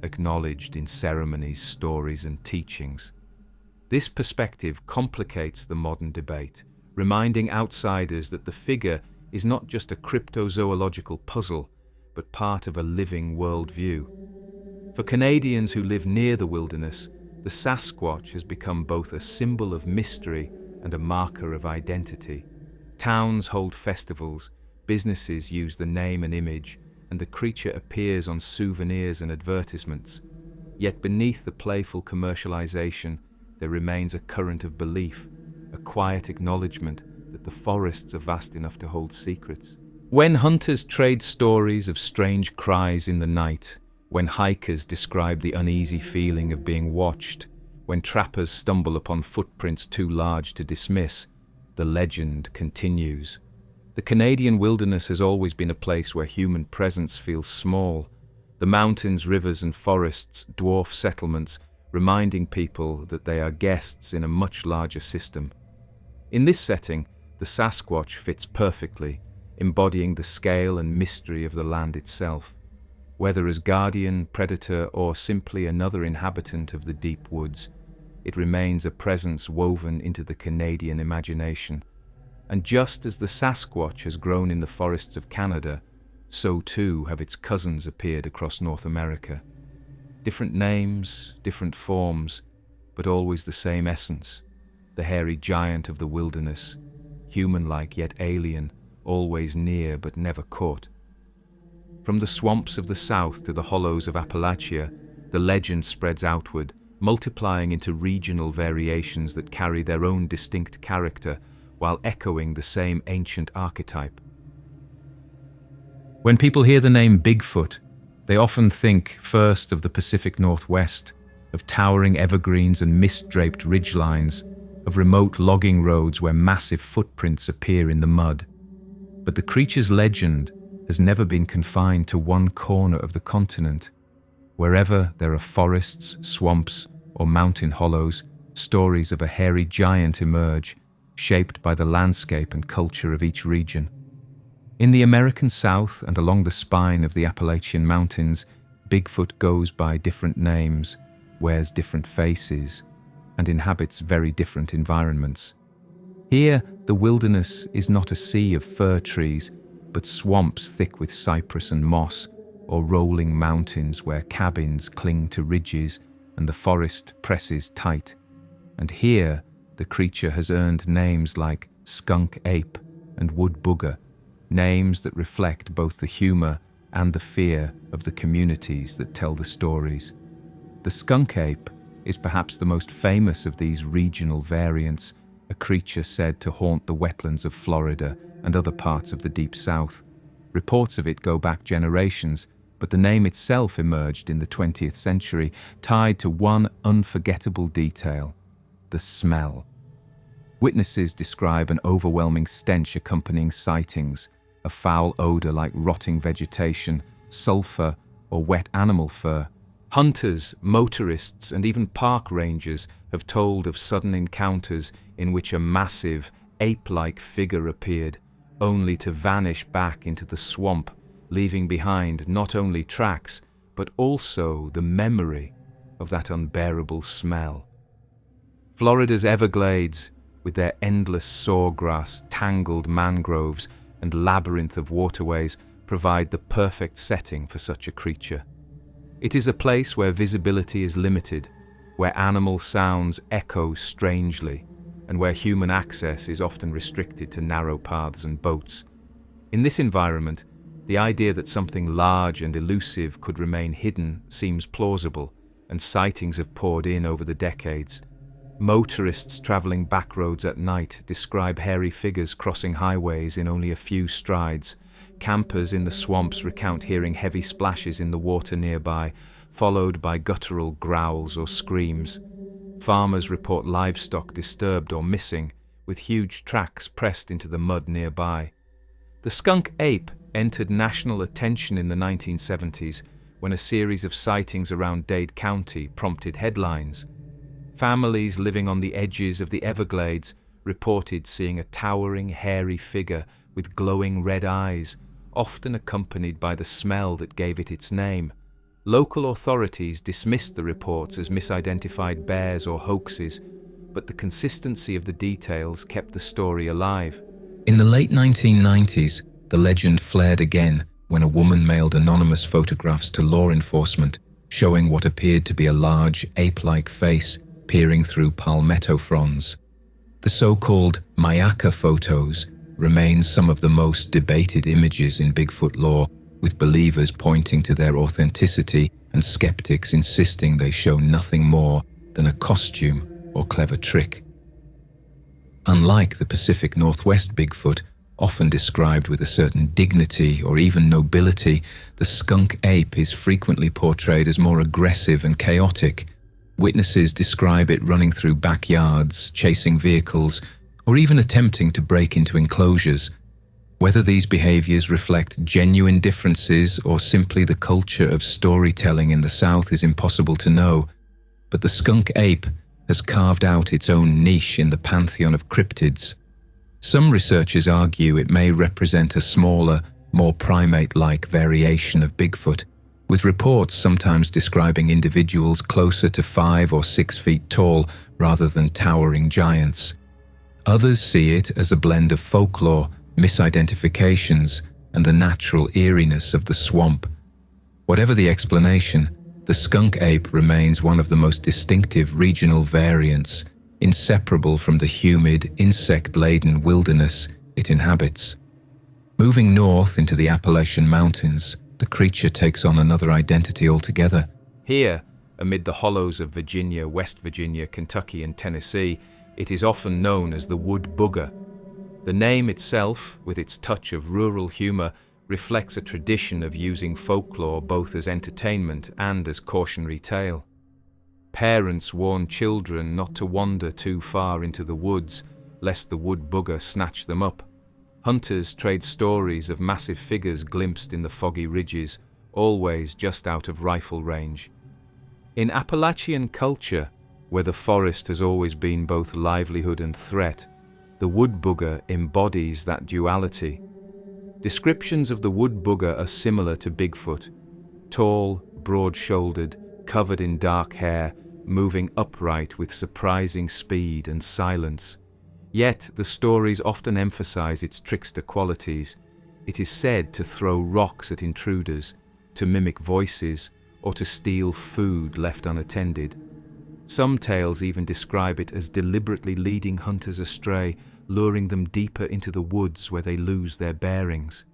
acknowledged in ceremonies, stories, and teachings. This perspective complicates the modern debate, reminding outsiders that the figure is not just a cryptozoological puzzle, but part of a living worldview. For Canadians who live near the wilderness, the Sasquatch has become both a symbol of mystery and a marker of identity. Towns hold festivals, businesses use the name and image, and the creature appears on souvenirs and advertisements. Yet beneath the playful commercialization, there remains a current of belief, a quiet acknowledgement that the forests are vast enough to hold secrets. When hunters trade stories of strange cries in the night, when hikers describe the uneasy feeling of being watched, when trappers stumble upon footprints too large to dismiss, the legend continues. The Canadian wilderness has always been a place where human presence feels small. The mountains, rivers, and forests dwarf settlements, reminding people that they are guests in a much larger system. In this setting, the Sasquatch fits perfectly, embodying the scale and mystery of the land itself. Whether as guardian, predator, or simply another inhabitant of the deep woods, it remains a presence woven into the Canadian imagination. And just as the Sasquatch has grown in the forests of Canada, so too have its cousins appeared across North America. Different names, different forms, but always the same essence. The hairy giant of the wilderness, human-like yet alien, always near but never caught. From the swamps of the south to the hollows of Appalachia, the legend spreads outward, multiplying into regional variations that carry their own distinct character while echoing the same ancient archetype. When people hear the name Bigfoot, they often think first of the Pacific Northwest, of towering evergreens and mist-draped ridgelines, of remote logging roads where massive footprints appear in the mud. But the creature's legend has never been confined to one corner of the continent. Wherever there are forests, swamps, or mountain hollows, stories of a hairy giant emerge, shaped by the landscape and culture of each region. In the American South and along the spine of the Appalachian Mountains, Bigfoot goes by different names, wears different faces, and inhabits very different environments. Here, the wilderness is not a sea of fir trees, but swamps thick with cypress and moss, or rolling mountains where cabins cling to ridges and the forest presses tight. And here, the creature has earned names like skunk ape and wood booger, names that reflect both the humor and the fear of the communities that tell the stories. The skunk ape is perhaps the most famous of these regional variants, a creature said to haunt the wetlands of Florida and other parts of the Deep South. Reports of it go back generations, but the name itself emerged in the 20th century, tied to one unforgettable detail: the smell. Witnesses describe an overwhelming stench accompanying sightings, a foul odor like rotting vegetation, sulfur, or wet animal fur. Hunters, motorists, and even park rangers have told of sudden encounters in which a massive, ape-like figure appeared, only to vanish back into the swamp, leaving behind not only tracks, but also the memory of that unbearable smell. Florida's Everglades, with their endless sawgrass, tangled mangroves, and labyrinth of waterways, provide the perfect setting for such a creature. It is a place where visibility is limited, where animal sounds echo strangely, and where human access is often restricted to narrow paths and boats. In this environment, the idea that something large and elusive could remain hidden seems plausible, and sightings have poured in over the decades. Motorists traveling back roads at night describe hairy figures crossing highways in only a few strides. Campers in the swamps recount hearing heavy splashes in the water nearby, followed by guttural growls or screams. Farmers report livestock disturbed or missing, with huge tracks pressed into the mud nearby. The skunk ape entered national attention in the 1970s when a series of sightings around Dade County prompted headlines. Families living on the edges of the Everglades reported seeing a towering, hairy figure with glowing red eyes, often accompanied by the smell that gave it its name. Local authorities dismissed the reports as misidentified bears or hoaxes, but the consistency of the details kept the story alive. In the late 1990s, the legend flared again when a woman mailed anonymous photographs to law enforcement showing what appeared to be a large, ape-like face peering through palmetto fronds. The so-called Mayaka photos remain some of the most debated images in Bigfoot lore, with believers pointing to their authenticity and skeptics insisting they show nothing more than a costume or clever trick. Unlike the Pacific Northwest Bigfoot, often described with a certain dignity or even nobility, the skunk ape is frequently portrayed as more aggressive and chaotic. Witnesses describe it running through backyards, chasing vehicles, or even attempting to break into enclosures. Whether these behaviors reflect genuine differences or simply the culture of storytelling in the South is impossible to know, but the skunk ape has carved out its own niche in the pantheon of cryptids. Some researchers argue it may represent a smaller, more primate-like variation of Bigfoot, with reports sometimes describing individuals closer to 5 or 6 feet tall rather than towering giants. Others see it as a blend of folklore, misidentifications, and the natural eeriness of the swamp. Whatever the explanation, the skunk ape remains one of the most distinctive regional variants, inseparable from the humid, insect-laden wilderness it inhabits. Moving north into the Appalachian Mountains, the creature takes on another identity altogether. Here, amid the hollows of Virginia, West Virginia, Kentucky, and Tennessee, it is often known as the wood booger. The name itself, with its touch of rural humor, reflects a tradition of using folklore both as entertainment and as cautionary tale. Parents warn children not to wander too far into the woods, lest the wood bugger snatch them up. Hunters trade stories of massive figures glimpsed in the foggy ridges, always just out of rifle range. In Appalachian culture, where the forest has always been both livelihood and threat, the wood bugger embodies that duality. Descriptions of the wood bugger are similar to Bigfoot: tall, broad-shouldered, covered in dark hair, moving upright with surprising speed and silence. Yet the stories often emphasize its trickster qualities. It is said to throw rocks at intruders, to mimic voices, or to steal food left unattended. Some tales even describe it as deliberately leading hunters astray, luring them deeper into the woods where they lose their bearings.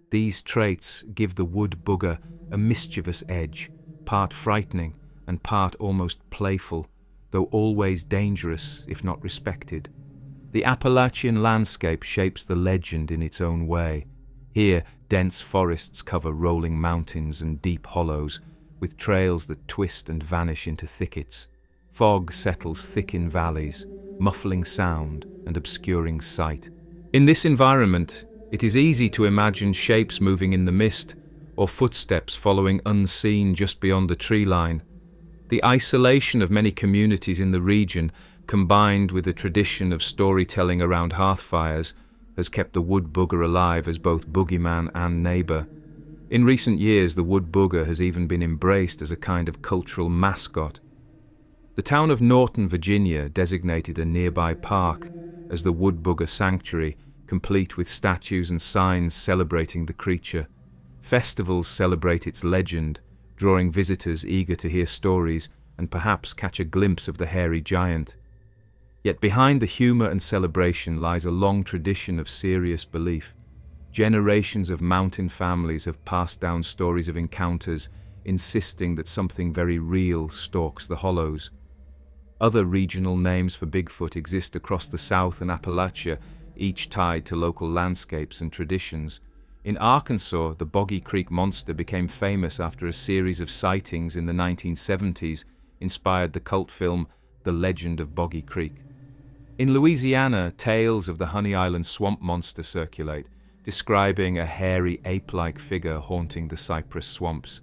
These traits give the wood bugger a mischievous edge, part frightening and part almost playful, though always dangerous if not respected. The Appalachian landscape shapes the legend in its own way. Here, dense forests cover rolling mountains and deep hollows, with trails that twist and vanish into thickets. Fog settles thick in valleys, muffling sound and obscuring sight. In this environment, it is easy to imagine shapes moving in the mist, or footsteps following unseen just beyond the tree line. The isolation of many communities in the region, combined with the tradition of storytelling around hearthfires, has kept the wood bugger alive as both boogeyman and neighbor. In recent years, the wood bugger has even been embraced as a kind of cultural mascot. The town of Norton, Virginia, designated a nearby park as the wood bugger sanctuary, complete with statues and signs celebrating the creature. Festivals celebrate its legend, drawing visitors eager to hear stories and perhaps catch a glimpse of the hairy giant. Yet behind the humor and celebration lies a long tradition of serious belief. Generations of mountain families have passed down stories of encounters, insisting that something very real stalks the hollows. Other regional names for Bigfoot exist across the South and Appalachia, each tied to local landscapes and traditions. In Arkansas, the Boggy Creek monster became famous after a series of sightings in the 1970s inspired the cult film The Legend of Boggy Creek. In Louisiana, tales of the Honey Island swamp monster circulate, describing a hairy ape-like figure haunting the cypress swamps.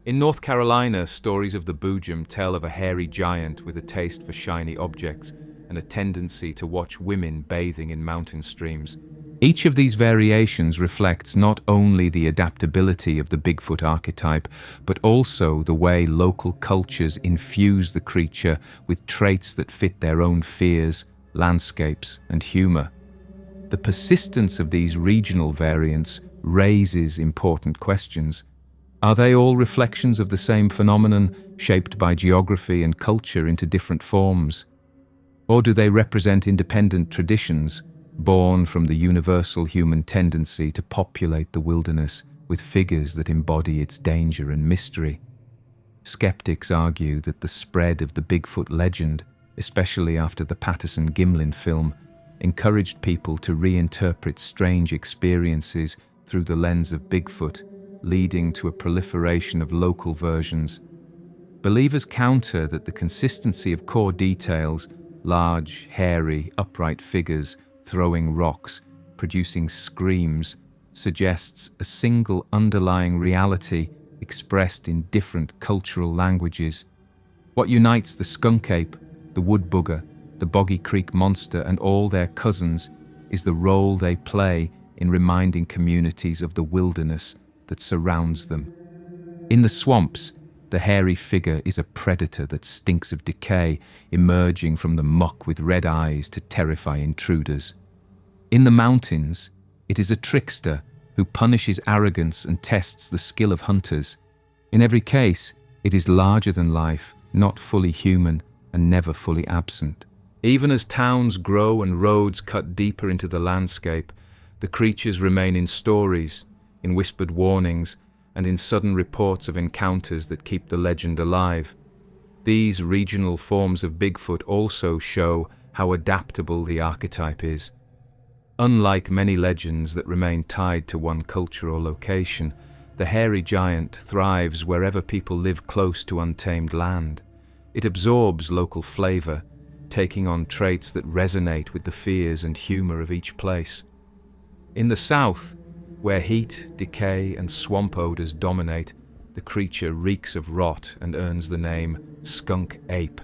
In North Carolina, stories of the Boojum tell of a hairy giant with a taste for shiny objects and a tendency to watch women bathing in mountain streams. Each of these variations reflects not only the adaptability of the Bigfoot archetype, but also the way local cultures infuse the creature with traits that fit their own fears, landscapes, and humor. The persistence of these regional variants raises important questions. Are they all reflections of the same phenomenon, shaped by geography and culture into different forms? Or do they represent independent traditions, born from the universal human tendency to populate the wilderness with figures that embody its danger and mystery? Skeptics argue that the spread of the Bigfoot legend, especially after the Patterson-Gimlin film, encouraged people to reinterpret strange experiences through the lens of Bigfoot, leading to a proliferation of local versions. Believers counter that the consistency of core details, large, hairy, upright figures throwing rocks, producing screams, suggests a single underlying reality expressed in different cultural languages. What unites the skunk ape, the wood bugger, the Boggy Creek monster, and all their cousins is the role they play in reminding communities of the wilderness that surrounds them. In the swamps, the hairy figure is a predator that stinks of decay, emerging from the muck with red eyes to terrify intruders. In the mountains, it is a trickster who punishes arrogance and tests the skill of hunters. In every case, it is larger than life, not fully human, and never fully absent. Even as towns grow and roads cut deeper into the landscape, the creatures remain in stories, in whispered warnings, and in sudden reports of encounters that keep the legend alive. These regional forms of Bigfoot also show how adaptable the archetype is. Unlike many legends that remain tied to one culture or location, the hairy giant thrives wherever people live close to untamed land. It absorbs local flavor, taking on traits that resonate with the fears and humor of each place. In the south, where heat, decay, and swamp odors dominate, the creature reeks of rot and earns the name skunk ape.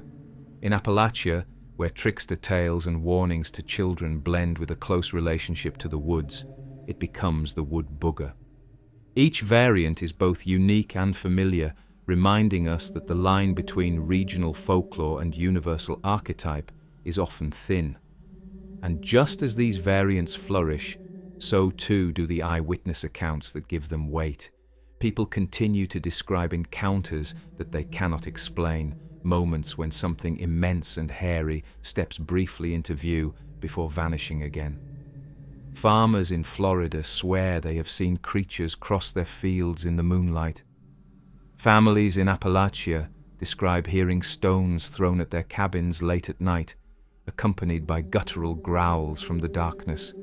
In Appalachia, where trickster tales and warnings to children blend with a close relationship to the woods, it becomes the wood booger. Each variant is both unique and familiar, reminding us that the line between regional folklore and universal archetype is often thin. And just as these variants flourish, so too do the eyewitness accounts that give them weight. People continue to describe encounters that they cannot explain, moments when something immense and hairy steps briefly into view before vanishing again. Farmers in Florida swear they have seen creatures cross their fields in the moonlight. Families in Appalachia describe hearing stones thrown at their cabins late at night, accompanied by guttural growls from the darkness.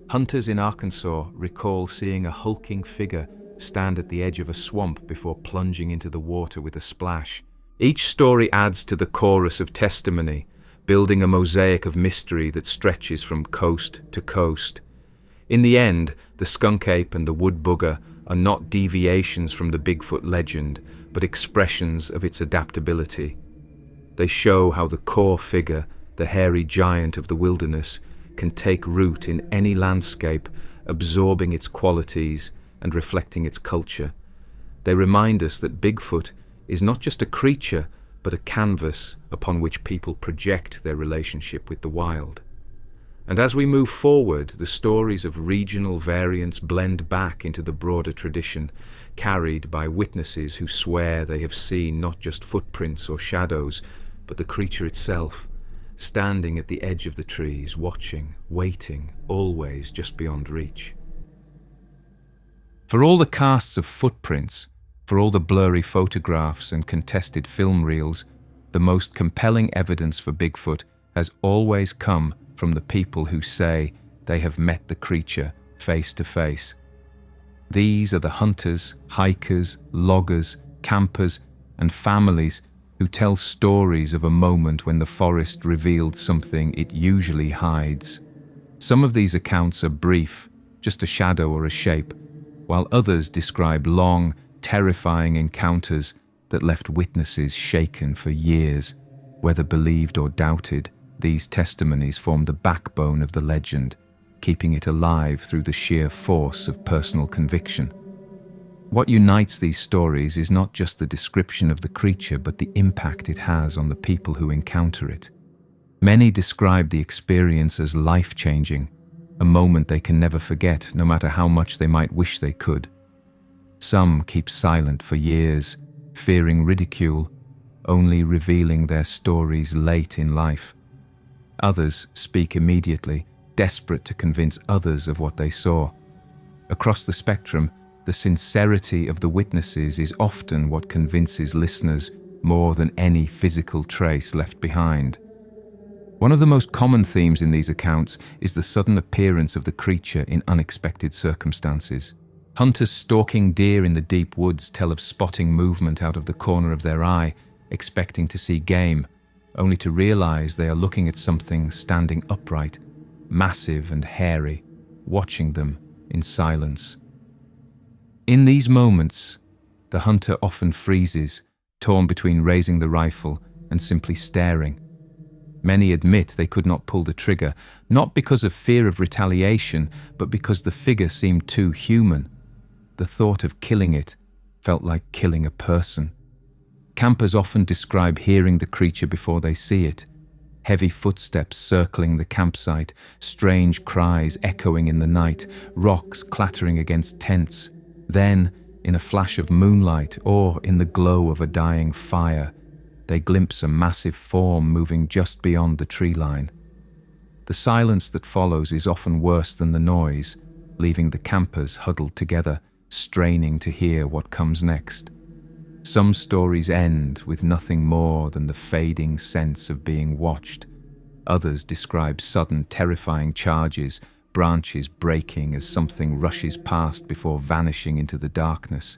Hunters in Arkansas recall seeing a hulking figure stand at the edge of a swamp before plunging into the water with a splash. Each story adds to the chorus of testimony, building a mosaic of mystery that stretches from coast to coast. In the end, the skunk ape and the wood booger are not deviations from the Bigfoot legend, but expressions of its adaptability. They show how the core figure, the hairy giant of the wilderness, can take root in any landscape, absorbing its qualities and reflecting its culture. They remind us that Bigfoot is not just a creature, but a canvas upon which people project their relationship with the wild. And as we move forward, the stories of regional variants blend back into the broader tradition, carried by witnesses who swear they have seen not just footprints or shadows, but the creature itself, standing at the edge of the trees, watching, waiting, always just beyond reach. For all the casts of footprints, for all the blurry photographs and contested film reels, the most compelling evidence for Bigfoot has always come from the people who say they have met the creature face to face. These are the hunters, hikers, loggers, campers, and families who tell stories of a moment when the forest revealed something it usually hides. Some of these accounts are brief, just a shadow or a shape, while others describe long, terrifying encounters that left witnesses shaken for years. Whether believed or doubted, these testimonies form the backbone of the legend, keeping it alive through the sheer force of personal conviction. What unites these stories is not just the description of the creature, but the impact it has on the people who encounter it. Many describe the experience as life-changing, a moment they can never forget, no matter how much they might wish they could. Some keep silent for years, fearing ridicule, only revealing their stories late in life. Others speak immediately, desperate to convince others of what they saw. Across the spectrum, the sincerity of the witnesses is often what convinces listeners more than any physical trace left behind. One of the most common themes in these accounts is the sudden appearance of the creature in unexpected circumstances. Hunters stalking deer in the deep woods tell of spotting movement out of the corner of their eye, expecting to see game, only to realize they are looking at something standing upright, massive and hairy, watching them in silence. In these moments, the hunter often freezes, torn between raising the rifle and simply staring. Many admit they could not pull the trigger, not because of fear of retaliation, but because the figure seemed too human. The thought of killing it felt like killing a person. Campers often describe hearing the creature before they see it. Heavy footsteps circling the campsite, strange cries echoing in the night, rocks clattering against tents. Then, in a flash of moonlight or in the glow of a dying fire, they glimpse a massive form moving just beyond the tree line. The silence that follows is often worse than the noise, leaving the campers huddled together, straining to hear what comes next. Some stories end with nothing more than the fading sense of being watched. Others describe sudden, terrifying charges branches breaking as something rushes past before vanishing into the darkness.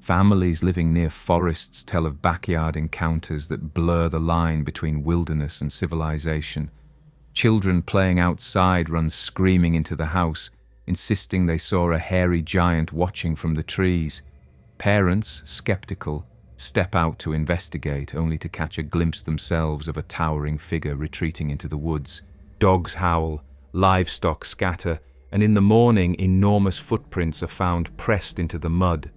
Families living near forests tell of backyard encounters that blur the line between wilderness and civilization. Children playing outside run screaming into the house, insisting they saw a hairy giant watching from the trees. Parents, skeptical, step out to investigate, only to catch a glimpse themselves of a towering figure retreating into the woods. Dogs howl, livestock scatter, and in the morning enormous footprints are found pressed into the mud.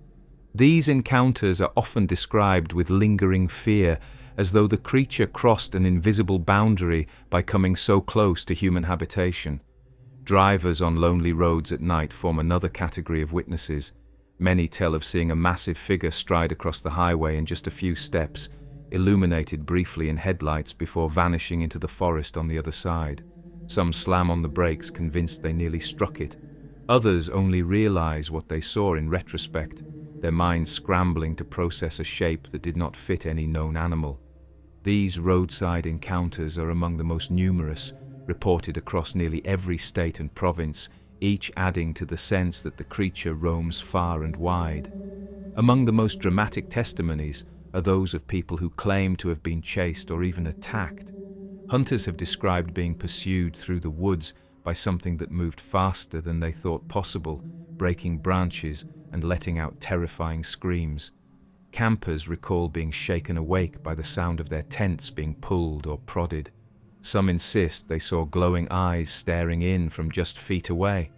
These encounters are often described with lingering fear, as though the creature crossed an invisible boundary by coming so close to human habitation. Drivers on lonely roads at night form another category of witnesses. Many tell of seeing a massive figure stride across the highway in just a few steps, illuminated briefly in headlights before vanishing into the forest on the other side. Some slam on the brakes, convinced they nearly struck it. Others only realize what they saw in retrospect, their minds scrambling to process a shape that did not fit any known animal. These roadside encounters are among the most numerous, reported across nearly every state and province, each adding to the sense that the creature roams far and wide. Among the most dramatic testimonies are those of people who claim to have been chased or even attacked. Hunters have described being pursued through the woods by something that moved faster than they thought possible, breaking branches and letting out terrifying screams. Campers recall being shaken awake by the sound of their tents being pulled or prodded. Some insist they saw glowing eyes staring in from just feet away.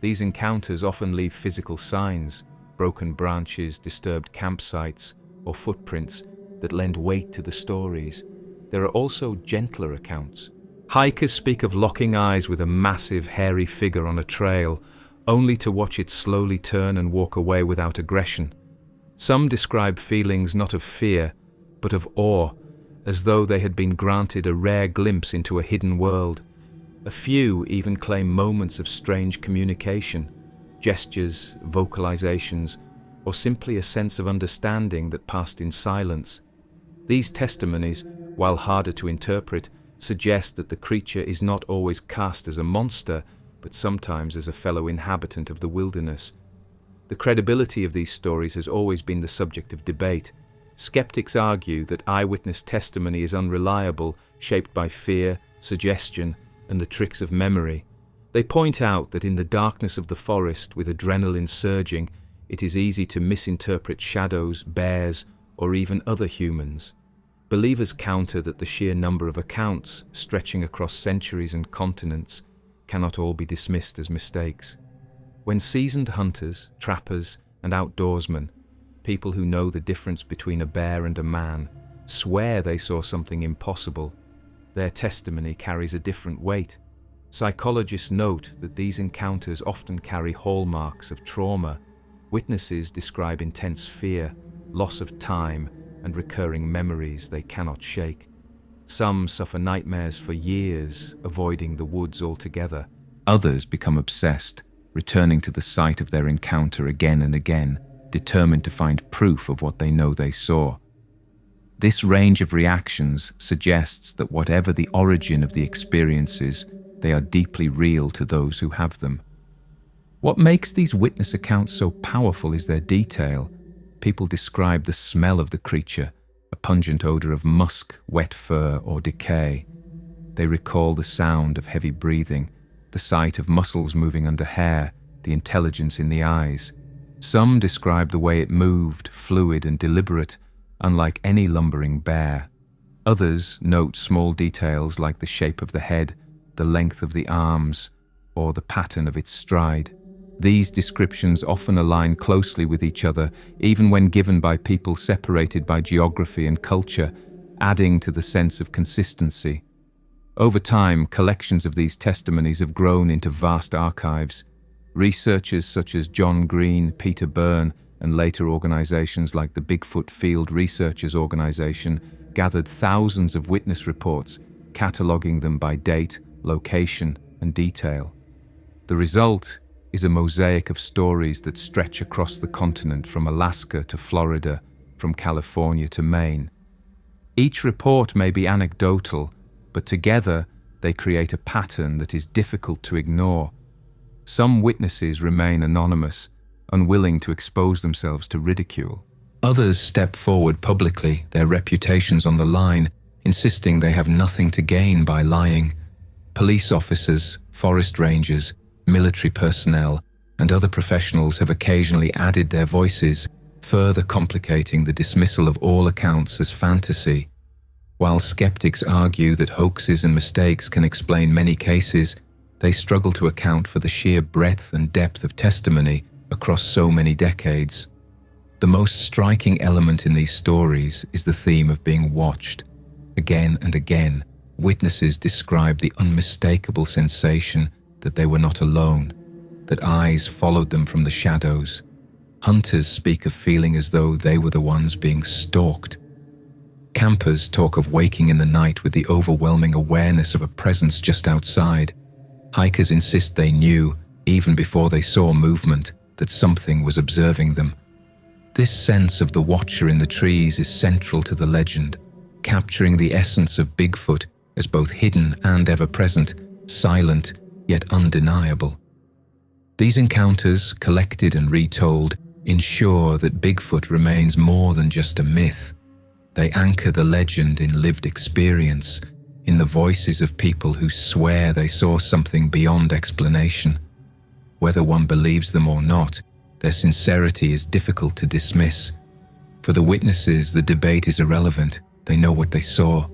These encounters often leave physical signs, broken branches, disturbed campsites, or footprints that lend weight to the stories. There are also gentler accounts. Hikers speak of locking eyes with a massive, hairy figure on a trail, only to watch it slowly turn and walk away without aggression. Some describe feelings not of fear, but of awe, as though they had been granted a rare glimpse into a hidden world. A few even claim moments of strange communication, gestures, vocalizations, or simply a sense of understanding that passed in silence. These testimonies, while harder to interpret, suggest that the creature is not always cast as a monster, but sometimes as a fellow inhabitant of the wilderness. The credibility of these stories has always been the subject of debate. Skeptics argue that eyewitness testimony is unreliable, shaped by fear, suggestion, and the tricks of memory. They point out that in the darkness of the forest, with adrenaline surging, it is easy to misinterpret shadows, bears, or even other humans. Believers counter that the sheer number of accounts, stretching across centuries and continents, cannot all be dismissed as mistakes. When seasoned hunters, trappers, and outdoorsmen, people who know the difference between a bear and a man, swear they saw something impossible, their testimony carries a different weight. Psychologists note that these encounters often carry hallmarks of trauma. Witnesses describe intense fear, loss of time, and recurring memories they cannot shake. Some suffer nightmares for years, avoiding the woods altogether. Others become obsessed, returning to the site of their encounter again and again, determined to find proof of what they know they saw. This range of reactions suggests that whatever the origin of the experiences, they are deeply real to those who have them. What makes these witness accounts so powerful is their detail. People describe the smell of the creature, a pungent odor of musk, wet fur, or decay. They recall the sound of heavy breathing, the sight of muscles moving under hair, the intelligence in the eyes. Some describe the way it moved, fluid and deliberate, unlike any lumbering bear. Others note small details like the shape of the head, the length of the arms, or the pattern of its stride. These descriptions often align closely with each other, even when given by people separated by geography and culture, adding to the sense of consistency. Over time, collections of these testimonies have grown into vast archives. Researchers such as John Green, Peter Byrne, and later organizations like the Bigfoot Field Researchers Organization gathered thousands of witness reports, cataloging them by date, location, and detail. The result is a mosaic of stories that stretch across the continent from Alaska to Florida, from California to Maine. Each report may be anecdotal, but together they create a pattern that is difficult to ignore. Some witnesses remain anonymous, unwilling to expose themselves to ridicule. Others step forward publicly, their reputations on the line, insisting they have nothing to gain by lying. Police officers, forest rangers, military personnel, and other professionals have occasionally added their voices, further complicating the dismissal of all accounts as fantasy. While skeptics argue that hoaxes and mistakes can explain many cases, they struggle to account for the sheer breadth and depth of testimony across so many decades. The most striking element in these stories is the theme of being watched. Again and again, witnesses describe the unmistakable sensation that they were not alone, that eyes followed them from the shadows. Hunters speak of feeling as though they were the ones being stalked. Campers talk of waking in the night with the overwhelming awareness of a presence just outside. Hikers insist they knew, even before they saw movement, that something was observing them. This sense of the watcher in the trees is central to the legend, capturing the essence of Bigfoot as both hidden and ever-present, silent yet undeniable. These encounters, collected and retold, ensure that Bigfoot remains more than just a myth. They anchor the legend in lived experience, in the voices of people who swear they saw something beyond explanation. Whether one believes them or not, their sincerity is difficult to dismiss. For the witnesses, the debate is irrelevant. They know what they saw.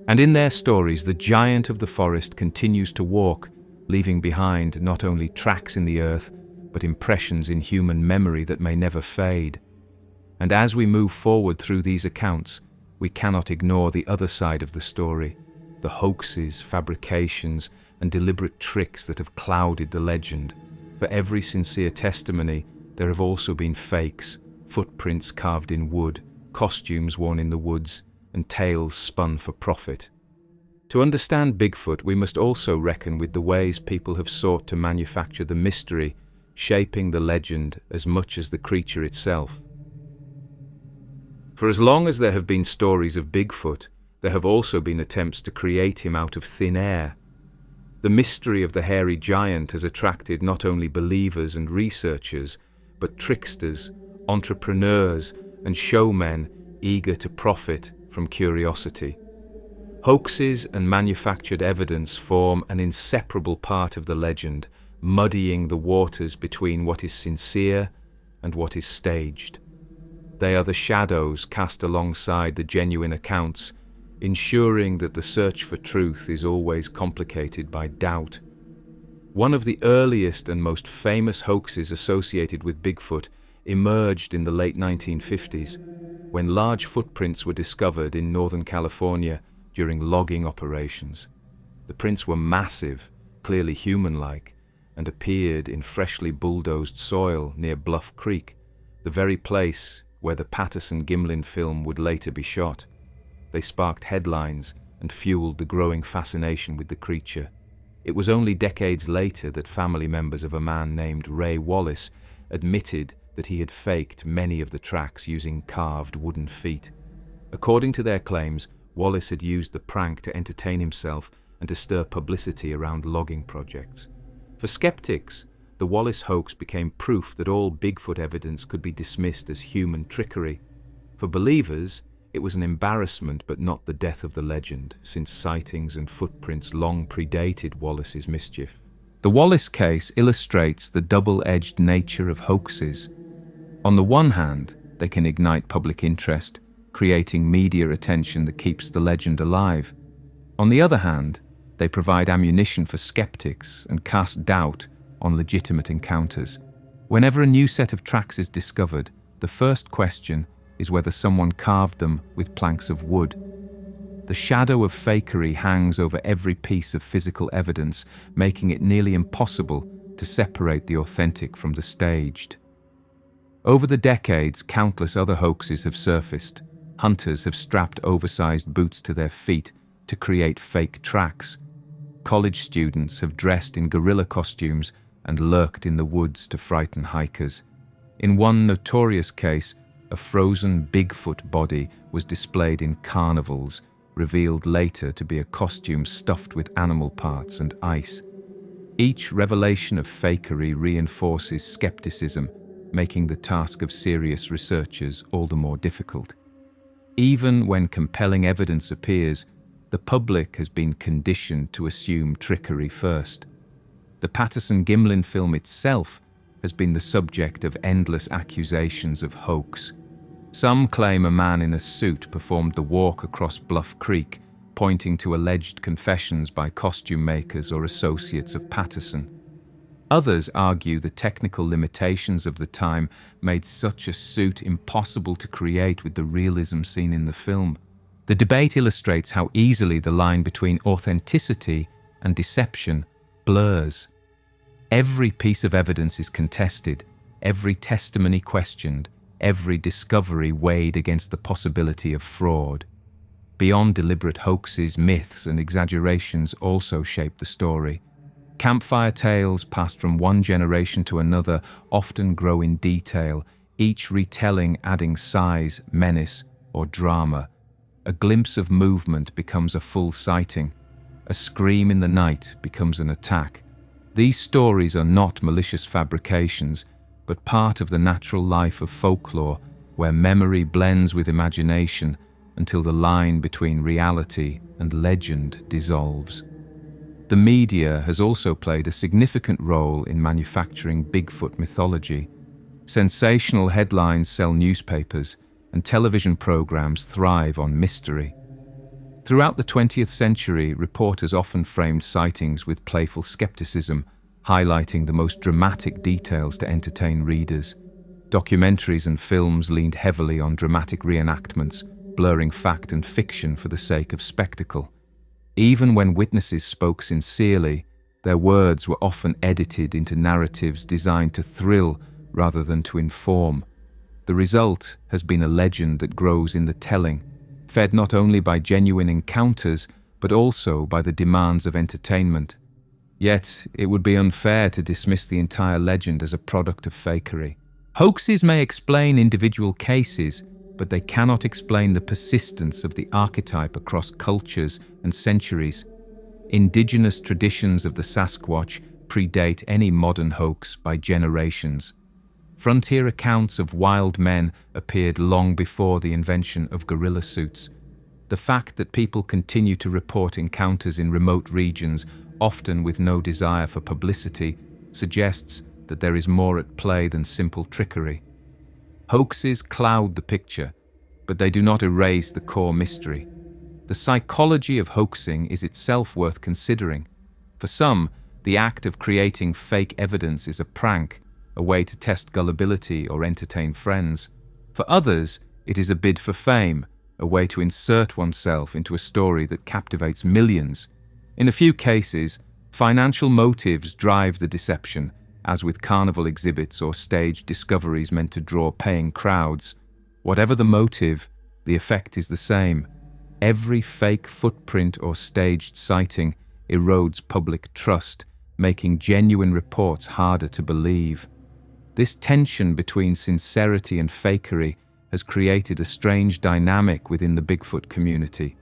And in their stories, the giant of the forest continues to walk, leaving behind not only tracks in the earth, but impressions in human memory that may never fade. And as we move forward through these accounts, we cannot ignore the other side of the story, the hoaxes, fabrications, and deliberate tricks that have clouded the legend. For every sincere testimony, there have also been fakes, footprints carved in wood, costumes worn in the woods, and tales spun for profit. To understand Bigfoot, we must also reckon with the ways people have sought to manufacture the mystery, shaping the legend as much as the creature itself. For as long as there have been stories of Bigfoot, there have also been attempts to create him out of thin air. The mystery of the hairy giant has attracted not only believers and researchers, but tricksters, entrepreneurs, and showmen eager to profit from curiosity. Hoaxes and manufactured evidence form an inseparable part of the legend, muddying the waters between what is sincere and what is staged. They are the shadows cast alongside the genuine accounts, ensuring that the search for truth is always complicated by doubt. One of the earliest and most famous hoaxes associated with Bigfoot emerged in the late 1950s, when large footprints were discovered in Northern California during logging operations. The prints were massive, clearly human-like, and appeared in freshly bulldozed soil near Bluff Creek, the very place where the Patterson-Gimlin film would later be shot. They sparked headlines and fueled the growing fascination with the creature. It was only decades later that family members of a man named Ray Wallace admitted that he had faked many of the tracks using carved wooden feet. According to their claims, Wallace had used the prank to entertain himself and to stir publicity around logging projects. For skeptics, the Wallace hoax became proof that all Bigfoot evidence could be dismissed as human trickery. For believers, it was an embarrassment but not the death of the legend, since sightings and footprints long predated Wallace's mischief. The Wallace case illustrates the double-edged nature of hoaxes. On the one hand, they can ignite public interest, creating media attention that keeps the legend alive. On the other hand, they provide ammunition for skeptics and cast doubt on legitimate encounters. Whenever a new set of tracks is discovered, the first question is whether someone carved them with planks of wood. The shadow of fakery hangs over every piece of physical evidence, making it nearly impossible to separate the authentic from the staged. Over the decades, countless other hoaxes have surfaced. Hunters have strapped oversized boots to their feet to create fake tracks. College students have dressed in gorilla costumes and lurked in the woods to frighten hikers. In one notorious case, a frozen Bigfoot body was displayed in carnivals, revealed later to be a costume stuffed with animal parts and ice. Each revelation of fakery reinforces skepticism, making the task of serious researchers all the more difficult. Even when compelling evidence appears, the public has been conditioned to assume trickery first. The Patterson-Gimlin film itself has been the subject of endless accusations of hoax. Some claim a man in a suit performed the walk across Bluff Creek, pointing to alleged confessions by costume makers or associates of Patterson. Others argue the technical limitations of the time made such a suit impossible to create with the realism seen in the film. The debate illustrates how easily the line between authenticity and deception blurs. Every piece of evidence is contested, every testimony questioned, every discovery weighed against the possibility of fraud. Beyond deliberate hoaxes, myths and exaggerations also shape the story. Campfire tales passed from one generation to another often grow in detail, each retelling adding size, menace, or drama. A glimpse of movement becomes a full sighting. A scream in the night becomes an attack. These stories are not malicious fabrications, but part of the natural life of folklore, where memory blends with imagination until the line between reality and legend dissolves. The media has also played a significant role in manufacturing Bigfoot mythology. Sensational headlines sell newspapers, and television programs thrive on mystery. Throughout the 20th century, reporters often framed sightings with playful skepticism, highlighting the most dramatic details to entertain readers. Documentaries and films leaned heavily on dramatic reenactments, blurring fact and fiction for the sake of spectacle. Even when witnesses spoke sincerely, their words were often edited into narratives designed to thrill rather than to inform. The result has been a legend that grows in the telling, fed not only by genuine encounters, but also by the demands of entertainment. Yet, it would be unfair to dismiss the entire legend as a product of fakery. Hoaxes may explain individual cases, but they cannot explain the persistence of the archetype across cultures and centuries. Indigenous traditions of the Sasquatch predate any modern hoax by generations. Frontier accounts of wild men appeared long before the invention of gorilla suits. The fact that people continue to report encounters in remote regions, often with no desire for publicity, suggests that there is more at play than simple trickery. Hoaxes cloud the picture, but they do not erase the core mystery. The psychology of hoaxing is itself worth considering. For some, the act of creating fake evidence is a prank, a way to test gullibility or entertain friends. For others, it is a bid for fame, a way to insert oneself into a story that captivates millions. In a few cases, financial motives drive the deception, as with carnival exhibits or staged discoveries meant to draw paying crowds. Whatever the motive, the effect is the same. Every fake footprint or staged sighting erodes public trust, making genuine reports harder to believe. This tension between sincerity and fakery has created a strange dynamic within the Bigfoot community.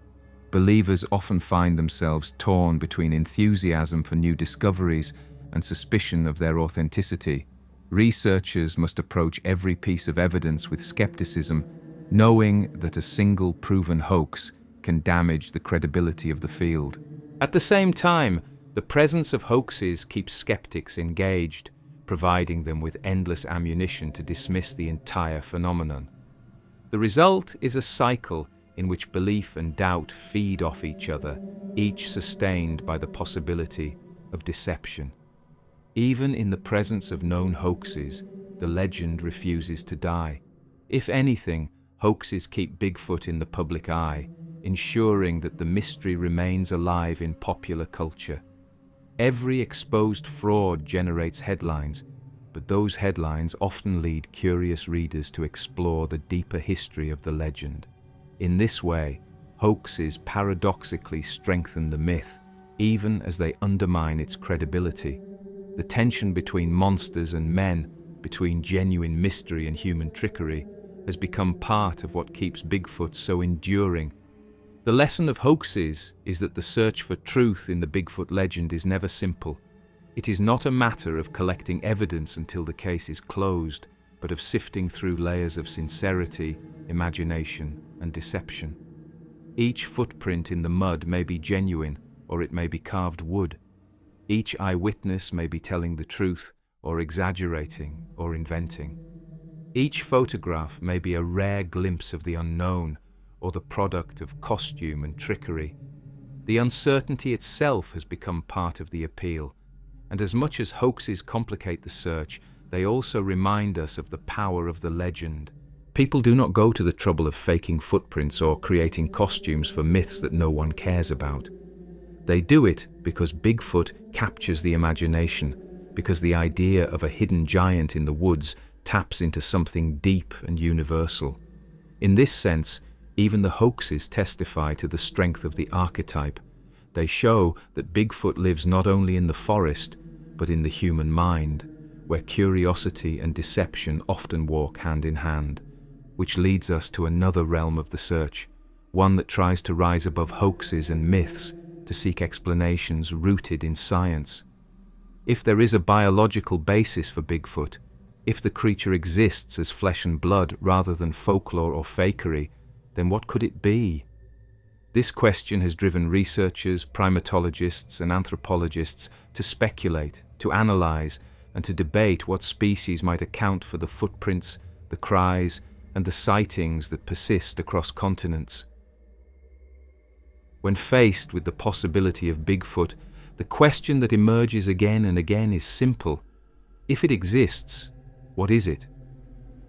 Believers often find themselves torn between enthusiasm for new discoveries and suspicion of their authenticity. Researchers must approach every piece of evidence with skepticism, knowing that a single proven hoax can damage the credibility of the field. At the same time, the presence of hoaxes keeps skeptics engaged, providing them with endless ammunition to dismiss the entire phenomenon. The result is a cycle in which belief and doubt feed off each other, each sustained by the possibility of deception. Even in the presence of known hoaxes, the legend refuses to die. If anything, hoaxes keep Bigfoot in the public eye, ensuring that the mystery remains alive in popular culture. Every exposed fraud generates headlines, but those headlines often lead curious readers to explore the deeper history of the legend. In this way, hoaxes paradoxically strengthen the myth, even as they undermine its credibility. The tension between monsters and men, between genuine mystery and human trickery, has become part of what keeps Bigfoot so enduring. The lesson of hoaxes is that the search for truth in the Bigfoot legend is never simple. It is not a matter of collecting evidence until the case is closed, but of sifting through layers of sincerity, imagination, and deception. Each footprint in the mud may be genuine, or it may be carved wood. Each eyewitness may be telling the truth, or exaggerating, or inventing. Each photograph may be a rare glimpse of the unknown, or the product of costume and trickery. The uncertainty itself has become part of the appeal, and as much as hoaxes complicate the search, they also remind us of the power of the legend. People do not go to the trouble of faking footprints or creating costumes for myths that no one cares about. They do it because Bigfoot captures the imagination, because the idea of a hidden giant in the woods taps into something deep and universal. In this sense, even the hoaxes testify to the strength of the archetype. They show that Bigfoot lives not only in the forest, but in the human mind, where curiosity and deception often walk hand in hand, which leads us to another realm of the search, one that tries to rise above hoaxes and myths to seek explanations rooted in science. If there is a biological basis for Bigfoot, if the creature exists as flesh and blood rather than folklore or fakery, then what could it be? This question has driven researchers, primatologists, and anthropologists to speculate, to analyze, and to debate what species might account for the footprints, the cries, and the sightings that persist across continents. When faced with the possibility of Bigfoot, the question that emerges again and again is simple. If it exists, what is it?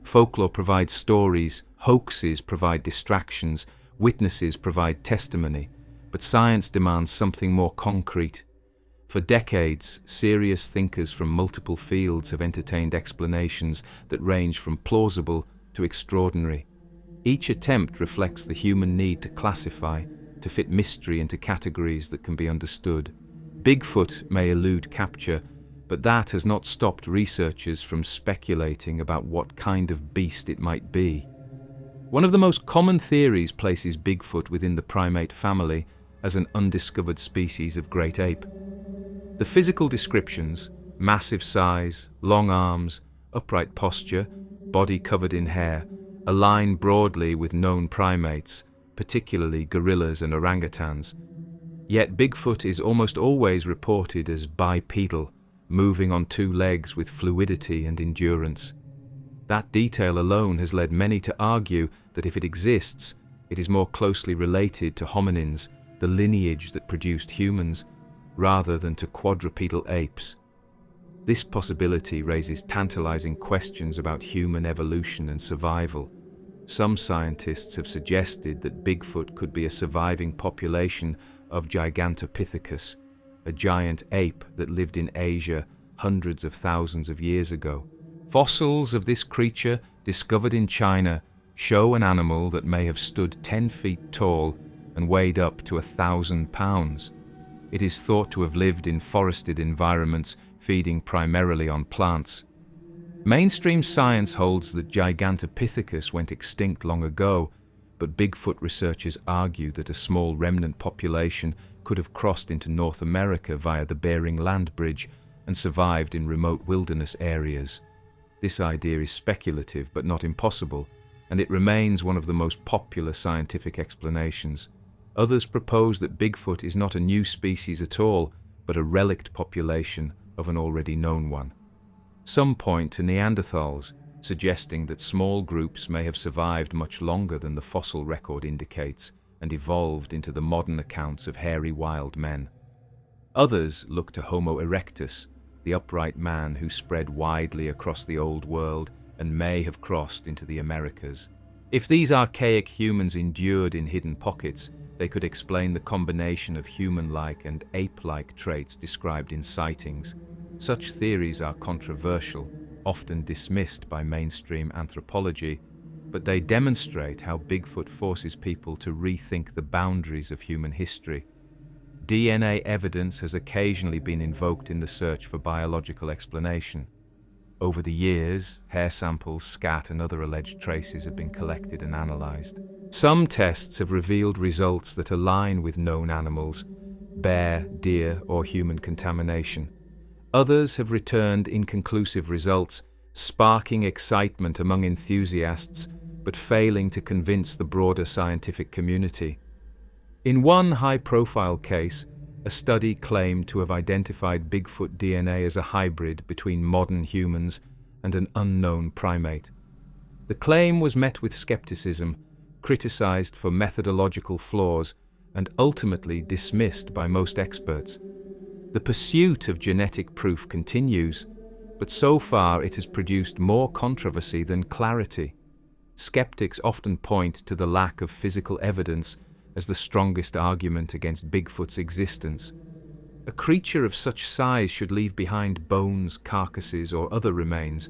Folklore provides stories, hoaxes provide distractions, witnesses provide testimony, but science demands something more concrete. For decades, serious thinkers from multiple fields have entertained explanations that range from plausible to extraordinary. Each attempt reflects the human need to classify, to fit mystery into categories that can be understood. Bigfoot may elude capture, but that has not stopped researchers from speculating about what kind of beast it might be. One of the most common theories places Bigfoot within the primate family as an undiscovered species of great ape. The physical descriptions, massive size, long arms, upright posture, body covered in hair, align broadly with known primates, particularly gorillas and orangutans. Yet Bigfoot is almost always reported as bipedal, moving on two legs with fluidity and endurance. That detail alone has led many to argue that if it exists, it is more closely related to hominins, the lineage that produced humans, rather than to quadrupedal apes. This possibility raises tantalizing questions about human evolution and survival. Some scientists have suggested that Bigfoot could be a surviving population of Gigantopithecus, a giant ape that lived in Asia hundreds of thousands of years ago. Fossils of this creature, discovered in China, show an animal that may have stood 10 feet tall and weighed up to 1,000 pounds. It is thought to have lived in forested environments, feeding primarily on plants. Mainstream science holds that Gigantopithecus went extinct long ago, but Bigfoot researchers argue that a small remnant population could have crossed into North America via the Bering Land Bridge and survived in remote wilderness areas. This idea is speculative but not impossible, and it remains one of the most popular scientific explanations. Others propose that Bigfoot is not a new species at all, but a relict population of an already known one. Some point to Neanderthals, suggesting that small groups may have survived much longer than the fossil record indicates and evolved into the modern accounts of hairy wild men. Others look to Homo erectus, the upright man who spread widely across the Old World and may have crossed into the Americas. If these archaic humans endured in hidden pockets, they could explain the combination of human-like and ape-like traits described in sightings. Such theories are controversial, often dismissed by mainstream anthropology, but they demonstrate how Bigfoot forces people to rethink the boundaries of human history. DNA evidence has occasionally been invoked in the search for biological explanation. Over the years, hair samples, scat, and other alleged traces have been collected and analyzed. Some tests have revealed results that align with known animals, bear, deer, or human contamination. Others have returned inconclusive results, sparking excitement among enthusiasts, but failing to convince the broader scientific community. In one high-profile case, a study claimed to have identified Bigfoot DNA as a hybrid between modern humans and an unknown primate. The claim was met with skepticism, criticized for methodological flaws, and ultimately dismissed by most experts. The pursuit of genetic proof continues, but so far it has produced more controversy than clarity. Skeptics often point to the lack of physical evidence as the strongest argument against Bigfoot's existence. A creature of such size should leave behind bones, carcasses, or other remains,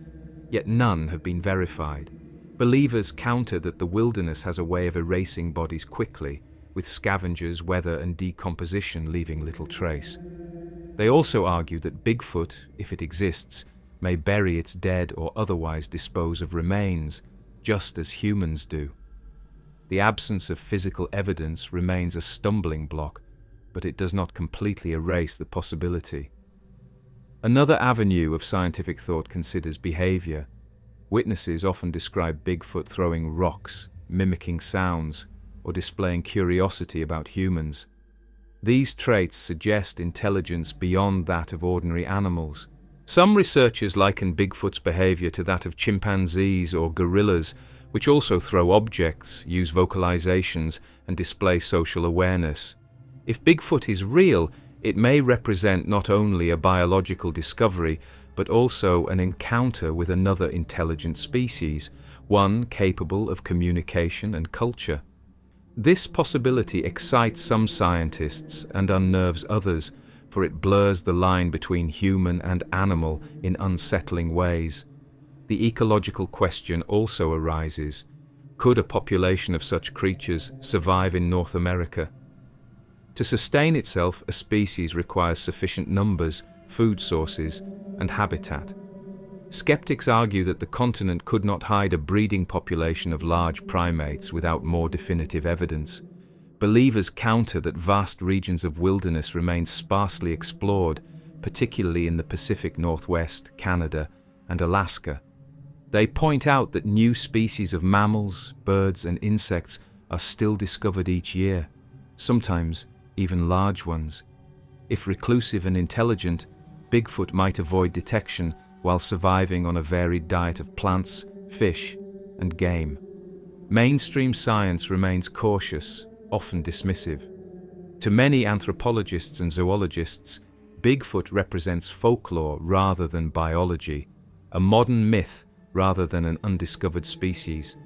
yet none have been verified. Believers counter that the wilderness has a way of erasing bodies quickly, with scavengers, weather, and decomposition leaving little trace. They also argue that Bigfoot, if it exists, may bury its dead or otherwise dispose of remains, just as humans do. The absence of physical evidence remains a stumbling block, but it does not completely erase the possibility. Another avenue of scientific thought considers behavior. Witnesses often describe Bigfoot throwing rocks, mimicking sounds, or displaying curiosity about humans. These traits suggest intelligence beyond that of ordinary animals. Some researchers liken Bigfoot's behavior to that of chimpanzees or gorillas, which also throw objects, use vocalizations, and display social awareness. If Bigfoot is real, it may represent not only a biological discovery, but also an encounter with another intelligent species, one capable of communication and culture. This possibility excites some scientists and unnerves others, for it blurs the line between human and animal in unsettling ways. The ecological question also arises: could a population of such creatures survive in North America? To sustain itself, a species requires sufficient numbers, food sources, and habitat. Skeptics argue that the continent could not hide a breeding population of large primates without more definitive evidence. Believers counter that vast regions of wilderness remain sparsely explored, particularly in the Pacific Northwest, Canada, and Alaska. They point out that new species of mammals, birds, and insects are still discovered each year, sometimes even large ones. If reclusive and intelligent, Bigfoot might avoid detection while surviving on a varied diet of plants, fish, and game. Mainstream science remains cautious, often dismissive. To many anthropologists and zoologists, Bigfoot represents folklore rather than biology, a modern myth rather than an undiscovered species.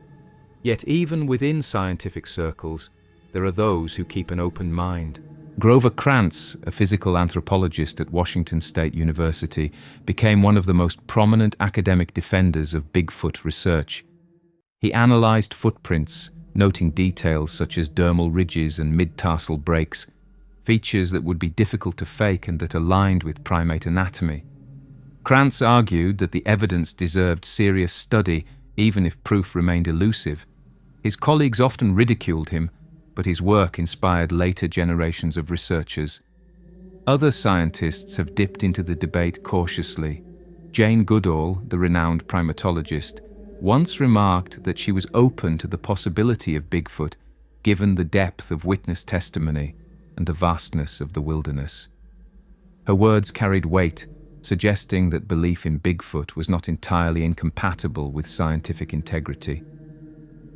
Yet even within scientific circles, there are those who keep an open mind. Grover Krantz, a physical anthropologist at Washington State University, became one of the most prominent academic defenders of Bigfoot research. He analyzed footprints, noting details such as dermal ridges and mid-tarsal breaks, features that would be difficult to fake and that aligned with primate anatomy. Krantz argued that the evidence deserved serious study, even if proof remained elusive. His colleagues often ridiculed him, but his work inspired later generations of researchers. Other scientists have dipped into the debate cautiously. Jane Goodall, the renowned primatologist, once remarked that she was open to the possibility of Bigfoot, given the depth of witness testimony and the vastness of the wilderness. Her words carried weight, suggesting that belief in Bigfoot was not entirely incompatible with scientific integrity.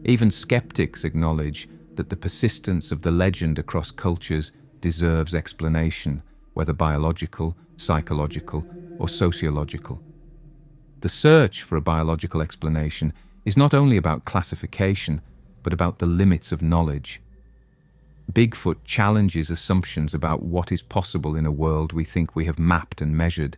Even skeptics acknowledge that the persistence of the legend across cultures deserves explanation, whether biological, psychological, or sociological. The search for a biological explanation is not only about classification, but about the limits of knowledge. Bigfoot challenges assumptions about what is possible in a world we think we have mapped and measured.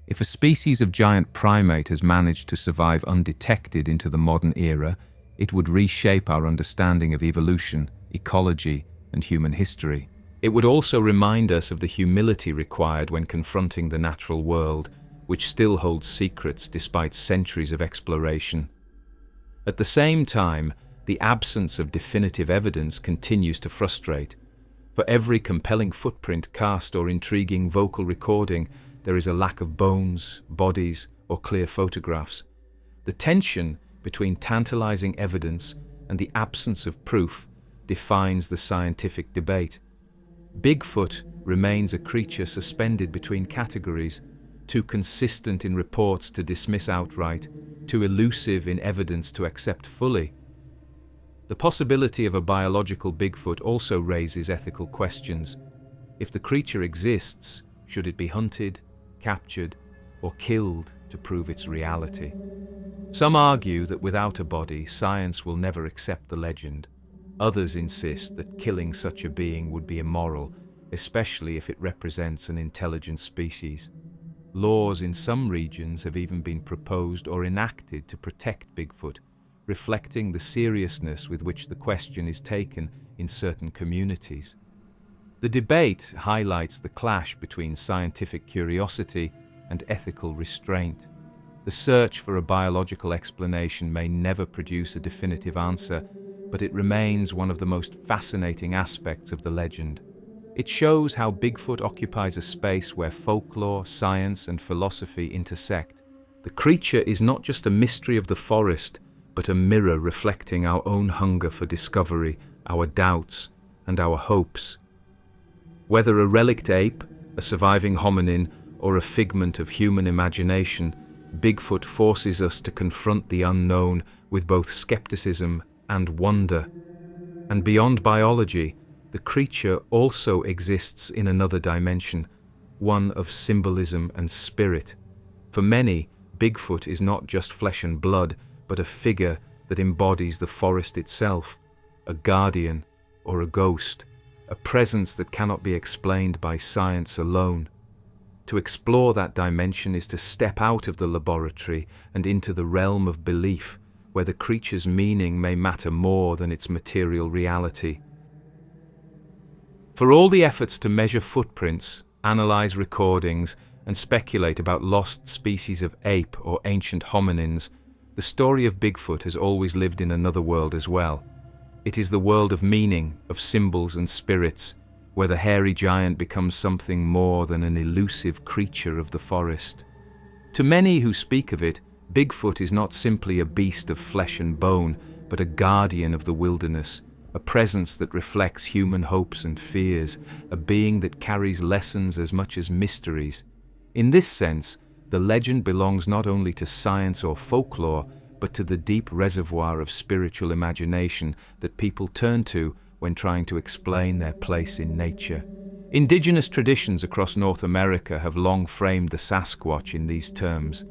If a species of giant primate has managed to survive undetected into the modern era, it would reshape our understanding of evolution, ecology, and human history. It would also remind us of the humility required when confronting the natural world, which still holds secrets despite centuries of exploration. At the same time, the absence of definitive evidence continues to frustrate. For every compelling footprint cast or intriguing vocal recording, there is a lack of bones, bodies, or clear photographs. The tension between tantalizing evidence and the absence of proof defines the scientific debate. Bigfoot remains a creature suspended between categories, too consistent in reports to dismiss outright, too elusive in evidence to accept fully. The possibility of a biological Bigfoot also raises ethical questions. If the creature exists, should it be hunted, captured, or killed to prove its reality? Some argue that without a body, science will never accept the legend. Others insist that killing such a being would be immoral, especially if it represents an intelligent species. Laws in some regions have even been proposed or enacted to protect Bigfoot, reflecting the seriousness with which the question is taken in certain communities. The debate highlights the clash between scientific curiosity and ethical restraint. The search for a biological explanation may never produce a definitive answer, but it remains one of the most fascinating aspects of the legend. It shows how Bigfoot occupies a space where folklore, science, and philosophy intersect. The creature is not just a mystery of the forest, but a mirror reflecting our own hunger for discovery, our doubts, and our hopes. Whether a relict ape, a surviving hominin, or a figment of human imagination, Bigfoot forces us to confront the unknown with both skepticism and wonder. And beyond biology, the creature also exists in another dimension, one of symbolism and spirit. For many, Bigfoot is not just flesh and blood, but a figure that embodies the forest itself, a guardian or a ghost, a presence that cannot be explained by science alone. To explore that dimension is to step out of the laboratory and into the realm of belief, where the creature's meaning may matter more than its material reality. For all the efforts to measure footprints, analyze recordings, and speculate about lost species of ape or ancient hominins, the story of Bigfoot has always lived in another world as well. It is the world of meaning, of symbols and spirits, where the hairy giant becomes something more than an elusive creature of the forest. To many who speak of it, Bigfoot is not simply a beast of flesh and bone, but a guardian of the wilderness, a presence that reflects human hopes and fears, a being that carries lessons as much as mysteries. In this sense, the legend belongs not only to science or folklore, but to the deep reservoir of spiritual imagination that people turn to when trying to explain their place in nature. Indigenous traditions across North America have long framed the Sasquatch in these terms.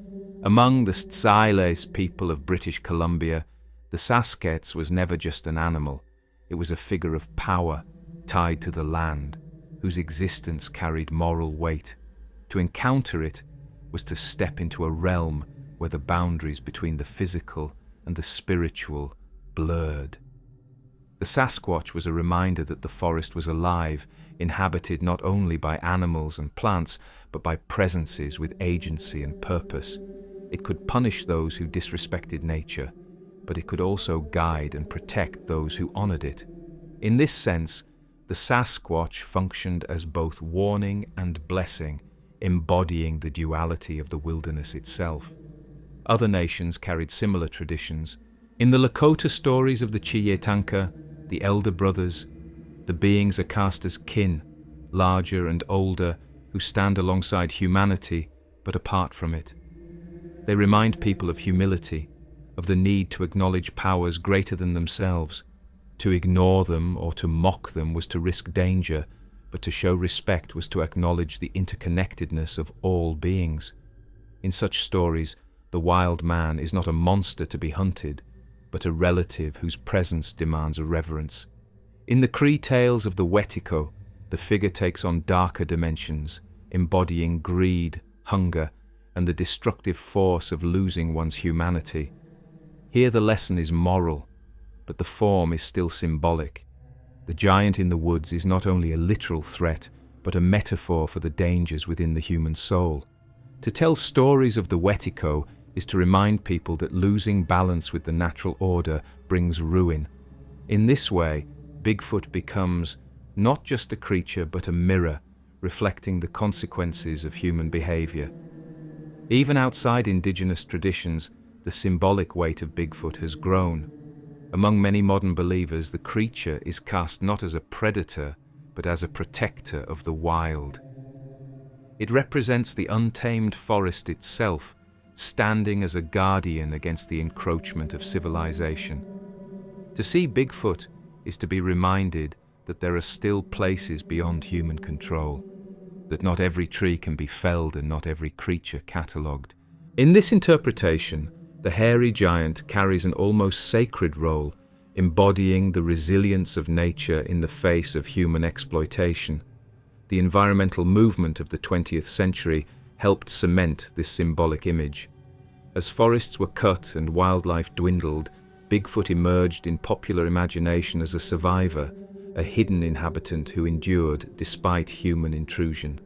Among the Tsailes people of British Columbia, the Saskets was never just an animal. It was a figure of power tied to the land, whose existence carried moral weight. To encounter it was to step into a realm where the boundaries between the physical and the spiritual blurred. The Sasquatch was a reminder that the forest was alive, inhabited not only by animals and plants, but by presences with agency and purpose. It could punish those who disrespected nature, but it could also guide and protect those who honored it. In this sense, the Sasquatch functioned as both warning and blessing, embodying the duality of the wilderness itself. Other nations carried similar traditions. In the Lakota stories of the Chiyetanka, the elder brothers, the beings are cast as kin, larger and older, who stand alongside humanity, but apart from it. They remind people of humility, of the need to acknowledge powers greater than themselves. To ignore them or to mock them was to risk danger, but to show respect was to acknowledge the interconnectedness of all beings. In such stories, the wild man is not a monster to be hunted, but a relative whose presence demands a reverence. In the Cree tales of the Wetiko, the figure takes on darker dimensions, embodying greed, hunger, and the destructive force of losing one's humanity. Here the lesson is moral, but the form is still symbolic. The giant in the woods is not only a literal threat, but a metaphor for the dangers within the human soul. To tell stories of the Wetiko is to remind people that losing balance with the natural order brings ruin. In this way, Bigfoot becomes not just a creature but a mirror, reflecting the consequences of human behavior. Even outside indigenous traditions, the symbolic weight of Bigfoot has grown. Among many modern believers, the creature is cast not as a predator, but as a protector of the wild. It represents the untamed forest itself, standing as a guardian against the encroachment of civilization. To see Bigfoot is to be reminded that there are still places beyond human control, that not every tree can be felled and not every creature catalogued. In this interpretation, the hairy giant carries an almost sacred role, embodying the resilience of nature in the face of human exploitation. The environmental movement of the 20th century helped cement this symbolic image. As forests were cut and wildlife dwindled, Bigfoot emerged in popular imagination as a survivor, a hidden inhabitant who endured despite human intrusion.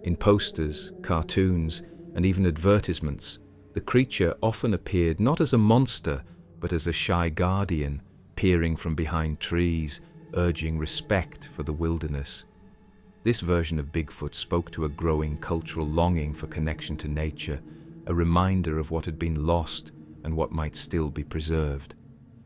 In posters, cartoons, and even advertisements, the creature often appeared not as a monster, but as a shy guardian, peering from behind trees, urging respect for the wilderness. This version of Bigfoot spoke to a growing cultural longing for connection to nature, a reminder of what had been lost and what might still be preserved.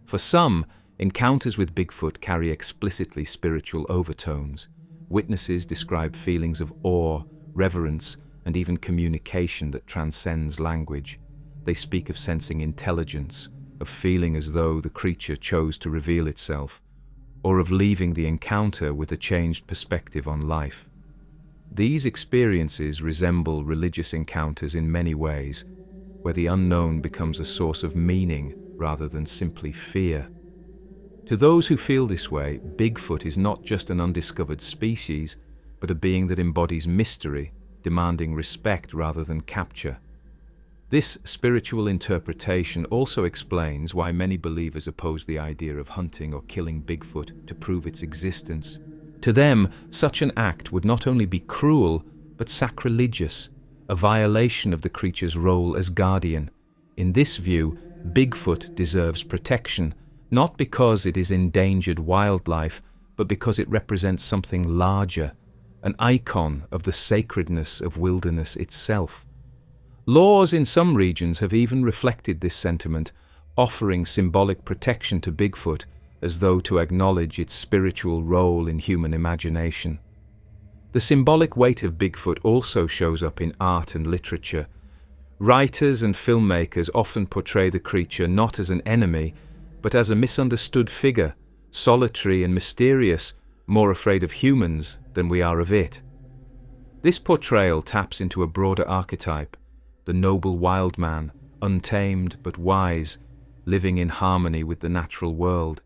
For some, encounters with Bigfoot carry explicitly spiritual overtones. Witnesses describe feelings of awe, reverence, and even communication that transcends language. They speak of sensing intelligence, of feeling as though the creature chose to reveal itself, or of leaving the encounter with a changed perspective on life. These experiences resemble religious encounters in many ways, where the unknown becomes a source of meaning rather than simply fear. To those who feel this way, Bigfoot is not just an undiscovered species, but a being that embodies mystery, demanding respect rather than capture. This spiritual interpretation also explains why many believers oppose the idea of hunting or killing Bigfoot to prove its existence. To them, such an act would not only be cruel, but sacrilegious, a violation of the creature's role as guardian. In this view, Bigfoot deserves protection, not because it is endangered wildlife, but because it represents something larger, an icon of the sacredness of wilderness itself. Laws in some regions have even reflected this sentiment, offering symbolic protection to Bigfoot as though to acknowledge its spiritual role in human imagination. The symbolic weight of Bigfoot also shows up in art and literature. Writers and filmmakers often portray the creature not as an enemy, but as a misunderstood figure, solitary and mysterious, more afraid of humans than we are of it. This portrayal taps into a broader archetype, the noble wild man, untamed but wise, living in harmony with the natural world.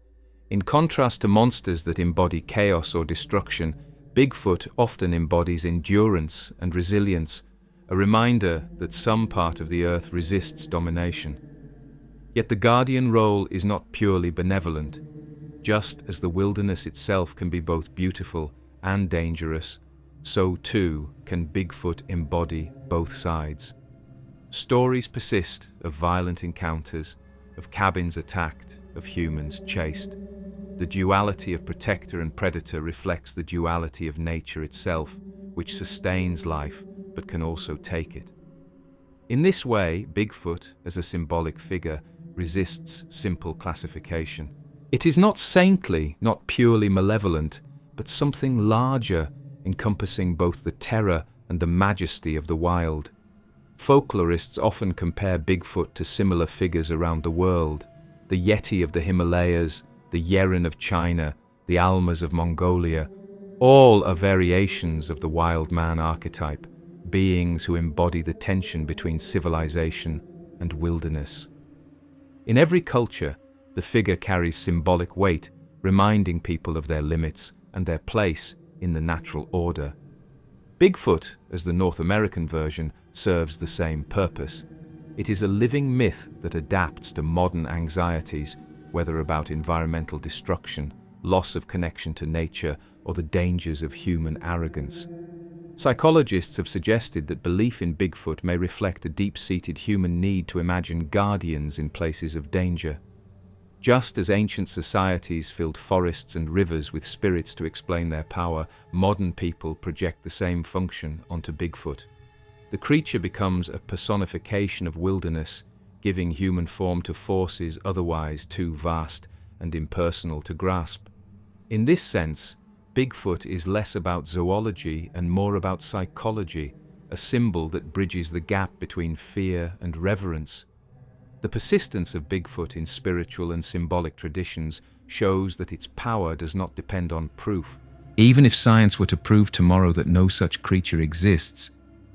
In contrast to monsters that embody chaos or destruction, Bigfoot often embodies endurance and resilience, a reminder that some part of the earth resists domination. Yet the guardian role is not purely benevolent. Just as the wilderness itself can be both beautiful and dangerous, so too can Bigfoot embody both sides. Stories persist of violent encounters, of cabins attacked, of humans chased. The duality of protector and predator reflects the duality of nature itself, which sustains life but can also take it. In this way, Bigfoot, as a symbolic figure, resists simple classification. It is not saintly, not purely malevolent, but something larger, encompassing both the terror and the majesty of the wild. Folklorists often compare Bigfoot to similar figures around the world: the Yeti of the Himalayas, the Yeren of China, the Almas of Mongolia. All are variations of the wild man archetype, beings who embody the tension between civilization and wilderness. In every culture, the figure carries symbolic weight, reminding people of their limits and their place in the natural order. Bigfoot, as the North American version, serves the same purpose. It is a living myth that adapts to modern anxieties, whether about environmental destruction, loss of connection to nature, or the dangers of human arrogance. Psychologists have suggested that belief in Bigfoot may reflect a deep-seated human need to imagine guardians in places of danger. Just as ancient societies filled forests and rivers with spirits to explain their power, modern people project the same function onto Bigfoot. The creature becomes a personification of wilderness, giving human form to forces otherwise too vast and impersonal to grasp. In this sense, Bigfoot is less about zoology and more about psychology, a symbol that bridges the gap between fear and reverence. The persistence of Bigfoot in spiritual and symbolic traditions shows that its power does not depend on proof. Even if science were to prove tomorrow that no such creature exists,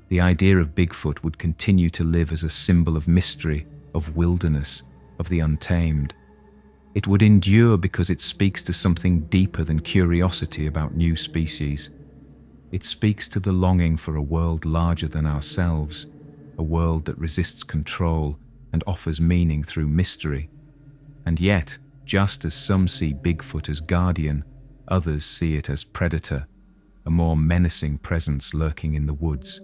the idea of Bigfoot would continue to live as a symbol of mystery, of wilderness, of the untamed. It would endure because it speaks to something deeper than curiosity about new species. It speaks to the longing for a world larger than ourselves, a world that resists control and offers meaning through mystery. And yet, just as some see Bigfoot as guardian, others see it as predator, a more menacing presence lurking in the woods.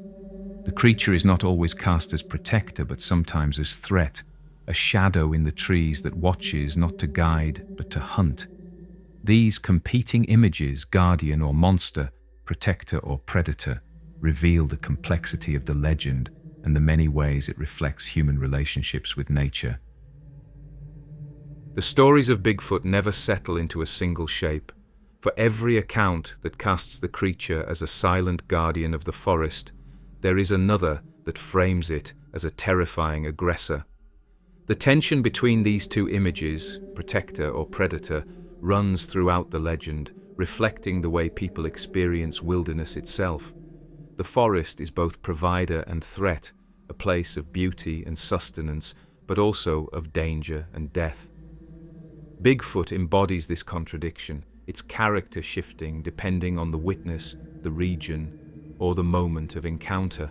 The creature is not always cast as protector, but sometimes as threat, a shadow in the trees that watches not to guide, but to hunt. These competing images, guardian or monster, protector or predator, reveal the complexity of the legend and the many ways it reflects human relationships with nature. The stories of Bigfoot never settle into a single shape. For every account that casts the creature as a silent guardian of the forest, there is another that frames it as a terrifying aggressor. The tension between these two images, protector or predator, runs throughout the legend, reflecting the way people experience wilderness itself. The forest is both provider and threat, a place of beauty and sustenance, but also of danger and death. Bigfoot embodies this contradiction, its character shifting depending on the witness, the region, or the moment of encounter.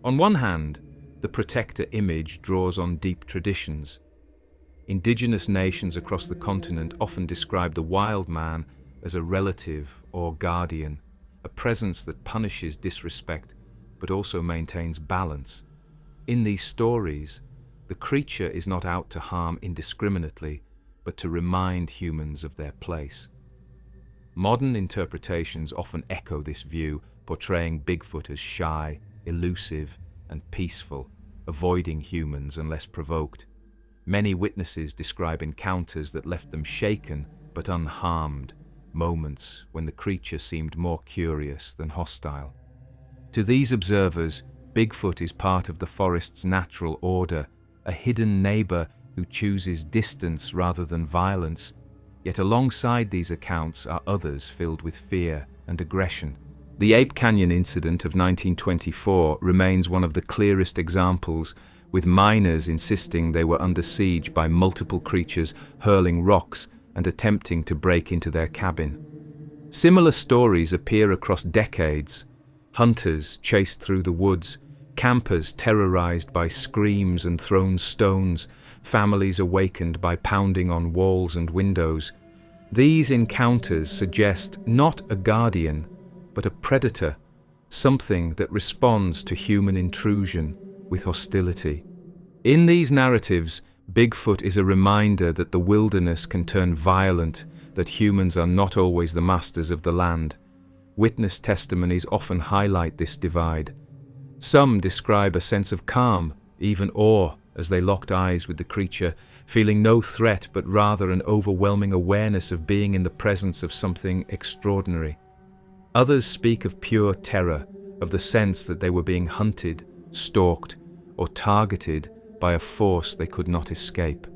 On one hand, the protector image draws on deep traditions. Indigenous nations across the continent often describe the wild man as a relative or guardian, a presence that punishes disrespect but also maintains balance. In these stories, the creature is not out to harm indiscriminately, but to remind humans of their place. Modern interpretations often echo this view, portraying Bigfoot as shy, elusive, and peaceful, avoiding humans unless provoked. Many witnesses describe encounters that left them shaken but unharmed, moments when the creature seemed more curious than hostile. To these observers, Bigfoot is part of the forest's natural order, a hidden neighbor who chooses distance rather than violence. Yet alongside these accounts are others filled with fear and aggression. The Ape Canyon incident of 1924 remains one of the clearest examples, with miners insisting they were under siege by multiple creatures hurling rocks and attempting to break into their cabin. Similar stories appear across decades. Hunters chased through the woods, campers terrorized by screams and thrown stones, families awakened by pounding on walls and windows. These encounters suggest not a guardian, but a predator, something that responds to human intrusion with hostility. In these narratives, Bigfoot is a reminder that the wilderness can turn violent, that humans are not always the masters of the land. Witness testimonies often highlight this divide. Some describe a sense of calm, even awe, as they locked eyes with the creature, feeling no threat but rather an overwhelming awareness of being in the presence of something extraordinary. Others speak of pure terror, of the sense that they were being hunted, stalked, or targeted by a force they could not escape.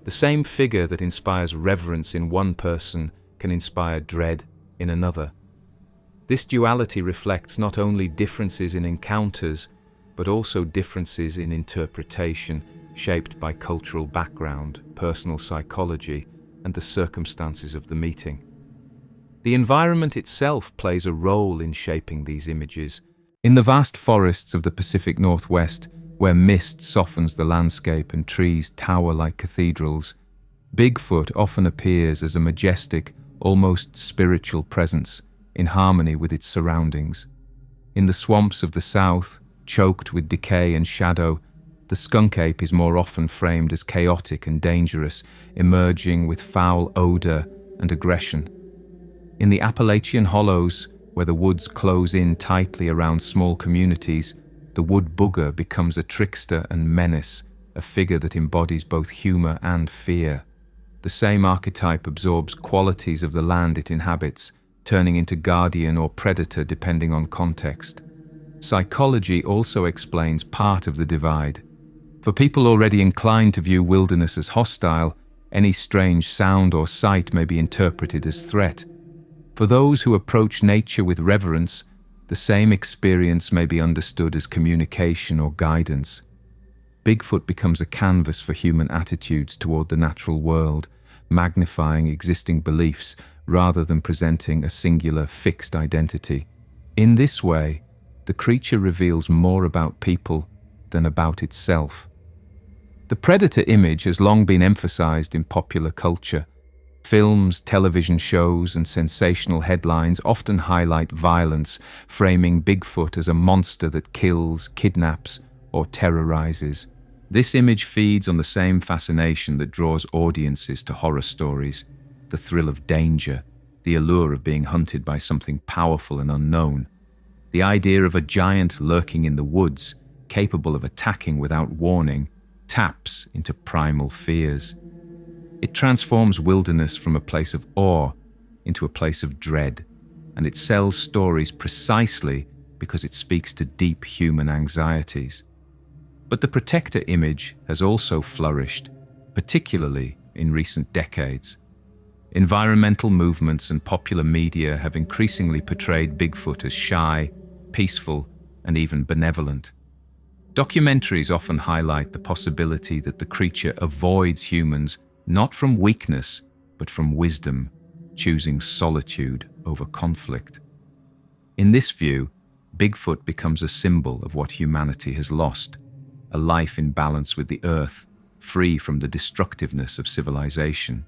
The same figure that inspires reverence in one person can inspire dread in another. This duality reflects not only differences in encounters, but also differences in interpretation, shaped by cultural background, personal psychology, and the circumstances of the meeting. The environment itself plays a role in shaping these images. In the vast forests of the Pacific Northwest, where mist softens the landscape and trees tower like cathedrals, Bigfoot often appears as a majestic, almost spiritual presence, in harmony with its surroundings. In the swamps of the south, choked with decay and shadow, the skunk ape is more often framed as chaotic and dangerous, emerging with foul odor and aggression. In the Appalachian hollows, where the woods close in tightly around small communities, the wood booger becomes a trickster and menace, a figure that embodies both humor and fear. The same archetype absorbs qualities of the land it inhabits, turning into guardian or predator depending on context. Psychology also explains part of the divide. For people already inclined to view wilderness as hostile, any strange sound or sight may be interpreted as threat. For those who approach nature with reverence, the same experience may be understood as communication or guidance. Bigfoot becomes a canvas for human attitudes toward the natural world, magnifying existing beliefs rather than presenting a singular, fixed identity. In this way, the creature reveals more about people than about itself. The predator image has long been emphasized in popular culture. Films, television shows, and sensational headlines often highlight violence, framing Bigfoot as a monster that kills, kidnaps, or terrorizes. This image feeds on the same fascination that draws audiences to horror stories: the thrill of danger, the allure of being hunted by something powerful and unknown. The idea of a giant lurking in the woods, capable of attacking without warning, taps into primal fears. It transforms wilderness from a place of awe into a place of dread, and it sells stories precisely because it speaks to deep human anxieties. But the protector image has also flourished, particularly in recent decades. Environmental movements and popular media have increasingly portrayed Bigfoot as shy, peaceful, and even benevolent. Documentaries often highlight the possibility that the creature avoids humans not from weakness, but from wisdom, choosing solitude over conflict. In this view, Bigfoot becomes a symbol of what humanity has lost: a life in balance with the earth, free from the destructiveness of civilization.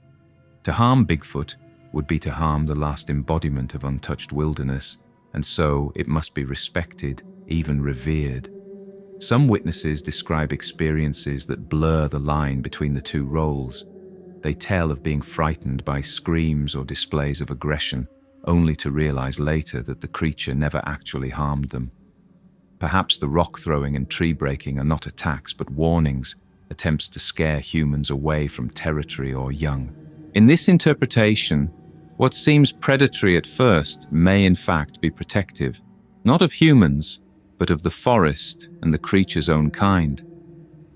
To harm Bigfoot would be to harm the last embodiment of untouched wilderness, and so it must be respected, even revered. Some witnesses describe experiences that blur the line between the two roles. They tell of being frightened by screams or displays of aggression, only to realize later that the creature never actually harmed them. Perhaps the rock throwing and tree breaking are not attacks but warnings, attempts to scare humans away from territory or young. In this interpretation, what seems predatory at first may in fact be protective, not of humans, but of the forest and the creature's own kind.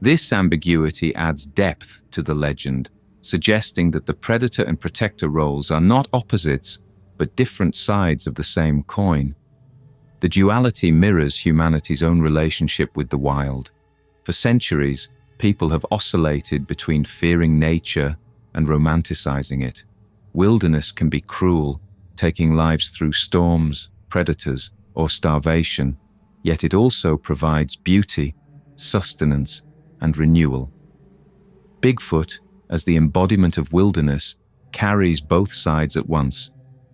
This ambiguity adds depth to the legend, suggesting that the predator and protector roles are not opposites, but different sides of the same coin. The duality mirrors humanity's own relationship with the wild. For centuries, people have oscillated between fearing nature and romanticizing it. Wilderness can be cruel, taking lives through storms, predators, or starvation, yet it also provides beauty, sustenance, and renewal. Bigfoot, as the embodiment of wilderness, carries both sides at once.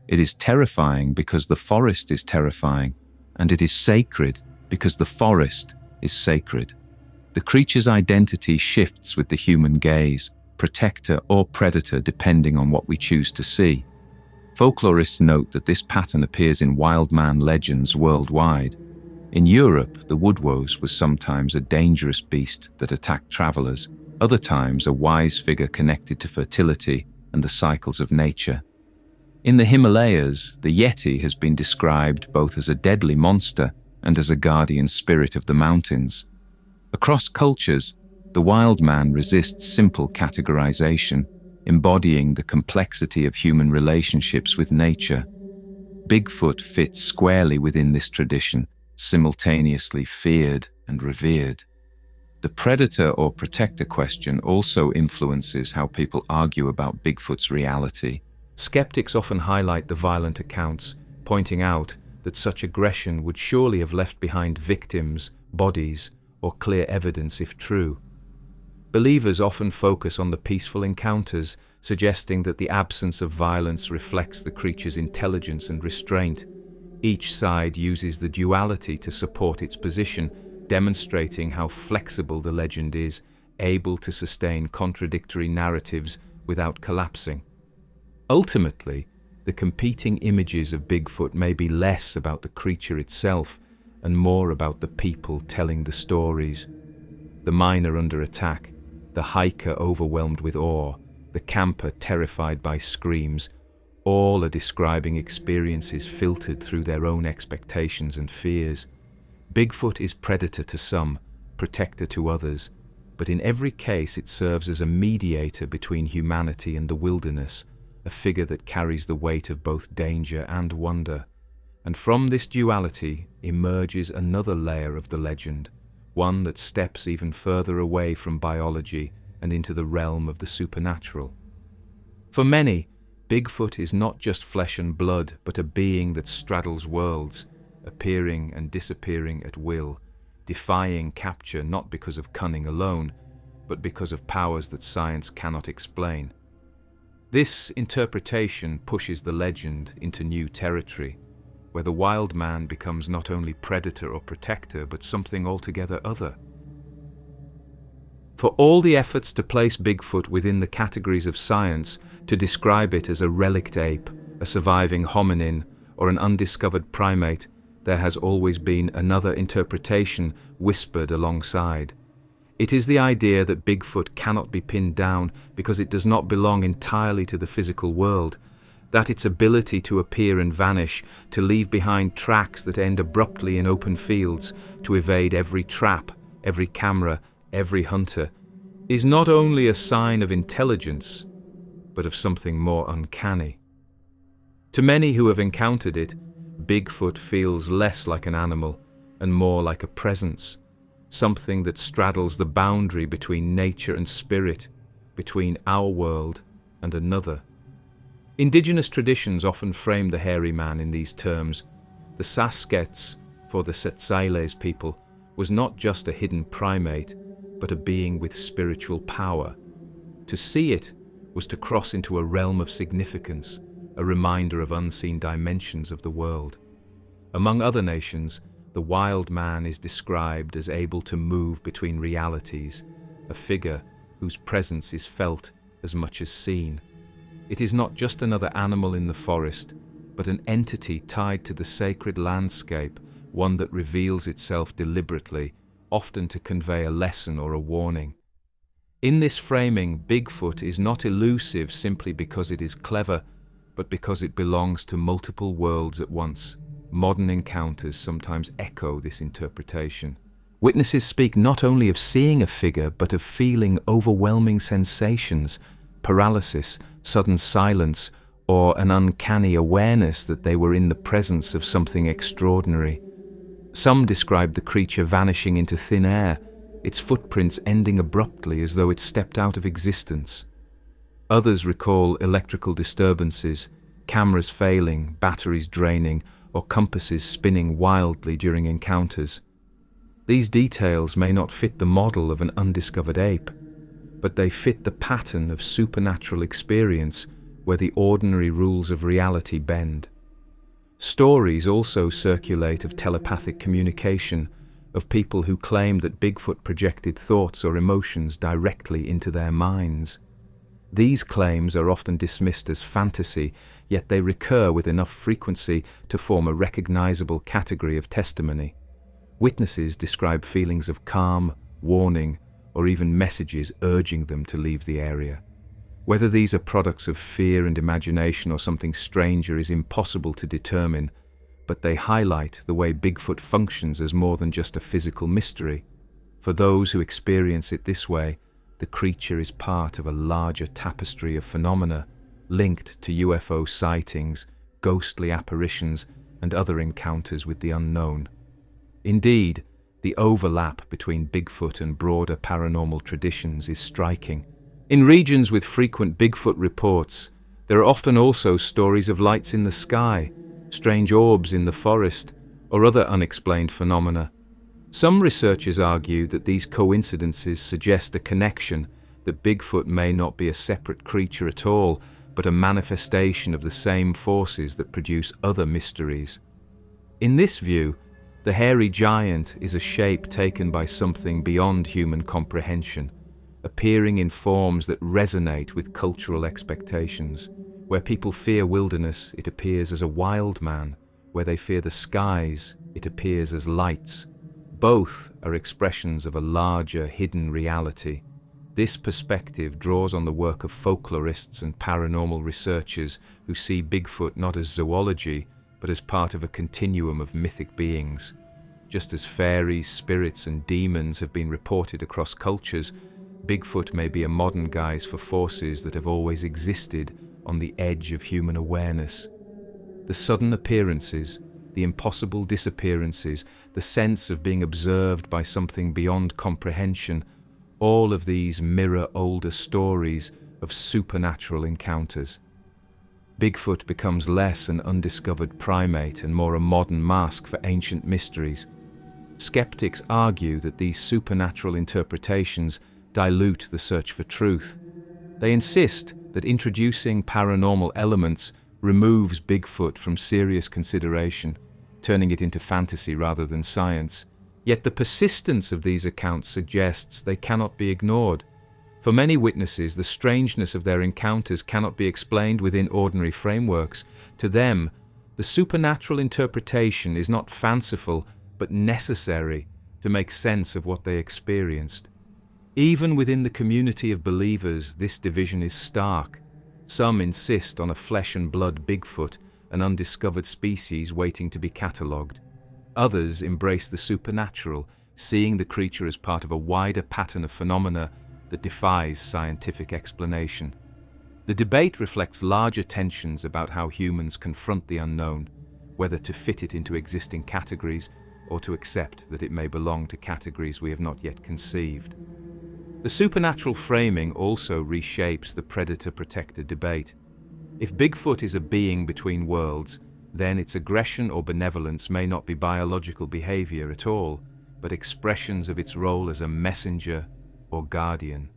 It is terrifying because the forest is terrifying, and it is sacred because the forest is sacred. The creature's identity shifts with the human gaze, protector or predator depending on what we choose to see. Folklorists note that this pattern appears in wild man legends worldwide. In Europe, the woodwose was sometimes a dangerous beast that attacked travelers, other times a wise figure connected to fertility and the cycles of nature. In the Himalayas, the Yeti has been described both as a deadly monster and as a guardian spirit of the mountains. Across cultures, the wild man resists simple categorization, embodying the complexity of human relationships with nature. Bigfoot fits squarely within this tradition, simultaneously feared and revered. The predator or protector question also influences how people argue about Bigfoot's reality. Skeptics often highlight the violent accounts, pointing out that such aggression would surely have left behind victims, bodies, or clear evidence if true. Believers often focus on the peaceful encounters, suggesting that the absence of violence reflects the creature's intelligence and restraint. Each side uses the duality to support its position, demonstrating how flexible the legend is, able to sustain contradictory narratives without collapsing. Ultimately, the competing images of Bigfoot may be less about the creature itself and more about the people telling the stories. The miner under attack, the hiker overwhelmed with awe, the camper terrified by screams, all are describing experiences filtered through their own expectations and fears. Bigfoot is predator to some, protector to others, but in every case it serves as a mediator between humanity and the wilderness, a figure that carries the weight of both danger and wonder. And from this duality emerges another layer of the legend, one that steps even further away from biology and into the realm of the supernatural. For many, Bigfoot is not just flesh and blood, but a being that straddles worlds, appearing and disappearing at will, defying capture not because of cunning alone, but because of powers that science cannot explain. This interpretation pushes the legend into new territory, where the wild man becomes not only predator or protector, but something altogether other. For all the efforts to place Bigfoot within the categories of science, to describe it as a relict ape, a surviving hominin, or an undiscovered primate, there has always been another interpretation whispered alongside. It is the idea that Bigfoot cannot be pinned down because it does not belong entirely to the physical world, that its ability to appear and vanish, to leave behind tracks that end abruptly in open fields, to evade every trap, every camera, every hunter, is not only a sign of intelligence, but of something more uncanny. To many who have encountered it, Bigfoot feels less like an animal and more like a presence, something that straddles the boundary between nature and spirit, between our world and another. Indigenous traditions often frame the hairy man in these terms. The Saskets, for the Tsetsailles people, was not just a hidden primate, but a being with spiritual power. To see it was to cross into a realm of significance, a reminder of unseen dimensions of the world. Among other nations, the wild man is described as able to move between realities, a figure whose presence is felt as much as seen. It is not just another animal in the forest, but an entity tied to the sacred landscape, one that reveals itself deliberately, often to convey a lesson or a warning. In this framing, Bigfoot is not elusive simply because it is clever, but because it belongs to multiple worlds at once. Modern encounters sometimes echo this interpretation. Witnesses speak not only of seeing a figure, but of feeling overwhelming sensations, paralysis, sudden silence, or an uncanny awareness that they were in the presence of something extraordinary. Some describe the creature vanishing into thin air, its footprints ending abruptly as though it stepped out of existence. Others recall electrical disturbances, cameras failing, batteries draining, or compasses spinning wildly during encounters. These details may not fit the model of an undiscovered ape, but they fit the pattern of supernatural experience where the ordinary rules of reality bend. Stories also circulate of telepathic communication, of people who claim that Bigfoot projected thoughts or emotions directly into their minds. These claims are often dismissed as fantasy, yet they recur with enough frequency to form a recognizable category of testimony. Witnesses describe feelings of calm, warning, or even messages urging them to leave the area. Whether these are products of fear and imagination or something stranger is impossible to determine, but they highlight the way Bigfoot functions as more than just a physical mystery. For those who experience it this way, the creature is part of a larger tapestry of phenomena linked to UFO sightings, ghostly apparitions, and other encounters with the unknown. Indeed, the overlap between Bigfoot and broader paranormal traditions is striking. In regions with frequent Bigfoot reports, there are often also stories of lights in the sky, strange orbs in the forest, or other unexplained phenomena. Some researchers argue that these coincidences suggest a connection, that Bigfoot may not be a separate creature at all, but a manifestation of the same forces that produce other mysteries. In this view, the hairy giant is a shape taken by something beyond human comprehension, appearing in forms that resonate with cultural expectations. Where people fear wilderness, it appears as a wild man. Where they fear the skies, it appears as lights. Both are expressions of a larger, hidden reality. This perspective draws on the work of folklorists and paranormal researchers who see Bigfoot not as zoology, but as part of a continuum of mythic beings. Just as fairies, spirits, and demons have been reported across cultures, Bigfoot may be a modern guise for forces that have always existed on the edge of human awareness. The sudden appearances, the impossible disappearances, the sense of being observed by something beyond comprehension, all of these mirror older stories of supernatural encounters. Bigfoot becomes less an undiscovered primate and more a modern mask for ancient mysteries. Skeptics argue that these supernatural interpretations dilute the search for truth. They insist that introducing paranormal elements removes Bigfoot from serious consideration, turning it into fantasy rather than science. Yet the persistence of these accounts suggests they cannot be ignored. For many witnesses, the strangeness of their encounters cannot be explained within ordinary frameworks. To them, the supernatural interpretation is not fanciful, but necessary to make sense of what they experienced. Even within the community of believers, this division is stark. Some insist on a flesh and blood Bigfoot, an undiscovered species waiting to be catalogued. Others embrace the supernatural, seeing the creature as part of a wider pattern of phenomena that defies scientific explanation. The debate reflects larger tensions about how humans confront the unknown, whether to fit it into existing categories or to accept that it may belong to categories we have not yet conceived. The supernatural framing also reshapes the predator-protector debate. If Bigfoot is a being between worlds, then its aggression or benevolence may not be biological behavior at all, but expressions of its role as a messenger or guardian.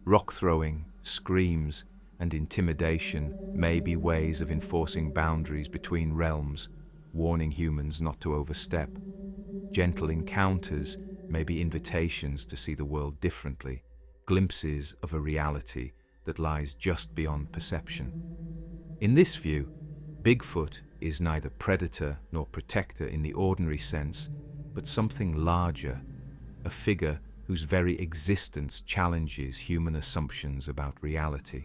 Rock throwing, screams, and intimidation may be ways of enforcing boundaries between realms, warning humans not to overstep. Gentle encounters may be invitations to see the world differently, glimpses of a reality that lies just beyond perception. In this view, Bigfoot is neither predator nor protector in the ordinary sense, but something larger, a figure whose very existence challenges human assumptions about reality.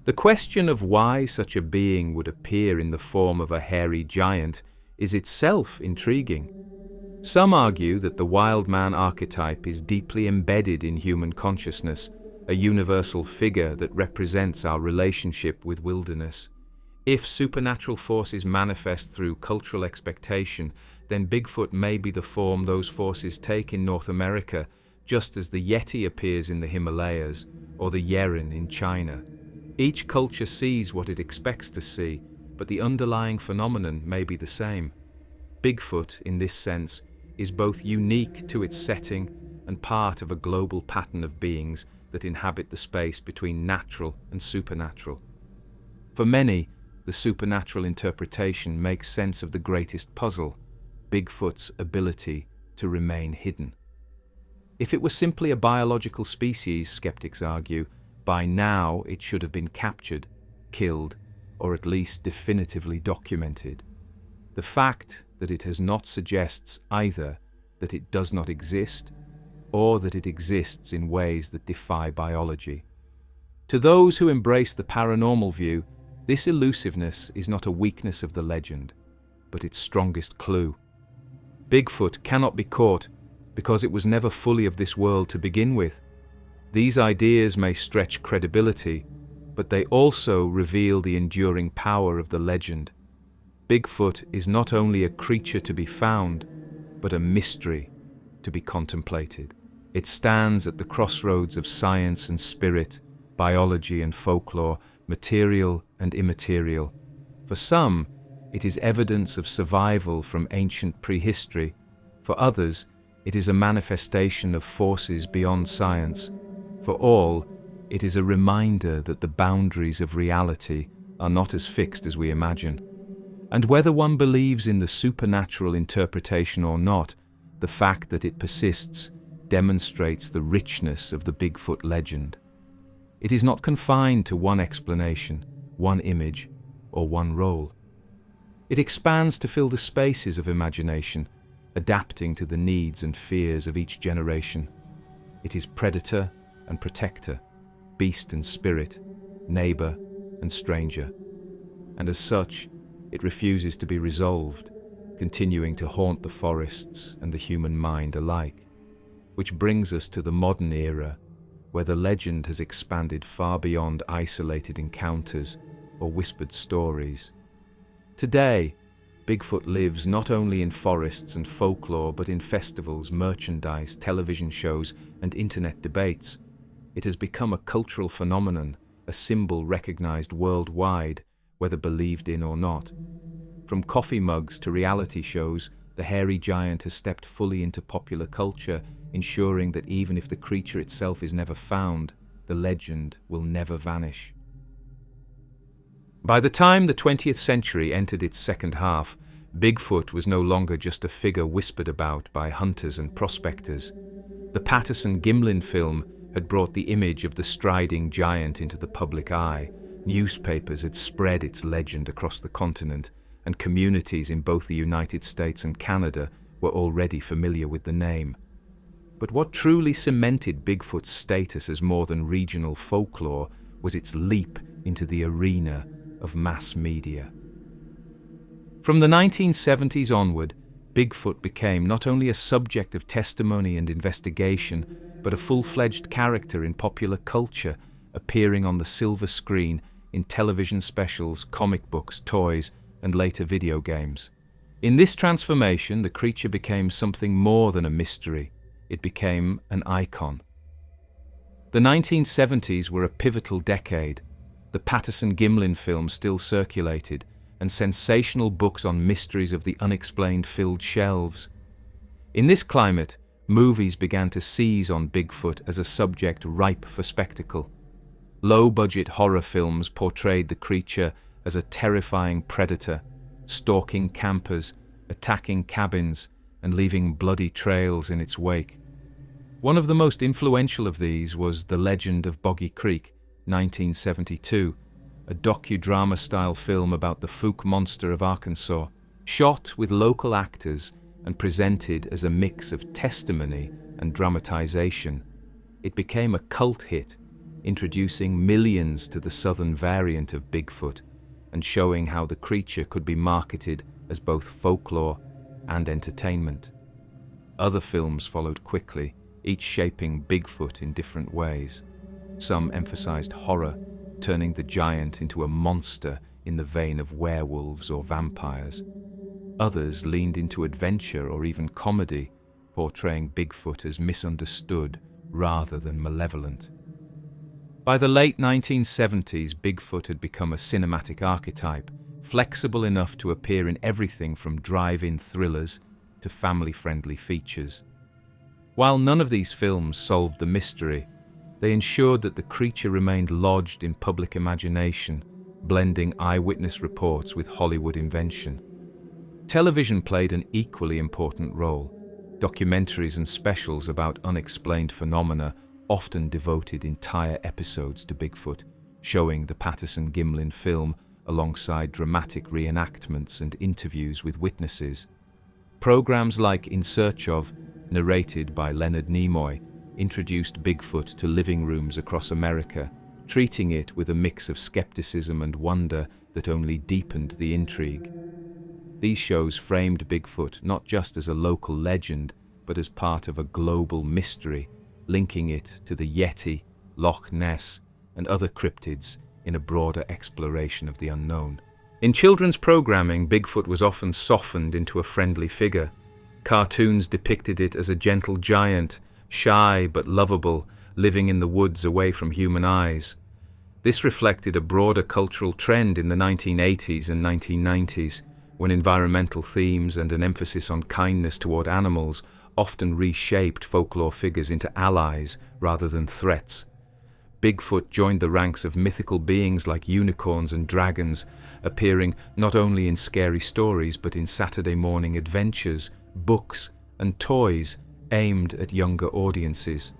The question of why such a being would appear in the form of a hairy giant is itself intriguing. Some argue that the wild man archetype is deeply embedded in human consciousness, a universal figure that represents our relationship with wilderness. If supernatural forces manifest through cultural expectation, then Bigfoot may be the form those forces take in North America, just as the Yeti appears in the Himalayas or the Yeren in China. Each culture sees what it expects to see, but the underlying phenomenon may be the same. Bigfoot, in this sense, is both unique to its setting and part of a global pattern of beings that inhabit the space between natural and supernatural. For many, the supernatural interpretation makes sense of the greatest puzzle, Bigfoot's ability to remain hidden. If it were simply a biological species, skeptics argue, by now it should have been captured, killed, or at least definitively documented. The fact that it has not suggests either that it does not exist or that it exists in ways that defy biology. To those who embrace the paranormal view, this elusiveness is not a weakness of the legend, but its strongest clue. Bigfoot cannot be caught because it was never fully of this world to begin with. These ideas may stretch credibility, but they also reveal the enduring power of the legend. Bigfoot is not only a creature to be found, but a mystery to be contemplated. It stands at the crossroads of science and spirit, biology and folklore, material and immaterial. For some, it is evidence of survival from ancient prehistory. For others, it is a manifestation of forces beyond science. For all, it is a reminder that the boundaries of reality are not as fixed as we imagine. And whether one believes in the supernatural interpretation or not, the fact that it persists demonstrates the richness of the Bigfoot legend. It is not confined to one explanation, one image, or one role. It expands to fill the spaces of imagination, adapting to the needs and fears of each generation. It is predator and protector, beast and spirit, neighbor and stranger. And as such, it refuses to be resolved, continuing to haunt the forests and the human mind alike. Which brings us to the modern era, where the legend has expanded far beyond isolated encounters or whispered stories. Today, Bigfoot lives not only in forests and folklore, but in festivals, merchandise, television shows, and internet debates. It has become a cultural phenomenon, a symbol recognized worldwide, whether believed in or not. From coffee mugs to reality shows, the hairy giant has stepped fully into popular culture, ensuring that even if the creature itself is never found, the legend will never vanish. By the time the 20th century entered its second half, Bigfoot was no longer just a figure whispered about by hunters and prospectors. The Patterson-Gimlin film had brought the image of the striding giant into the public eye. Newspapers had spread its legend across the continent, and communities in both the United States and Canada were already familiar with the name. But what truly cemented Bigfoot's status as more than regional folklore was its leap into the arena of mass media. From the 1970s onward, Bigfoot became not only a subject of testimony and investigation, but a full-fledged character in popular culture, appearing on the silver screen in television specials, comic books, toys, and later video games. In this transformation, the creature became something more than a mystery. It became an icon. The 1970s were a pivotal decade. The Patterson-Gimlin film still circulated, and sensational books on mysteries of the unexplained filled shelves. In this climate, movies began to seize on Bigfoot as a subject ripe for spectacle. Low-budget horror films portrayed the creature as a terrifying predator, stalking campers, attacking cabins, and leaving bloody trails in its wake. One of the most influential of these was The Legend of Boggy Creek, 1972, a docudrama-style film about the Fook monster of Arkansas, shot with local actors and presented as a mix of testimony and dramatization. It became a cult hit, introducing millions to the southern variant of Bigfoot and showing how the creature could be marketed as both folklore and entertainment. Other films followed quickly, each shaping Bigfoot in different ways. Some emphasized horror, turning the giant into a monster in the vein of werewolves or vampires. Others leaned into adventure or even comedy, portraying Bigfoot as misunderstood rather than malevolent. By the late 1970s, Bigfoot had become a cinematic archetype, flexible enough to appear in everything from drive-in thrillers to family-friendly features. While none of these films solved the mystery, they ensured that the creature remained lodged in public imagination, blending eyewitness reports with Hollywood invention. Television played an equally important role. Documentaries and specials about unexplained phenomena often devoted entire episodes to Bigfoot, showing the Patterson-Gimlin film alongside dramatic reenactments and interviews with witnesses. Programs like In Search Of, narrated by Leonard Nimoy, introduced Bigfoot to living rooms across America, treating it with a mix of skepticism and wonder that only deepened the intrigue. These shows framed Bigfoot not just as a local legend, but as part of a global mystery, linking it to the Yeti, Loch Ness, and other cryptids in a broader exploration of the unknown. In children's programming, Bigfoot was often softened into a friendly figure. Cartoons depicted it as a gentle giant, shy but lovable, living in the woods away from human eyes. This reflected a broader cultural trend in the 1980s and 1990s, when environmental themes and an emphasis on kindness toward animals often reshaped folklore figures into allies rather than threats. Bigfoot joined the ranks of mythical beings like unicorns and dragons, appearing not only in scary stories but in Saturday morning adventures, books, and toys aimed at younger audiences.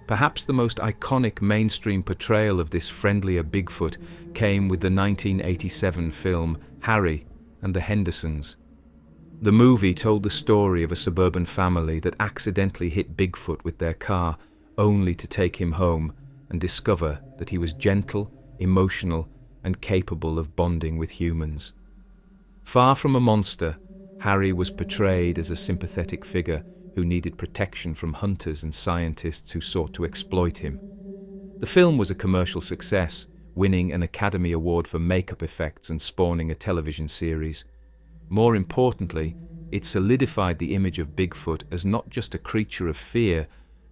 Perhaps the most iconic mainstream portrayal of this friendlier Bigfoot came with the 1987 film Harry and the Hendersons. The movie told the story of a suburban family that accidentally hit Bigfoot with their car, only to take him home and discover that he was gentle, emotional, and capable of bonding with humans. Far from a monster, Harry was portrayed as a sympathetic figure who needed protection from hunters and scientists who sought to exploit him. The film was a commercial success, winning an Academy Award for makeup effects and spawning a television series. More importantly, it solidified the image of Bigfoot as not just a creature of fear,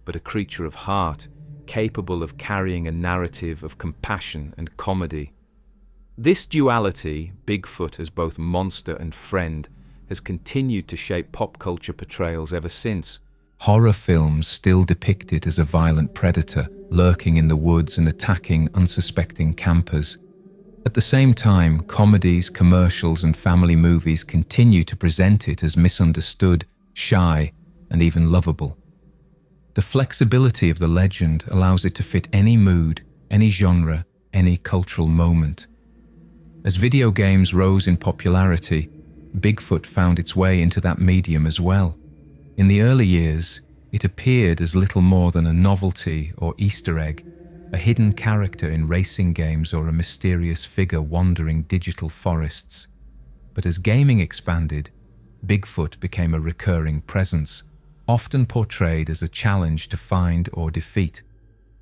but a creature of heart, capable of carrying a narrative of compassion and comedy. This duality, Bigfoot as both monster and friend, has continued to shape pop culture portrayals ever since. Horror films still depict it as a violent predator, lurking in the woods and attacking unsuspecting campers. At the same time, comedies, commercials, and family movies continue to present it as misunderstood, shy, and even lovable. The flexibility of the legend allows it to fit any mood, any genre, any cultural moment. As video games rose in popularity, Bigfoot found its way into that medium as well. In the early years, it appeared as little more than a novelty or Easter egg, a hidden character in racing games or a mysterious figure wandering digital forests. But as gaming expanded, Bigfoot became a recurring presence, often portrayed as a challenge to find or defeat.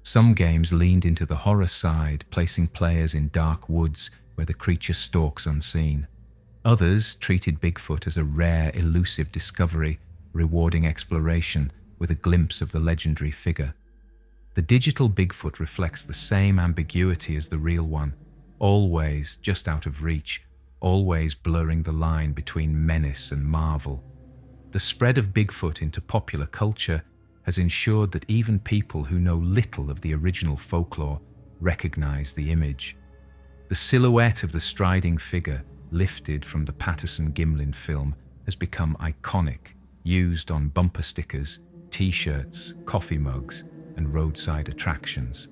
Some games leaned into the horror side, placing players in dark woods where the creature stalks unseen. Others treated Bigfoot as a rare, elusive discovery, rewarding exploration with a glimpse of the legendary figure. The digital Bigfoot reflects the same ambiguity as the real one, always just out of reach, always blurring the line between menace and marvel. The spread of Bigfoot into popular culture has ensured that even people who know little of the original folklore recognize the image. The silhouette of the striding figure, lifted from the Patterson-Gimlin film, has become iconic, used on bumper stickers, t-shirts, coffee mugs, and roadside attractions.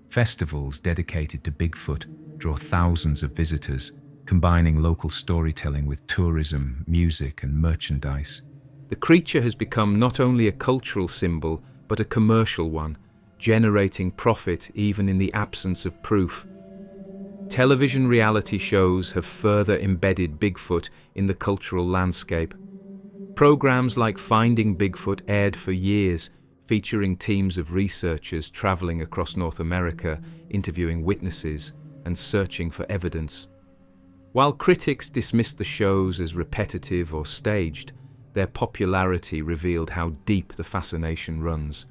Festivals dedicated to Bigfoot draw thousands of visitors, combining local storytelling with tourism, music, and merchandise. The creature has become not only a cultural symbol, but a commercial one, generating profit even in the absence of proof. Television reality shows have further embedded Bigfoot in the cultural landscape. Programs like Finding Bigfoot aired for years, featuring teams of researchers traveling across North America, interviewing witnesses, and searching for evidence. While critics dismissed the shows as repetitive or staged, their popularity revealed how deep the fascination runs.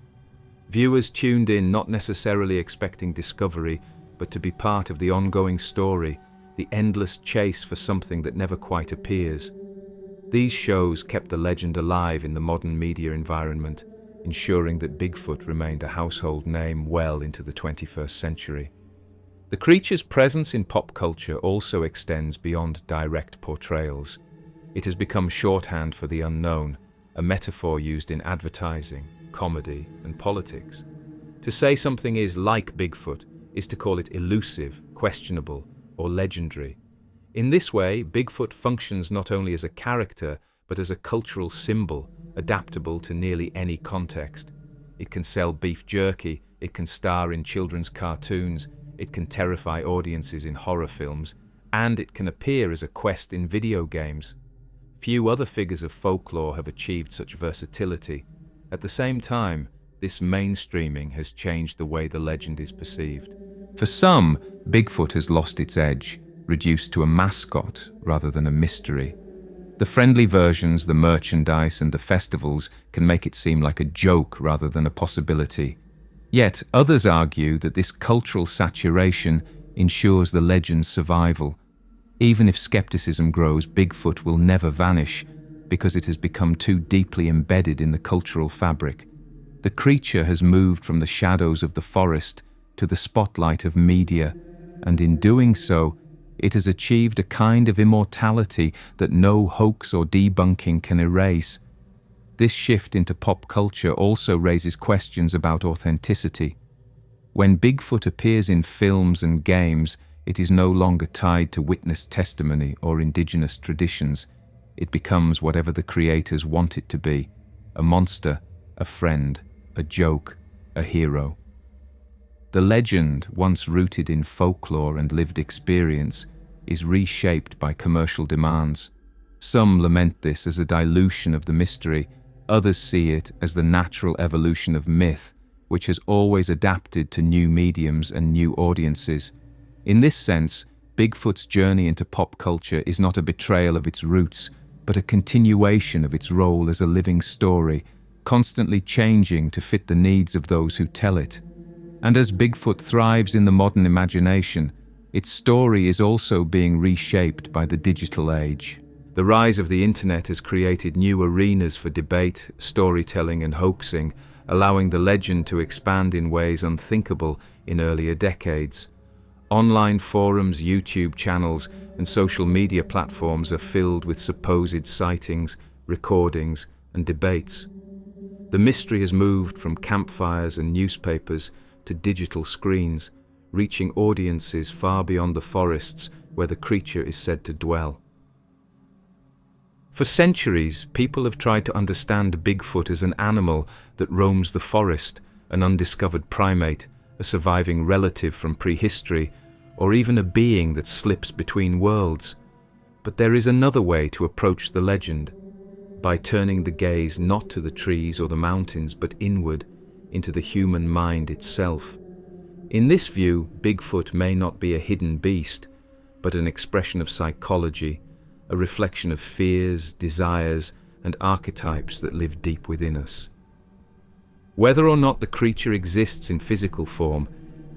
Viewers tuned in not necessarily expecting discovery, but to be part of the ongoing story, the endless chase for something that never quite appears. These shows kept the legend alive in the modern media environment, ensuring that Bigfoot remained a household name well into the 21st century. The creature's presence in pop culture also extends beyond direct portrayals. It has become shorthand for the unknown, a metaphor used in advertising, comedy, and politics. To say something is like Bigfoot is to call it elusive, questionable, or legendary. In this way, Bigfoot functions not only as a character, but as a cultural symbol, adaptable to nearly any context. It can sell beef jerky, it can star in children's cartoons, it can terrify audiences in horror films, and it can appear as a quest in video games. Few other figures of folklore have achieved such versatility. At the same time, this mainstreaming has changed the way the legend is perceived. For some, Bigfoot has lost its edge, reduced to a mascot rather than a mystery. The friendly versions, the merchandise, and the festivals can make it seem like a joke rather than a possibility. Yet others argue that this cultural saturation ensures the legend's survival. Even if skepticism grows, Bigfoot will never vanish because it has become too deeply embedded in the cultural fabric. The creature has moved from the shadows of the forest to the spotlight of media, and in doing so, it has achieved a kind of immortality that no hoax or debunking can erase. This shift into pop culture also raises questions about authenticity. When Bigfoot appears in films and games, it is no longer tied to witness testimony or indigenous traditions. It becomes whatever the creators want it to be: a monster, a friend, a joke, a hero. The legend, once rooted in folklore and lived experience, is reshaped by commercial demands. Some lament this as a dilution of the mystery, others see it as the natural evolution of myth, which has always adapted to new mediums and new audiences. In this sense, Bigfoot's journey into pop culture is not a betrayal of its roots, but a continuation of its role as a living story, constantly changing to fit the needs of those who tell it. And as Bigfoot thrives in the modern imagination, its story is also being reshaped by the digital age. The rise of the internet has created new arenas for debate, storytelling, and hoaxing, allowing the legend to expand in ways unthinkable in earlier decades. Online forums, YouTube channels, and social media platforms are filled with supposed sightings, recordings, and debates. The mystery has moved from campfires and newspapers to digital screens, reaching audiences far beyond the forests where the creature is said to dwell. For centuries, people have tried to understand Bigfoot as an animal that roams the forest, an undiscovered primate, a surviving relative from prehistory, or even a being that slips between worlds. But there is another way to approach the legend, by turning the gaze not to the trees or the mountains, but inward, into the human mind itself. In this view, Bigfoot may not be a hidden beast, but an expression of psychology, a reflection of fears, desires, and archetypes that live deep within us. Whether or not the creature exists in physical form,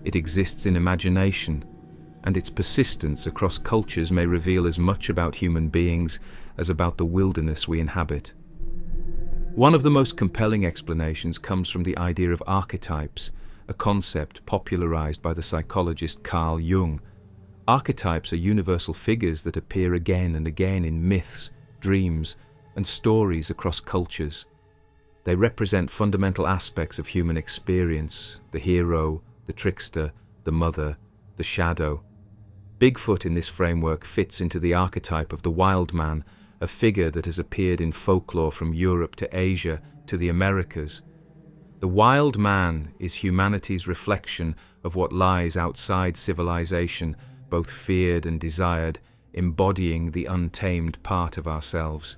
it exists in imagination, and its persistence across cultures may reveal as much about human beings as about the wilderness we inhabit. One of the most compelling explanations comes from the idea of archetypes, a concept popularized by the psychologist Carl Jung. Archetypes are universal figures that appear again and again in myths, dreams, and stories across cultures. They represent fundamental aspects of human experience: the hero, the trickster, the mother, the shadow. Bigfoot in this framework fits into the archetype of the wild man, a figure that has appeared in folklore from Europe to Asia to the Americas. The wild man is humanity's reflection of what lies outside civilization, both feared and desired, embodying the untamed part of ourselves.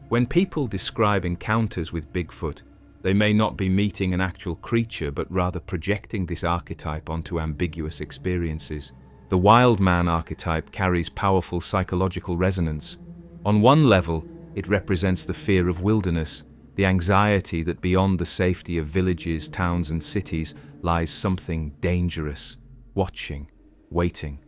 When people describe encounters with Bigfoot, they may not be meeting an actual creature, but rather projecting this archetype onto ambiguous experiences. The wild man archetype carries powerful psychological resonance. On one level, it represents the fear of wilderness, the anxiety that beyond the safety of villages, towns, and cities lies something dangerous, watching, waiting.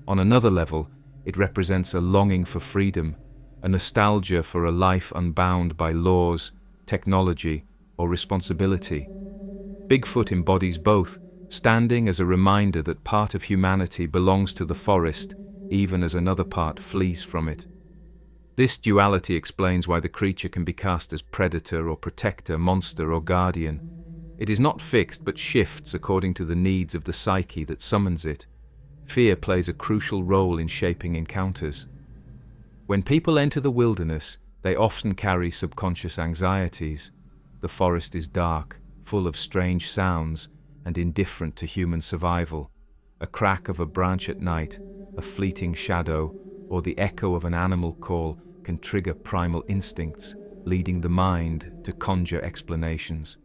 On another level, it represents a longing for freedom, a nostalgia for a life unbound by laws, technology, or responsibility. Bigfoot embodies both, standing as a reminder that part of humanity belongs to the forest, even as another part flees from it. This duality explains why the creature can be cast as predator or protector, monster or guardian. It is not fixed but shifts according to the needs of the psyche that summons it. Fear plays a crucial role in shaping encounters. When people enter the wilderness, they often carry subconscious anxieties. The forest is dark, full of strange sounds, and indifferent to human survival. A crack of a branch at night, a fleeting shadow, or the echo of an animal call can trigger primal instincts, leading the mind to conjure explanations.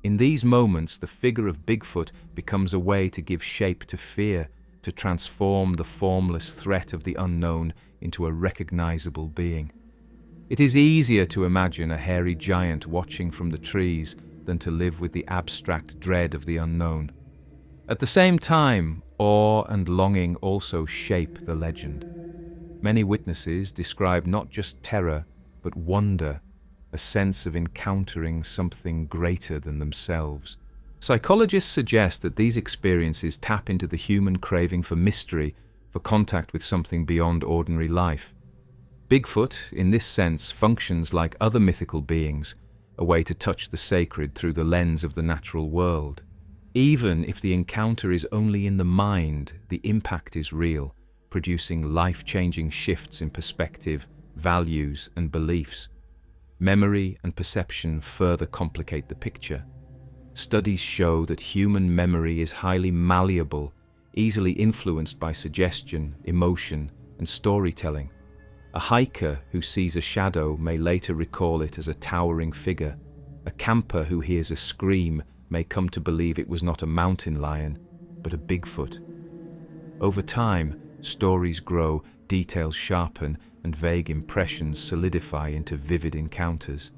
In these moments, the figure of Bigfoot becomes a way to give shape to fear, to transform the formless threat of the unknown into a recognizable being. It is easier to imagine a hairy giant watching from the trees than to live with the abstract dread of the unknown. At the same time, awe and longing also shape the legend. Many witnesses describe not just terror, but wonder, a sense of encountering something greater than themselves. Psychologists suggest that these experiences tap into the human craving for mystery, for contact with something beyond ordinary life. Bigfoot, in this sense, functions like other mythical beings, a way to touch the sacred through the lens of the natural world. Even if the encounter is only in the mind, the impact is real, producing life-changing shifts in perspective, values, and beliefs. Memory and perception further complicate the picture. Studies show that human memory is highly malleable, easily influenced by suggestion, emotion, and storytelling. A hiker who sees a shadow may later recall it as a towering figure. A camper who hears a scream may come to believe it was not a mountain lion, but a Bigfoot. Over time, stories grow, details sharpen, and vague impressions solidify into vivid encounters.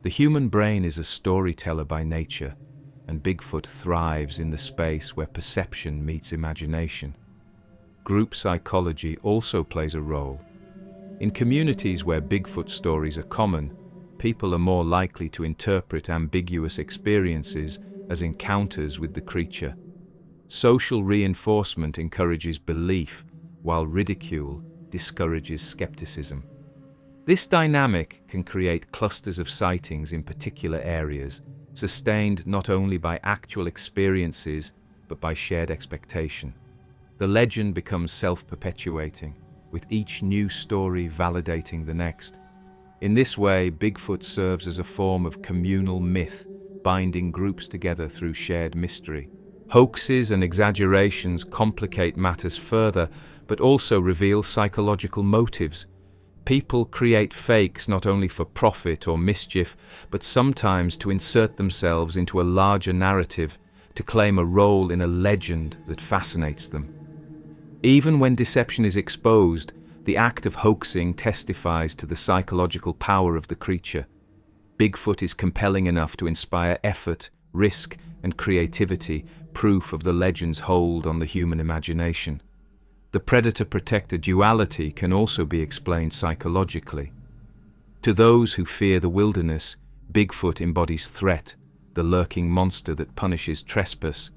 The human brain is a storyteller by nature, and Bigfoot thrives in the space where perception meets imagination. Group psychology also plays a role. In communities where Bigfoot stories are common, people are more likely to interpret ambiguous experiences as encounters with the creature. Social reinforcement encourages belief, while ridicule discourages skepticism. This dynamic can create clusters of sightings in particular areas, sustained not only by actual experiences but by shared expectation. The legend becomes self-perpetuating, with each new story validating the next. In this way, Bigfoot serves as a form of communal myth, binding groups together through shared mystery. Hoaxes and exaggerations complicate matters further, but also reveal psychological motives. People create fakes not only for profit or mischief, but sometimes to insert themselves into a larger narrative, to claim a role in a legend that fascinates them. Even when deception is exposed, the act of hoaxing testifies to the psychological power of the creature. Bigfoot is compelling enough to inspire effort, risk, and creativity, proof of the legend's hold on the human imagination. The predator-protector duality can also be explained psychologically. To those who fear the wilderness, Bigfoot embodies threat, the lurking monster that punishes trespass.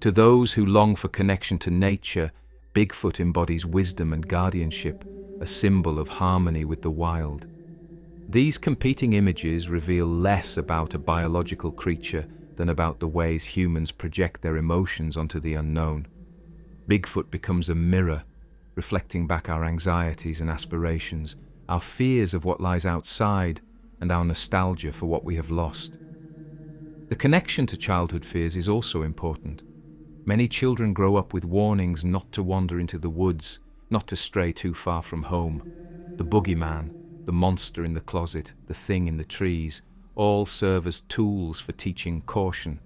To those who long for connection to nature, Bigfoot embodies wisdom and guardianship, a symbol of harmony with the wild. These competing images reveal less about a biological creature than about the ways humans project their emotions onto the unknown. Bigfoot becomes a mirror, reflecting back our anxieties and aspirations, our fears of what lies outside, and our nostalgia for what we have lost. The connection to childhood fears is also important. Many children grow up with warnings not to wander into the woods, not to stray too far from home. The boogeyman, the monster in the closet, the thing in the trees, all serve as tools for teaching caution.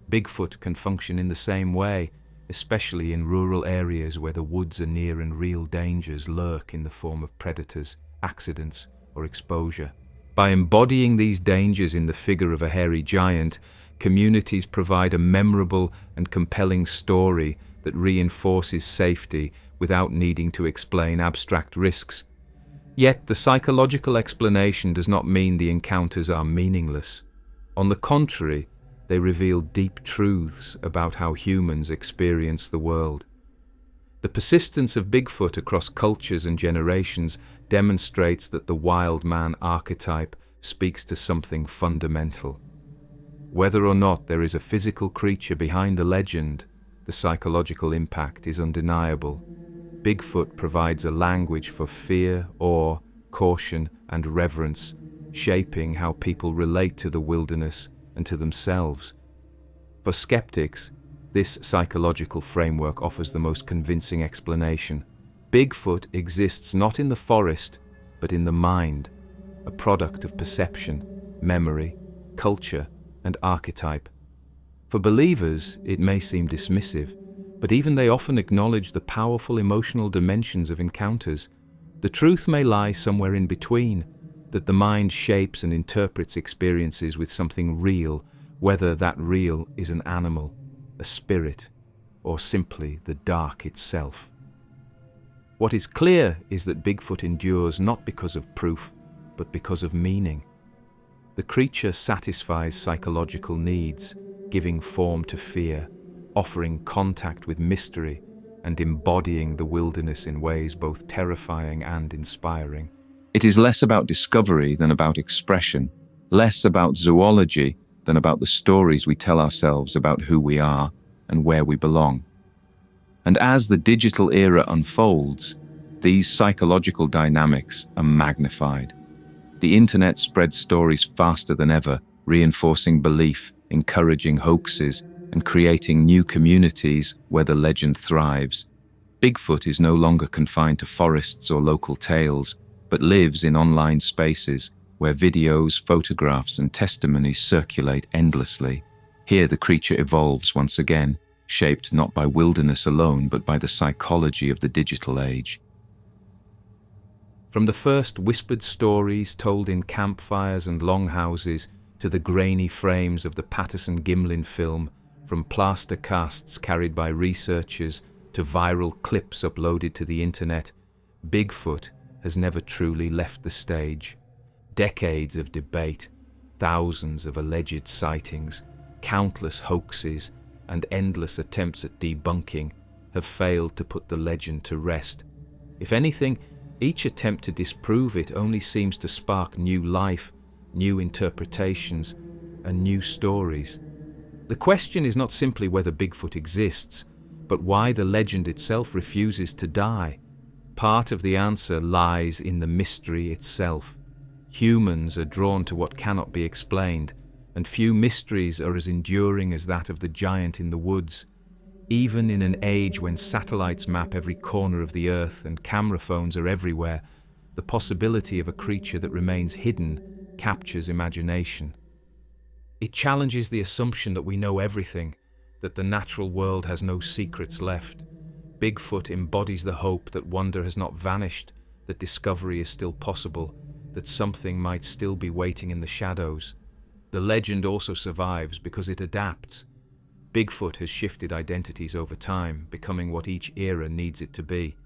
Bigfoot can function in the same way, especially in rural areas where the woods are near and real dangers lurk in the form of predators, accidents, or exposure. By embodying these dangers in the figure of a hairy giant, communities provide a memorable and compelling story that reinforces safety without needing to explain abstract risks. Yet the psychological explanation does not mean the encounters are meaningless. On the contrary, they reveal deep truths about how humans experience the world. The persistence of Bigfoot across cultures and generations demonstrates that the wild man archetype speaks to something fundamental. Whether or not there is a physical creature behind the legend, the psychological impact is undeniable. Bigfoot provides a language for fear, awe, caution, and reverence, shaping how people relate to the wilderness and to themselves. For skeptics, this psychological framework offers the most convincing explanation. Bigfoot exists not in the forest, but in the mind, a product of perception, memory, culture, and archetype. For believers, it may seem dismissive, but even they often acknowledge the powerful emotional dimensions of encounters. The truth may lie somewhere in between, that the mind shapes and interprets experiences with something real, whether that real is an animal, a spirit, or simply the dark itself. What is clear is that Bigfoot endures not because of proof, but because of meaning. The creature satisfies psychological needs, giving form to fear, offering contact with mystery, and embodying the wilderness in ways both terrifying and inspiring. It is less about discovery than about expression, less about zoology than about the stories we tell ourselves about who we are and where we belong. And as the digital era unfolds, these psychological dynamics are magnified. The internet spreads stories faster than ever, reinforcing belief, encouraging hoaxes, and creating new communities where the legend thrives. Bigfoot is no longer confined to forests or local tales, but lives in online spaces where videos, photographs, and testimonies circulate endlessly. Here the creature evolves once again, shaped not by wilderness alone, but by the psychology of the digital age. From the first whispered stories told in campfires and longhouses to the grainy frames of the Patterson-Gimlin film, from plaster casts carried by researchers to viral clips uploaded to the internet, Bigfoot has never truly left the stage. Decades of debate, thousands of alleged sightings, countless hoaxes, and endless attempts at debunking have failed to put the legend to rest. If anything, each attempt to disprove it only seems to spark new life, new interpretations, and new stories. The question is not simply whether Bigfoot exists, but why the legend itself refuses to die. Part of the answer lies in the mystery itself. Humans are drawn to what cannot be explained, and few mysteries are as enduring as that of the giant in the woods. Even in an age when satellites map every corner of the earth and camera phones are everywhere, the possibility of a creature that remains hidden captures imagination. It challenges the assumption that we know everything, that the natural world has no secrets left. Bigfoot embodies the hope that wonder has not vanished, that discovery is still possible, that something might still be waiting in the shadows. The legend also survives because it adapts. Bigfoot has shifted identities over time, becoming what each era needs it to be.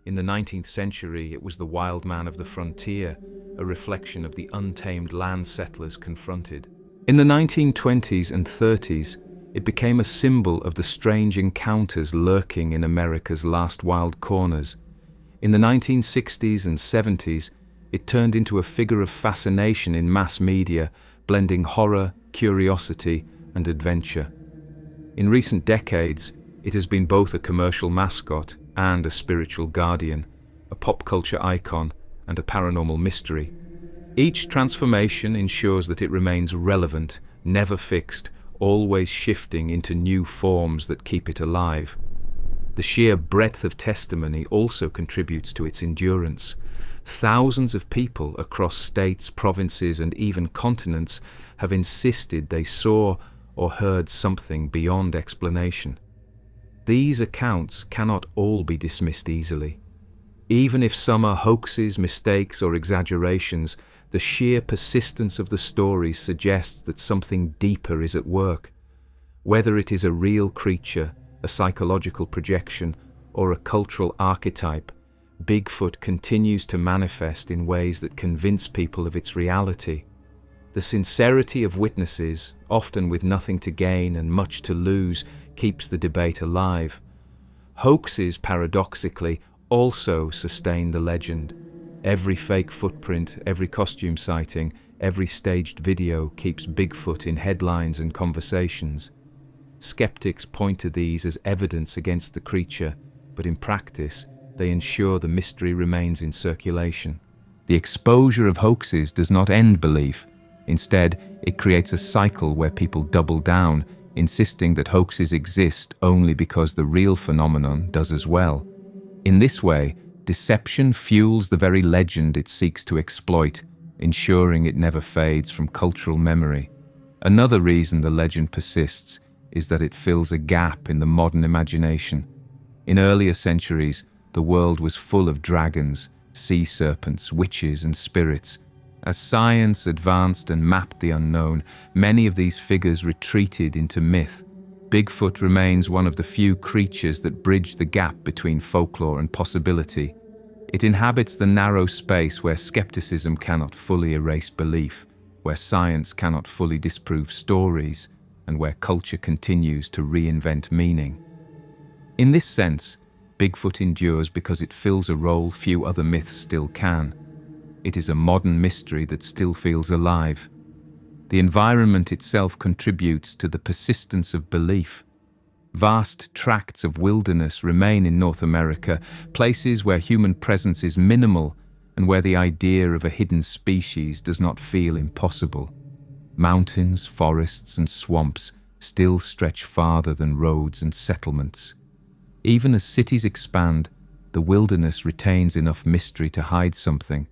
In the 19th century, it was the wild man of the frontier, a reflection of the untamed land settlers confronted. In the 1920s and 30s, it became a symbol of the strange encounters lurking in America's last wild corners. In the 1960s and 70s, it turned into a figure of fascination in mass media, blending horror, curiosity, and adventure. In recent decades, it has been both a commercial mascot and a spiritual guardian, a pop culture icon, and a paranormal mystery. Each transformation ensures that it remains relevant, never fixed, always shifting into new forms that keep it alive. The sheer breadth of testimony also contributes to its endurance. Thousands of people across states, provinces, and even continents have insisted they saw or heard something beyond explanation. These accounts cannot all be dismissed easily. Even if some are hoaxes, mistakes, or exaggerations, the sheer persistence of the stories suggests that something deeper is at work. Whether it is a real creature, a psychological projection, or a cultural archetype, Bigfoot continues to manifest in ways that convince people of its reality. The sincerity of witnesses, often with nothing to gain and much to lose, keeps the debate alive. Hoaxes, paradoxically, also sustain the legend. Every fake footprint, every costume sighting, every staged video keeps Bigfoot in headlines and conversations. Skeptics point to these as evidence against the creature, but in practice, they ensure the mystery remains in circulation. The exposure of hoaxes does not end belief. Instead, it creates a cycle where people double down, insisting that hoaxes exist only because the real phenomenon does as well. In this way, deception fuels the very legend it seeks to exploit, ensuring it never fades from cultural memory. Another reason the legend persists is that it fills a gap in the modern imagination. In earlier centuries, the world was full of dragons, sea serpents, witches, and spirits. As science advanced and mapped the unknown, many of these figures retreated into myth. Bigfoot remains one of the few creatures that bridge the gap between folklore and possibility. It inhabits the narrow space where skepticism cannot fully erase belief, where science cannot fully disprove stories, and where culture continues to reinvent meaning. In this sense, Bigfoot endures because it fills a role few other myths still can. It is a modern mystery that still feels alive. The environment itself contributes to the persistence of belief. Vast tracts of wilderness remain in North America, places where human presence is minimal and where the idea of a hidden species does not feel impossible. Mountains, forests, and swamps still stretch farther than roads and settlements. Even as cities expand, the wilderness retains enough mystery to hide something,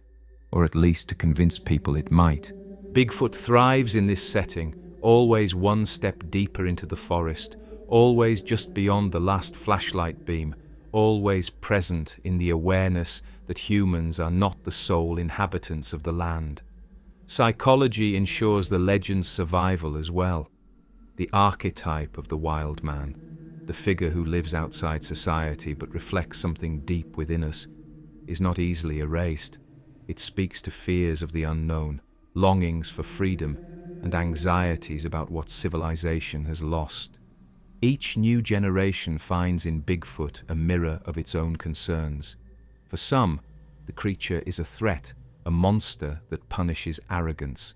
or at least to convince people it might. Bigfoot thrives in this setting, always one step deeper into the forest, always just beyond the last flashlight beam, always present in the awareness that humans are not the sole inhabitants of the land. Psychology ensures the legend's survival as well. The archetype of the wild man, the figure who lives outside society but reflects something deep within us, is not easily erased. It speaks to fears of the unknown, longings for freedom, and anxieties about what civilization has lost. Each new generation finds in Bigfoot a mirror of its own concerns. For some, the creature is a threat, a monster that punishes arrogance.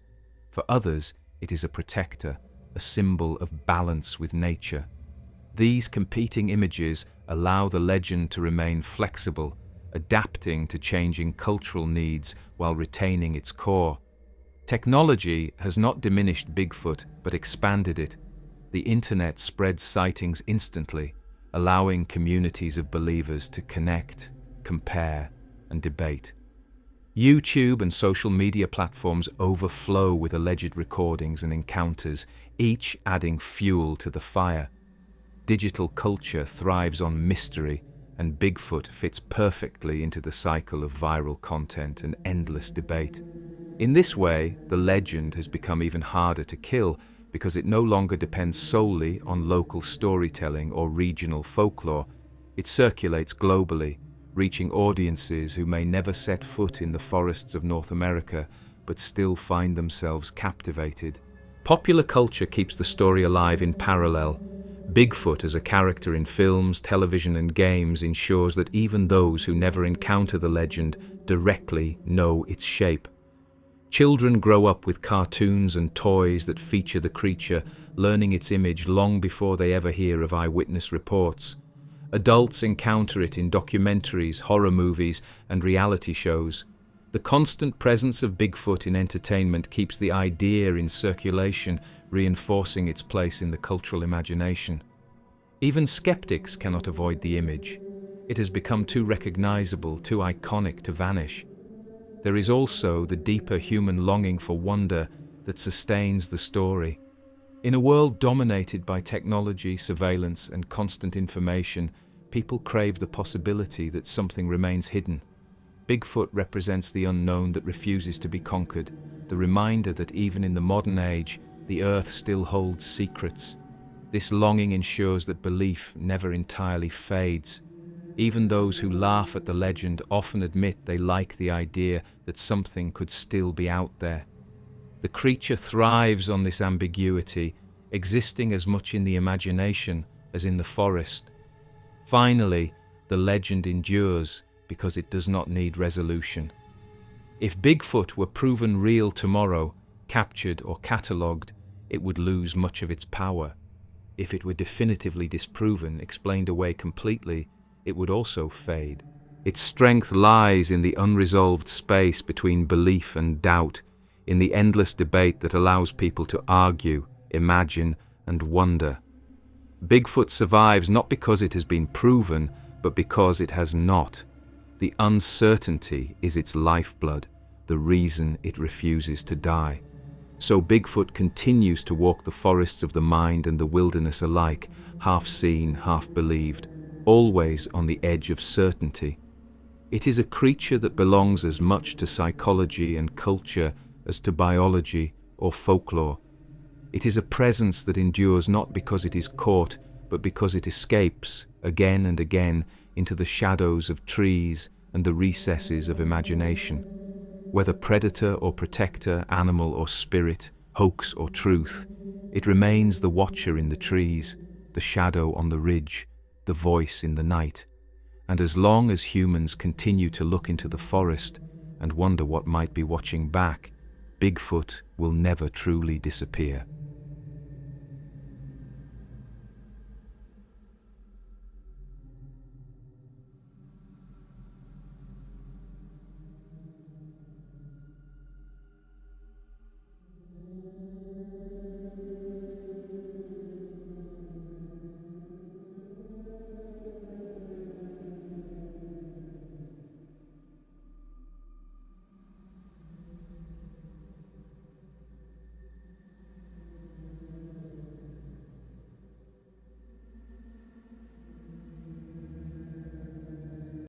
For others, it is a protector, a symbol of balance with nature. These competing images allow the legend to remain flexible, adapting to changing cultural needs while retaining its core. Technology has not diminished Bigfoot, but expanded it. The internet spreads sightings instantly, allowing communities of believers to connect, compare, and debate. YouTube and social media platforms overflow with alleged recordings and encounters, each adding fuel to the fire. Digital culture thrives on mystery, and Bigfoot fits perfectly into the cycle of viral content and endless debate. In this way, the legend has become even harder to kill because it no longer depends solely on local storytelling or regional folklore. It circulates globally, reaching audiences who may never set foot in the forests of North America but still find themselves captivated. Popular culture keeps the story alive in parallel. Bigfoot as a character in films, television, and games ensures that even those who never encounter the legend directly know its shape. Children grow up with cartoons and toys that feature the creature, learning its image long before they ever hear of eyewitness reports. Adults encounter it in documentaries, horror movies, and reality shows. The constant presence of Bigfoot in entertainment keeps the idea in circulation, reinforcing its place in the cultural imagination. Even skeptics cannot avoid the image. It has become too recognizable, too iconic to vanish. There is also the deeper human longing for wonder that sustains the story. In a world dominated by technology, surveillance, and constant information, people crave the possibility that something remains hidden. Bigfoot represents the unknown that refuses to be conquered, the reminder that even in the modern age, the earth still holds secrets. This longing ensures that belief never entirely fades. Even those who laugh at the legend often admit they like the idea that something could still be out there. The creature thrives on this ambiguity, existing as much in the imagination as in the forest. Finally, the legend endures because it does not need resolution. If Bigfoot were proven real tomorrow, captured or catalogued, it would lose much of its power. If it were definitively disproven, explained away completely, it would also fade. Its strength lies in the unresolved space between belief and doubt, in the endless debate that allows people to argue, imagine, and wonder. Bigfoot survives not because it has been proven, but because it has not. The uncertainty is its lifeblood, the reason it refuses to die. So Bigfoot continues to walk the forests of the mind and the wilderness alike, half seen, half believed, always on the edge of certainty. It is a creature that belongs as much to psychology and culture as to biology or folklore. It is a presence that endures not because it is caught, but because it escapes, again and again, into the shadows of trees and the recesses of imagination. Whether predator or protector, animal or spirit, hoax or truth, it remains the watcher in the trees, the shadow on the ridge, the voice in the night. And as long as humans continue to look into the forest and wonder what might be watching back, Bigfoot will never truly disappear.